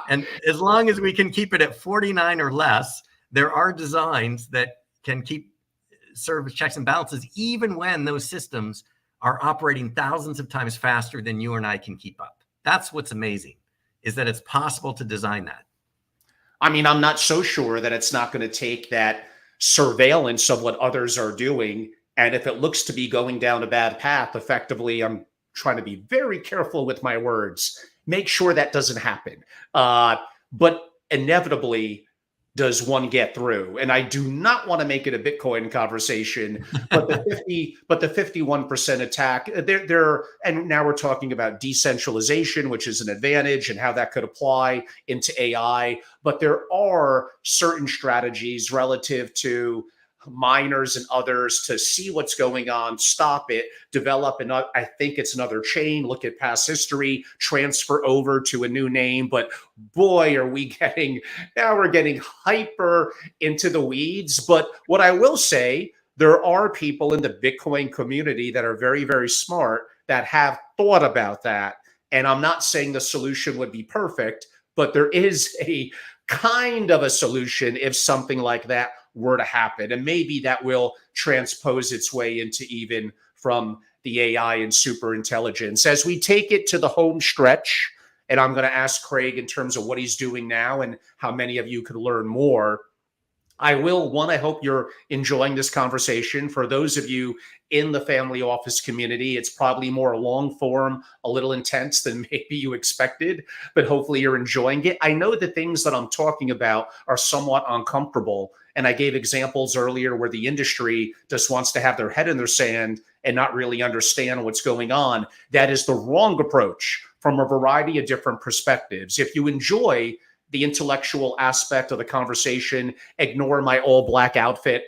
And as long as we can keep it at 49 or less, there are designs that can serve as checks and balances, even when those systems are operating thousands of times faster than you and I can keep up. That's what's amazing, is that it's possible to design that. I mean, I'm not so sure that it's not going to take that surveillance of what others are doing. And if it looks to be going down a bad path, effectively, I'm trying to be very careful with my words, make sure that doesn't happen. But inevitably, does one get through? And I do not want to make it a Bitcoin conversation, but the 51% attack there, and now we're talking about decentralization, which is an advantage, and how that could apply into AI. But there are certain strategies relative to miners and others to see what's going on, stop it, develop, and I think it's another chain, look at past history, transfer over to a new name. But boy, are we now we're getting hyper into the weeds. But what I will say, there are people in the Bitcoin community that are very, very smart that have thought about that. And I'm not saying the solution would be perfect, but there is a kind of a solution if something like that were to happen. And maybe that will transpose its way into even from the AI and super intelligence. As we take it to the home stretch, and I'm going to ask Craig in terms of what he's doing now and how many of you could learn more. I hope you're enjoying this conversation. For those of you in the family office community, it's probably more long form, a little intense than maybe you expected, but hopefully you're enjoying it. I know the things that I'm talking about are somewhat uncomfortable. And I gave examples earlier where the industry just wants to have their head in their sand and not really understand what's going on. That is the wrong approach from a variety of different perspectives. If you enjoy the intellectual aspect of the conversation, ignore my all black outfit.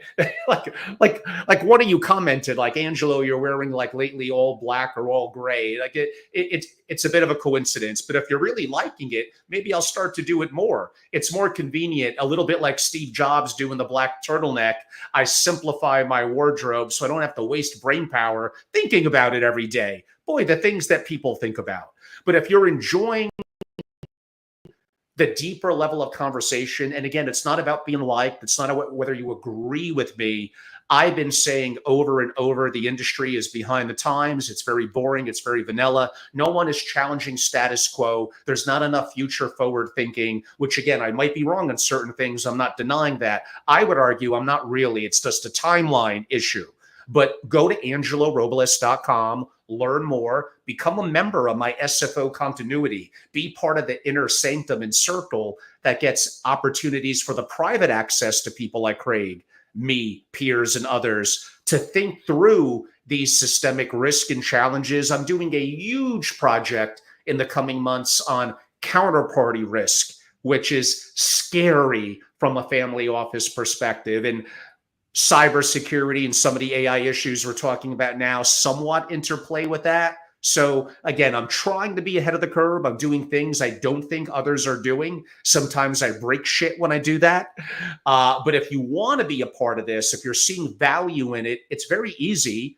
like one of you commented, like, Angelo, you're wearing like lately all black or all gray. Like it's a bit of a coincidence, but if you're really liking it, maybe I'll start to do it more. It's more convenient, a little bit like Steve Jobs doing the black turtleneck. I simplify my wardrobe so I don't have to waste brain power thinking about it every day. Boy, the things that people think about. But if you're enjoying the deeper level of conversation, and again, it's not about being liked, it's not about whether you agree with me. I've been saying over and over, the industry is behind the times. It's very boring. It's very vanilla. No one is challenging status quo. There's not enough future forward thinking, which again, I might be wrong on certain things. I'm not denying that. I would argue I'm not really. It's just a timeline issue. But go to angelorobles.com, learn more, become a member of my SFO continuity, be part of the inner sanctum and circle that gets opportunities for the private access to people like Craig, me, peers, and others to think through these systemic risk and challenges. I'm doing a huge project in the coming months on counterparty risk, which is scary from a family office perspective. And cybersecurity and some of the AI issues we're talking about now somewhat interplay with that. So again, I'm trying to be ahead of the curve. I'm doing things I don't think others are doing. Sometimes I break shit when I do that. But if you want to be a part of this, if you're seeing value in it, it's very easy.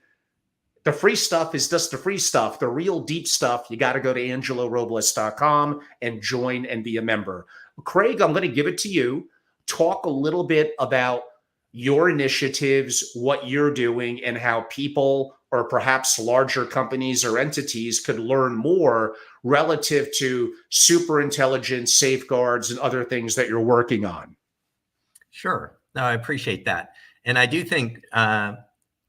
The free stuff is just the free stuff. The real deep stuff, you got to go to angelorobles.com and join and be a member. Craig, I'm going to give it to you. Talk a little bit about your initiatives, what you're doing, and how people or perhaps larger companies or entities could learn more relative to super intelligence, safeguards, and other things that you're working on. Sure. No, I appreciate that. And I do think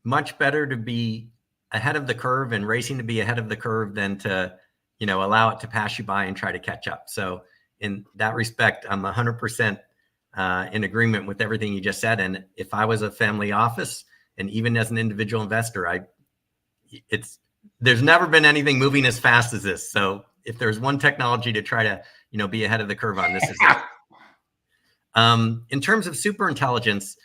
much better to be ahead of the curve and racing to be ahead of the curve than to, allow it to pass you by and try to catch up. So in that respect, I'm 100% in agreement with everything you just said. And if I was a family office, and even as an individual investor, there's never been anything moving as fast as this. So if there's one technology to try to, be ahead of the curve on, this is it. In terms of super intelligence,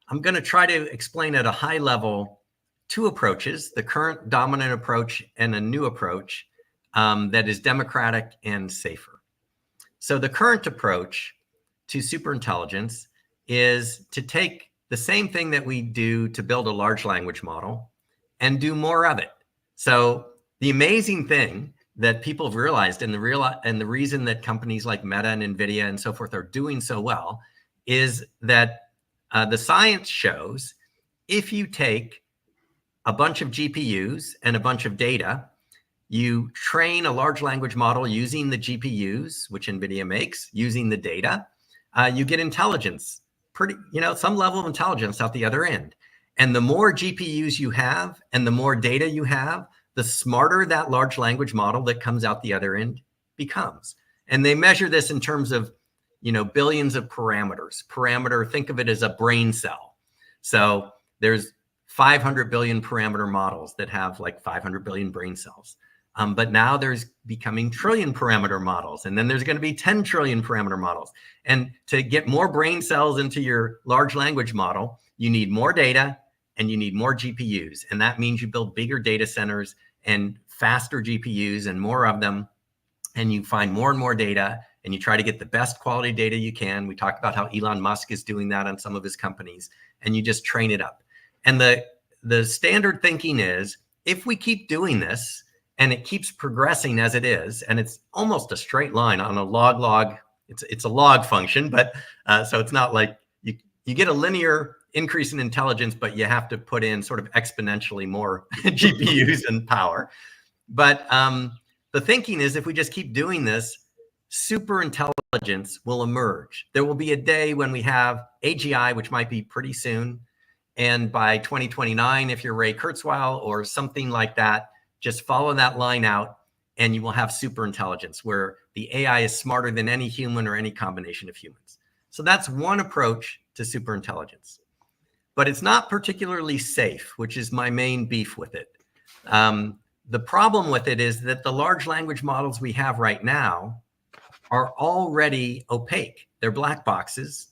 I'm going to try to explain at a high level two approaches: the current dominant approach and a new approach that is democratic and safer. So the current approach to superintelligence is to take the same thing that we do to build a large language model and do more of it. So the amazing thing that people have realized, and the reason that companies like Meta and NVIDIA and so forth are doing so well, is that the science shows if you take a bunch of GPUs and a bunch of data. You train a large language model using the GPUs, which NVIDIA makes, using the data. You get intelligence, some level of intelligence out the other end. And the more GPUs you have and the more data you have, the smarter that large language model that comes out the other end becomes. And they measure this in terms of, billions of parameters. Think of it as a brain cell. So there's 500 billion parameter models that have like 500 billion brain cells. But now there's becoming trillion parameter models, and then there's going to be 10 trillion parameter models. And to get more brain cells into your large language model, you need more data and you need more GPUs. And that means you build bigger data centers and faster GPUs and more of them. And you find more and more data and you try to get the best quality data you can. We talked about how Elon Musk is doing that on some of his companies, and you just train it up. And the standard thinking is, if we keep doing this and it keeps progressing as it is, and it's almost a straight line on a log, it's a log function, but so it's not like you get a linear increase in intelligence, but you have to put in sort of exponentially more GPUs and power. But the thinking is, if we just keep doing this, super intelligence will emerge. There will be a day when we have AGI, which might be pretty soon. And by 2029, if you're Ray Kurzweil or something like that, just follow that line out and you will have super intelligence where the AI is smarter than any human or any combination of humans. So that's one approach to super intelligence. But it's not particularly safe, which is my main beef with it. The problem with it is that the large language models we have right now are already opaque. They're black boxes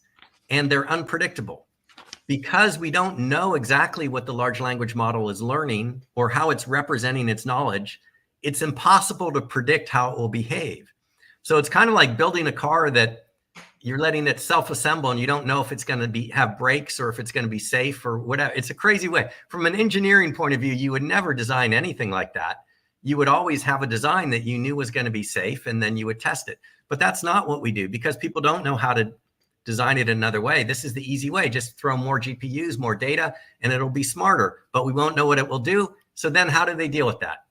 and they're unpredictable. Because we don't know exactly what the large language model is learning or how it's representing its knowledge, it's impossible to predict how it will behave. So it's kind of like building a car that you're letting it self-assemble and you don't know if it's going to have brakes or if it's going to be safe or whatever. It's a crazy way. From an engineering point of view, you would never design anything like that. You would always have a design that you knew was going to be safe and then you would test it. But that's not what we do because people don't know how to design it another way. This is the easy way. Just throw more GPUs, more data, and it'll be smarter, but we won't know what it will do. So then how do they deal with that?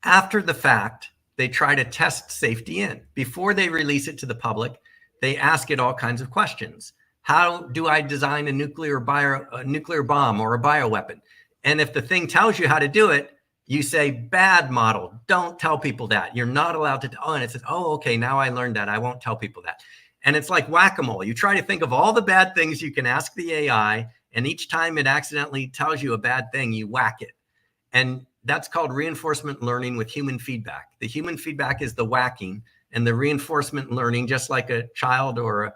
After the fact, they try to test safety in. Before they release it to the public, they ask it all kinds of questions. How do I design a nuclear bomb or a bioweapon? And if the thing tells you how to do it, you say, bad model, don't tell people that. You're not allowed to, and it says, oh, okay, now I learned that. I won't tell people that. And it's like whack-a-mole. You try to think of all the bad things you can ask the AI, and each time it accidentally tells you a bad thing, you whack it. And that's called reinforcement learning with human feedback. The human feedback is the whacking, and the reinforcement learning, just like a child or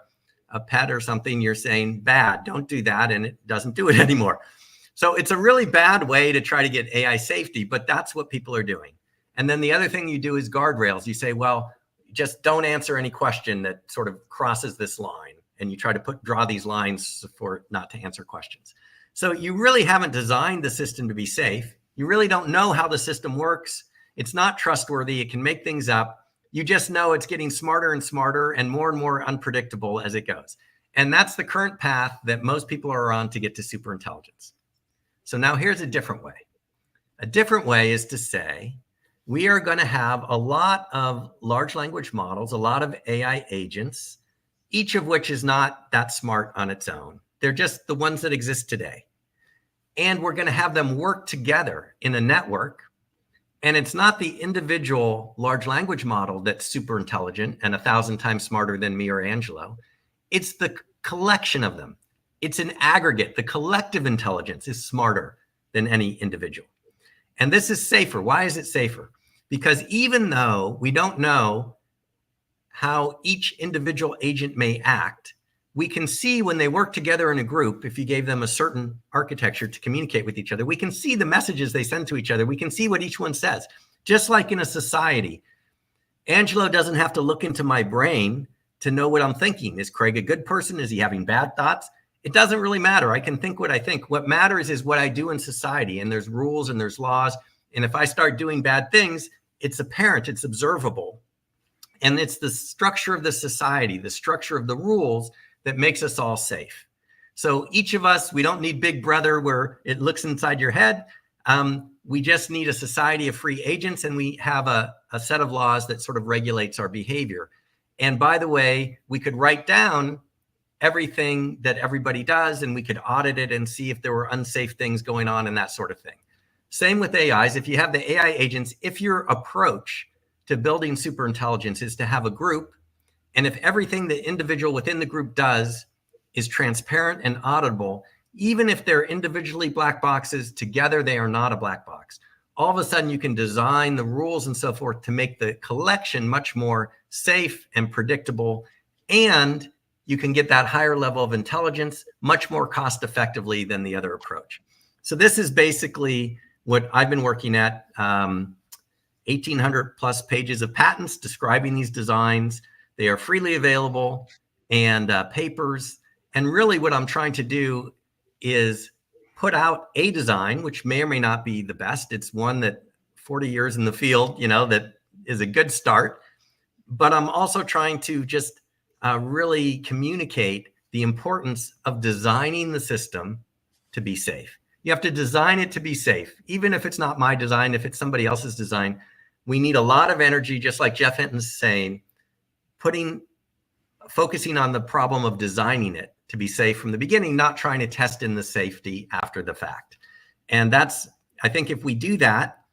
a pet or something, you're saying, bad, don't do that, and it doesn't do it anymore. So it's a really bad way to try to get AI safety, but that's what people are doing. And then the other thing you do is guardrails. You say, well, just don't answer any question that sort of crosses this line. And you try to draw these lines for not to answer questions. So you really haven't designed the system to be safe. You really don't know how the system works. It's not trustworthy. It can make things up. You just know it's getting smarter and smarter and more unpredictable as it goes. And that's the current path that most people are on to get to super intelligence. So now here's a different way. A different way is to say, we are going to have a lot of large language models, a lot of AI agents, each of which is not that smart on its own. They're just the ones that exist today. And we're going to have them work together in a network. And it's not the individual large language model that's super intelligent and 1,000 times smarter than me or Angelo. It's the collection of them. It's an aggregate. The collective intelligence is smarter than any individual. And this is safer. Why is it safer? Because even though we don't know how each individual agent may act, we can see when they work together in a group, if you gave them a certain architecture to communicate with each other, we can see the messages they send to each other. We can see what each one says. Just like in a society, Angelo doesn't have to look into my brain to know what I'm thinking. Is Craig a good person? Is he having bad thoughts? It doesn't really matter. I can think what I think. What matters is what I do in society, and there's rules and there's laws. And if I start doing bad things, it's apparent, it's observable. And it's the structure of the society, the structure of the rules that makes us all safe. So each of us, we don't need Big Brother where it looks inside your head. We just need a society of free agents, and we have a set of laws that sort of regulates our behavior. And by the way, we could write down everything that everybody does, and we could audit it and see if there were unsafe things going on and that sort of thing. Same with AIs. If you have the AI agents, if your approach to building superintelligence is to have a group, and if everything the individual within the group does is transparent and auditable, even if they're individually black boxes, together they are not a black box. All of a sudden you can design the rules and so forth to make the collection much more safe and predictable, and you can get that higher level of intelligence much more cost effectively than the other approach. So this is basically what I've been working at, 1,800 plus pages of patents describing these designs. They are freely available, and papers. And really what I'm trying to do is put out a design, which may or may not be the best. It's one that 40 years in the field, that is a good start. But I'm also trying to just really communicate the importance of designing the system to be safe. You have to design it to be safe. Even if it's not my design, if it's somebody else's design, we need a lot of energy, just like Jeff Hinton's saying, focusing on the problem of designing it to be safe from the beginning, not trying to test in the safety after the fact. And I think if we do that,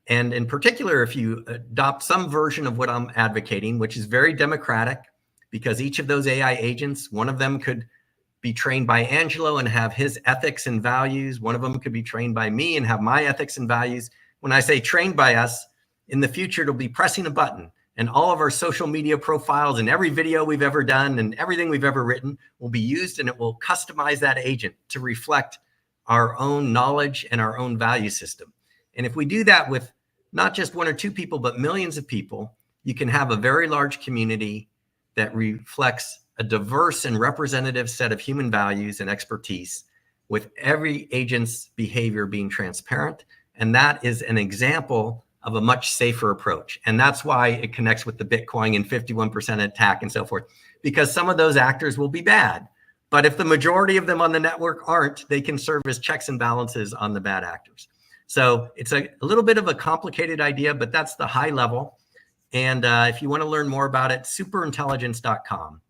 and in particular, if you adopt some version of what I'm advocating, which is very democratic, because each of those AI agents, one of them could be trained by Angelo and have his ethics and values. One of them could be trained by me and have my ethics and values. When I say trained by us, in the future, it'll be pressing a button, and all of our social media profiles and every video we've ever done and everything we've ever written will be used, and it will customize that agent to reflect our own knowledge and our own value system. And if we do that with not just one or two people, but millions of people, you can have a very large community that reflects a diverse and representative set of human values and expertise, with every agent's behavior being transparent. And that is an example of a much safer approach. And that's why it connects with the Bitcoin and 51% attack and so forth, because some of those actors will be bad. But if the majority of them on the network aren't, they can serve as checks and balances on the bad actors. So it's a little bit of a complicated idea, but that's the high level. And if you want to learn more about it, SuperIntelligence.com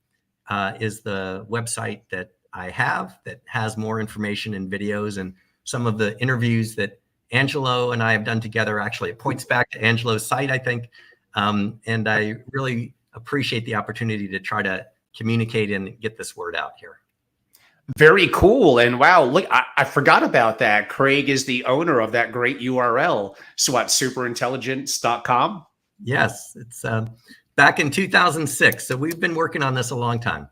is the website that I have that has more information and videos, and some of the interviews that Angelo and I have done together. Actually, it points back to Angelo's site, I think. And I really appreciate the opportunity to try to communicate and get this word out here. Very cool. And wow, look, I forgot about that. Craig is the owner of that great URL. So what, superintelligence.com? Yes, it's back in 2006. So we've been working on this a long time.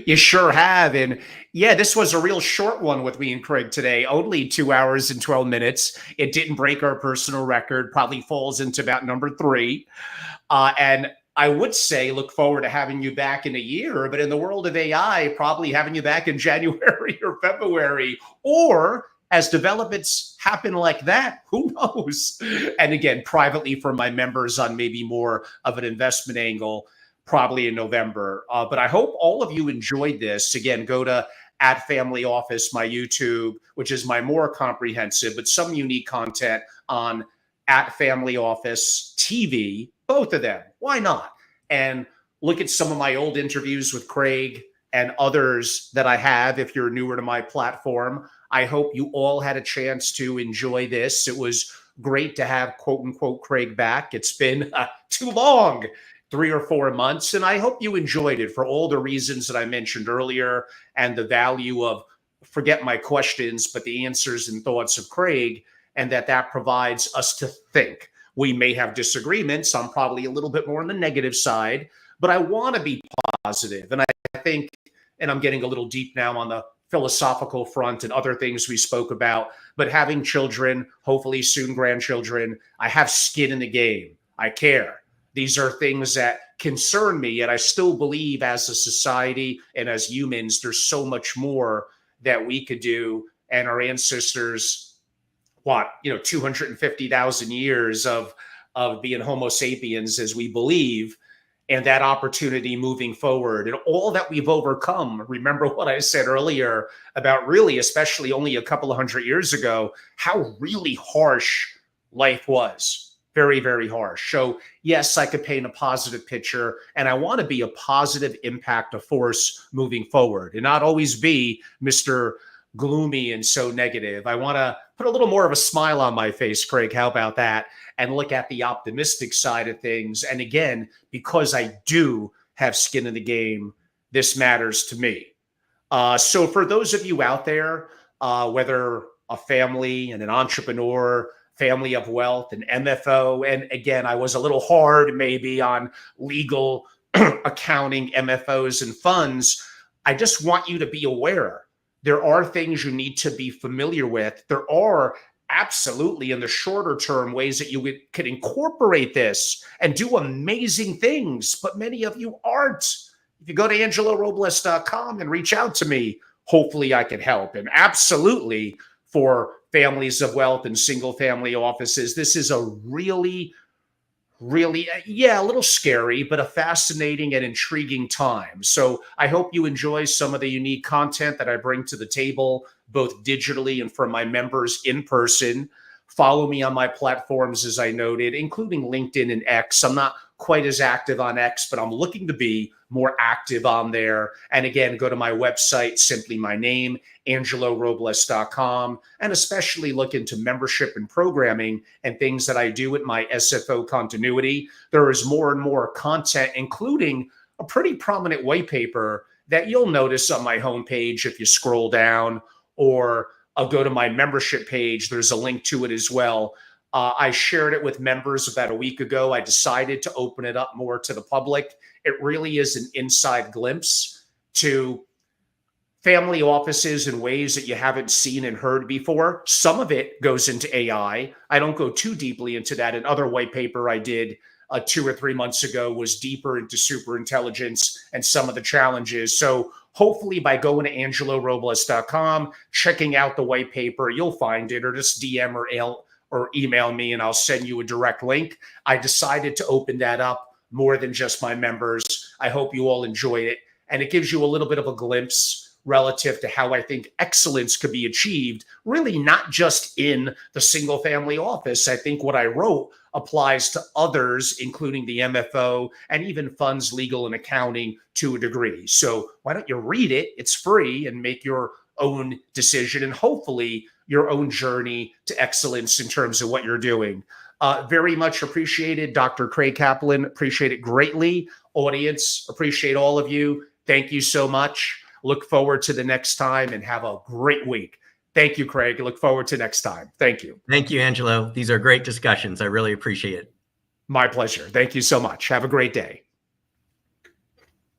You sure have. And yeah, this was a real short one with me and Craig today, only 2 hours and 12 minutes. It didn't break our personal record, probably falls into about number 3. And I would say look forward to having you back in a year, but in the world of AI, probably having you back in January or February, or as developments happen like that, who knows? And again, privately for my members on maybe more of an investment angle, probably in November. But I hope all of you enjoyed this. Again, go to @FamilyOffice, my YouTube, which is my more comprehensive, but some unique content on @FamilyOffice TV, both of them. Why not? And look at some of my old interviews with Craig and others that I have if you're newer to my platform. I hope you all had a chance to enjoy this. It was great to have quote unquote Craig back. It's been too long, 3 or 4 months. And I hope you enjoyed it for all the reasons that I mentioned earlier, and the value of, forget my questions, but the answers and thoughts of Craig, and that provides us to think. We may have disagreements. I'm probably a little bit more on the negative side, but I want to be positive. And I think, and I'm getting a little deep now on the philosophical front and other things we spoke about, but having children, hopefully soon grandchildren, I have skin in the game. I care. These are things that concern me, and I still believe as a society and as humans, there's so much more that we could do. And our ancestors, 250,000 years of being Homo sapiens, as we believe, and that opportunity moving forward and all that we've overcome. Remember what I said earlier about really, especially only a couple of hundred years ago, how really harsh life was. Very, very harsh. So yes, I could paint a positive picture, and I want to be a positive impact, a force moving forward, and not always be Mr. gloomy and so negative. I want to put a little more of a smile on my face, Craig. How about that? And look at the optimistic side of things. And again, because I do have skin in the game, this matters to me. So for those of you out there, whether a family and an entrepreneur, family of wealth, an MFO, and again, I was a little hard maybe on legal accounting, MFOs, and funds. I just want you to be aware. There are things you need to be familiar with. There are absolutely in the shorter term ways that you could incorporate this and do amazing things, but many of you aren't. If you go to angelorobles.com and reach out to me, hopefully I can help. And absolutely for families of wealth and single family offices, this is a really, a little scary, but a fascinating and intriguing time. So I hope you enjoy some of the unique content that I bring to the table, both digitally and from my members in person. Follow me on my platforms, as I noted, including LinkedIn and X. I'm not quite as active on X, but I'm looking to be more active on there. And again, go to my website, simply my name, angelorobles.com, and especially look into membership and programming and things that I do at my SFO continuity. There is more and more content, including a pretty prominent white paper that you'll notice on my homepage if you scroll down, or I'll go to my membership page. There's a link to it as well. I shared it with members about a week ago. I decided to open it up more to the public. It really is an inside glimpse to family offices in ways that you haven't seen and heard before. Some of it goes into AI. I don't go too deeply into that. Another white paper I did 2 or 3 months ago was deeper into superintelligence and some of the challenges. So hopefully by going to angelorobles.com, checking out the white paper, you'll find it, or just DM or email me and I'll send you a direct link. I decided to open that up more than just my members. I hope you all enjoy it. And it gives you a little bit of a glimpse relative to how I think excellence could be achieved, really not just in the single family office. I think what I wrote applies to others, including the MFO and even funds, legal, and accounting to a degree. So why don't you read it? It's free, and make your own decision and hopefully your own journey to excellence in terms of what you're doing. Very much appreciated, Dr. Craig Kaplan. Appreciate it greatly. Audience, appreciate all of you. Thank you so much. Look forward to the next time and have a great week. Thank you, Craig. Look forward to next time. Thank you. Thank you, Angelo. These are great discussions. I really appreciate it. My pleasure. Thank you so much. Have a great day.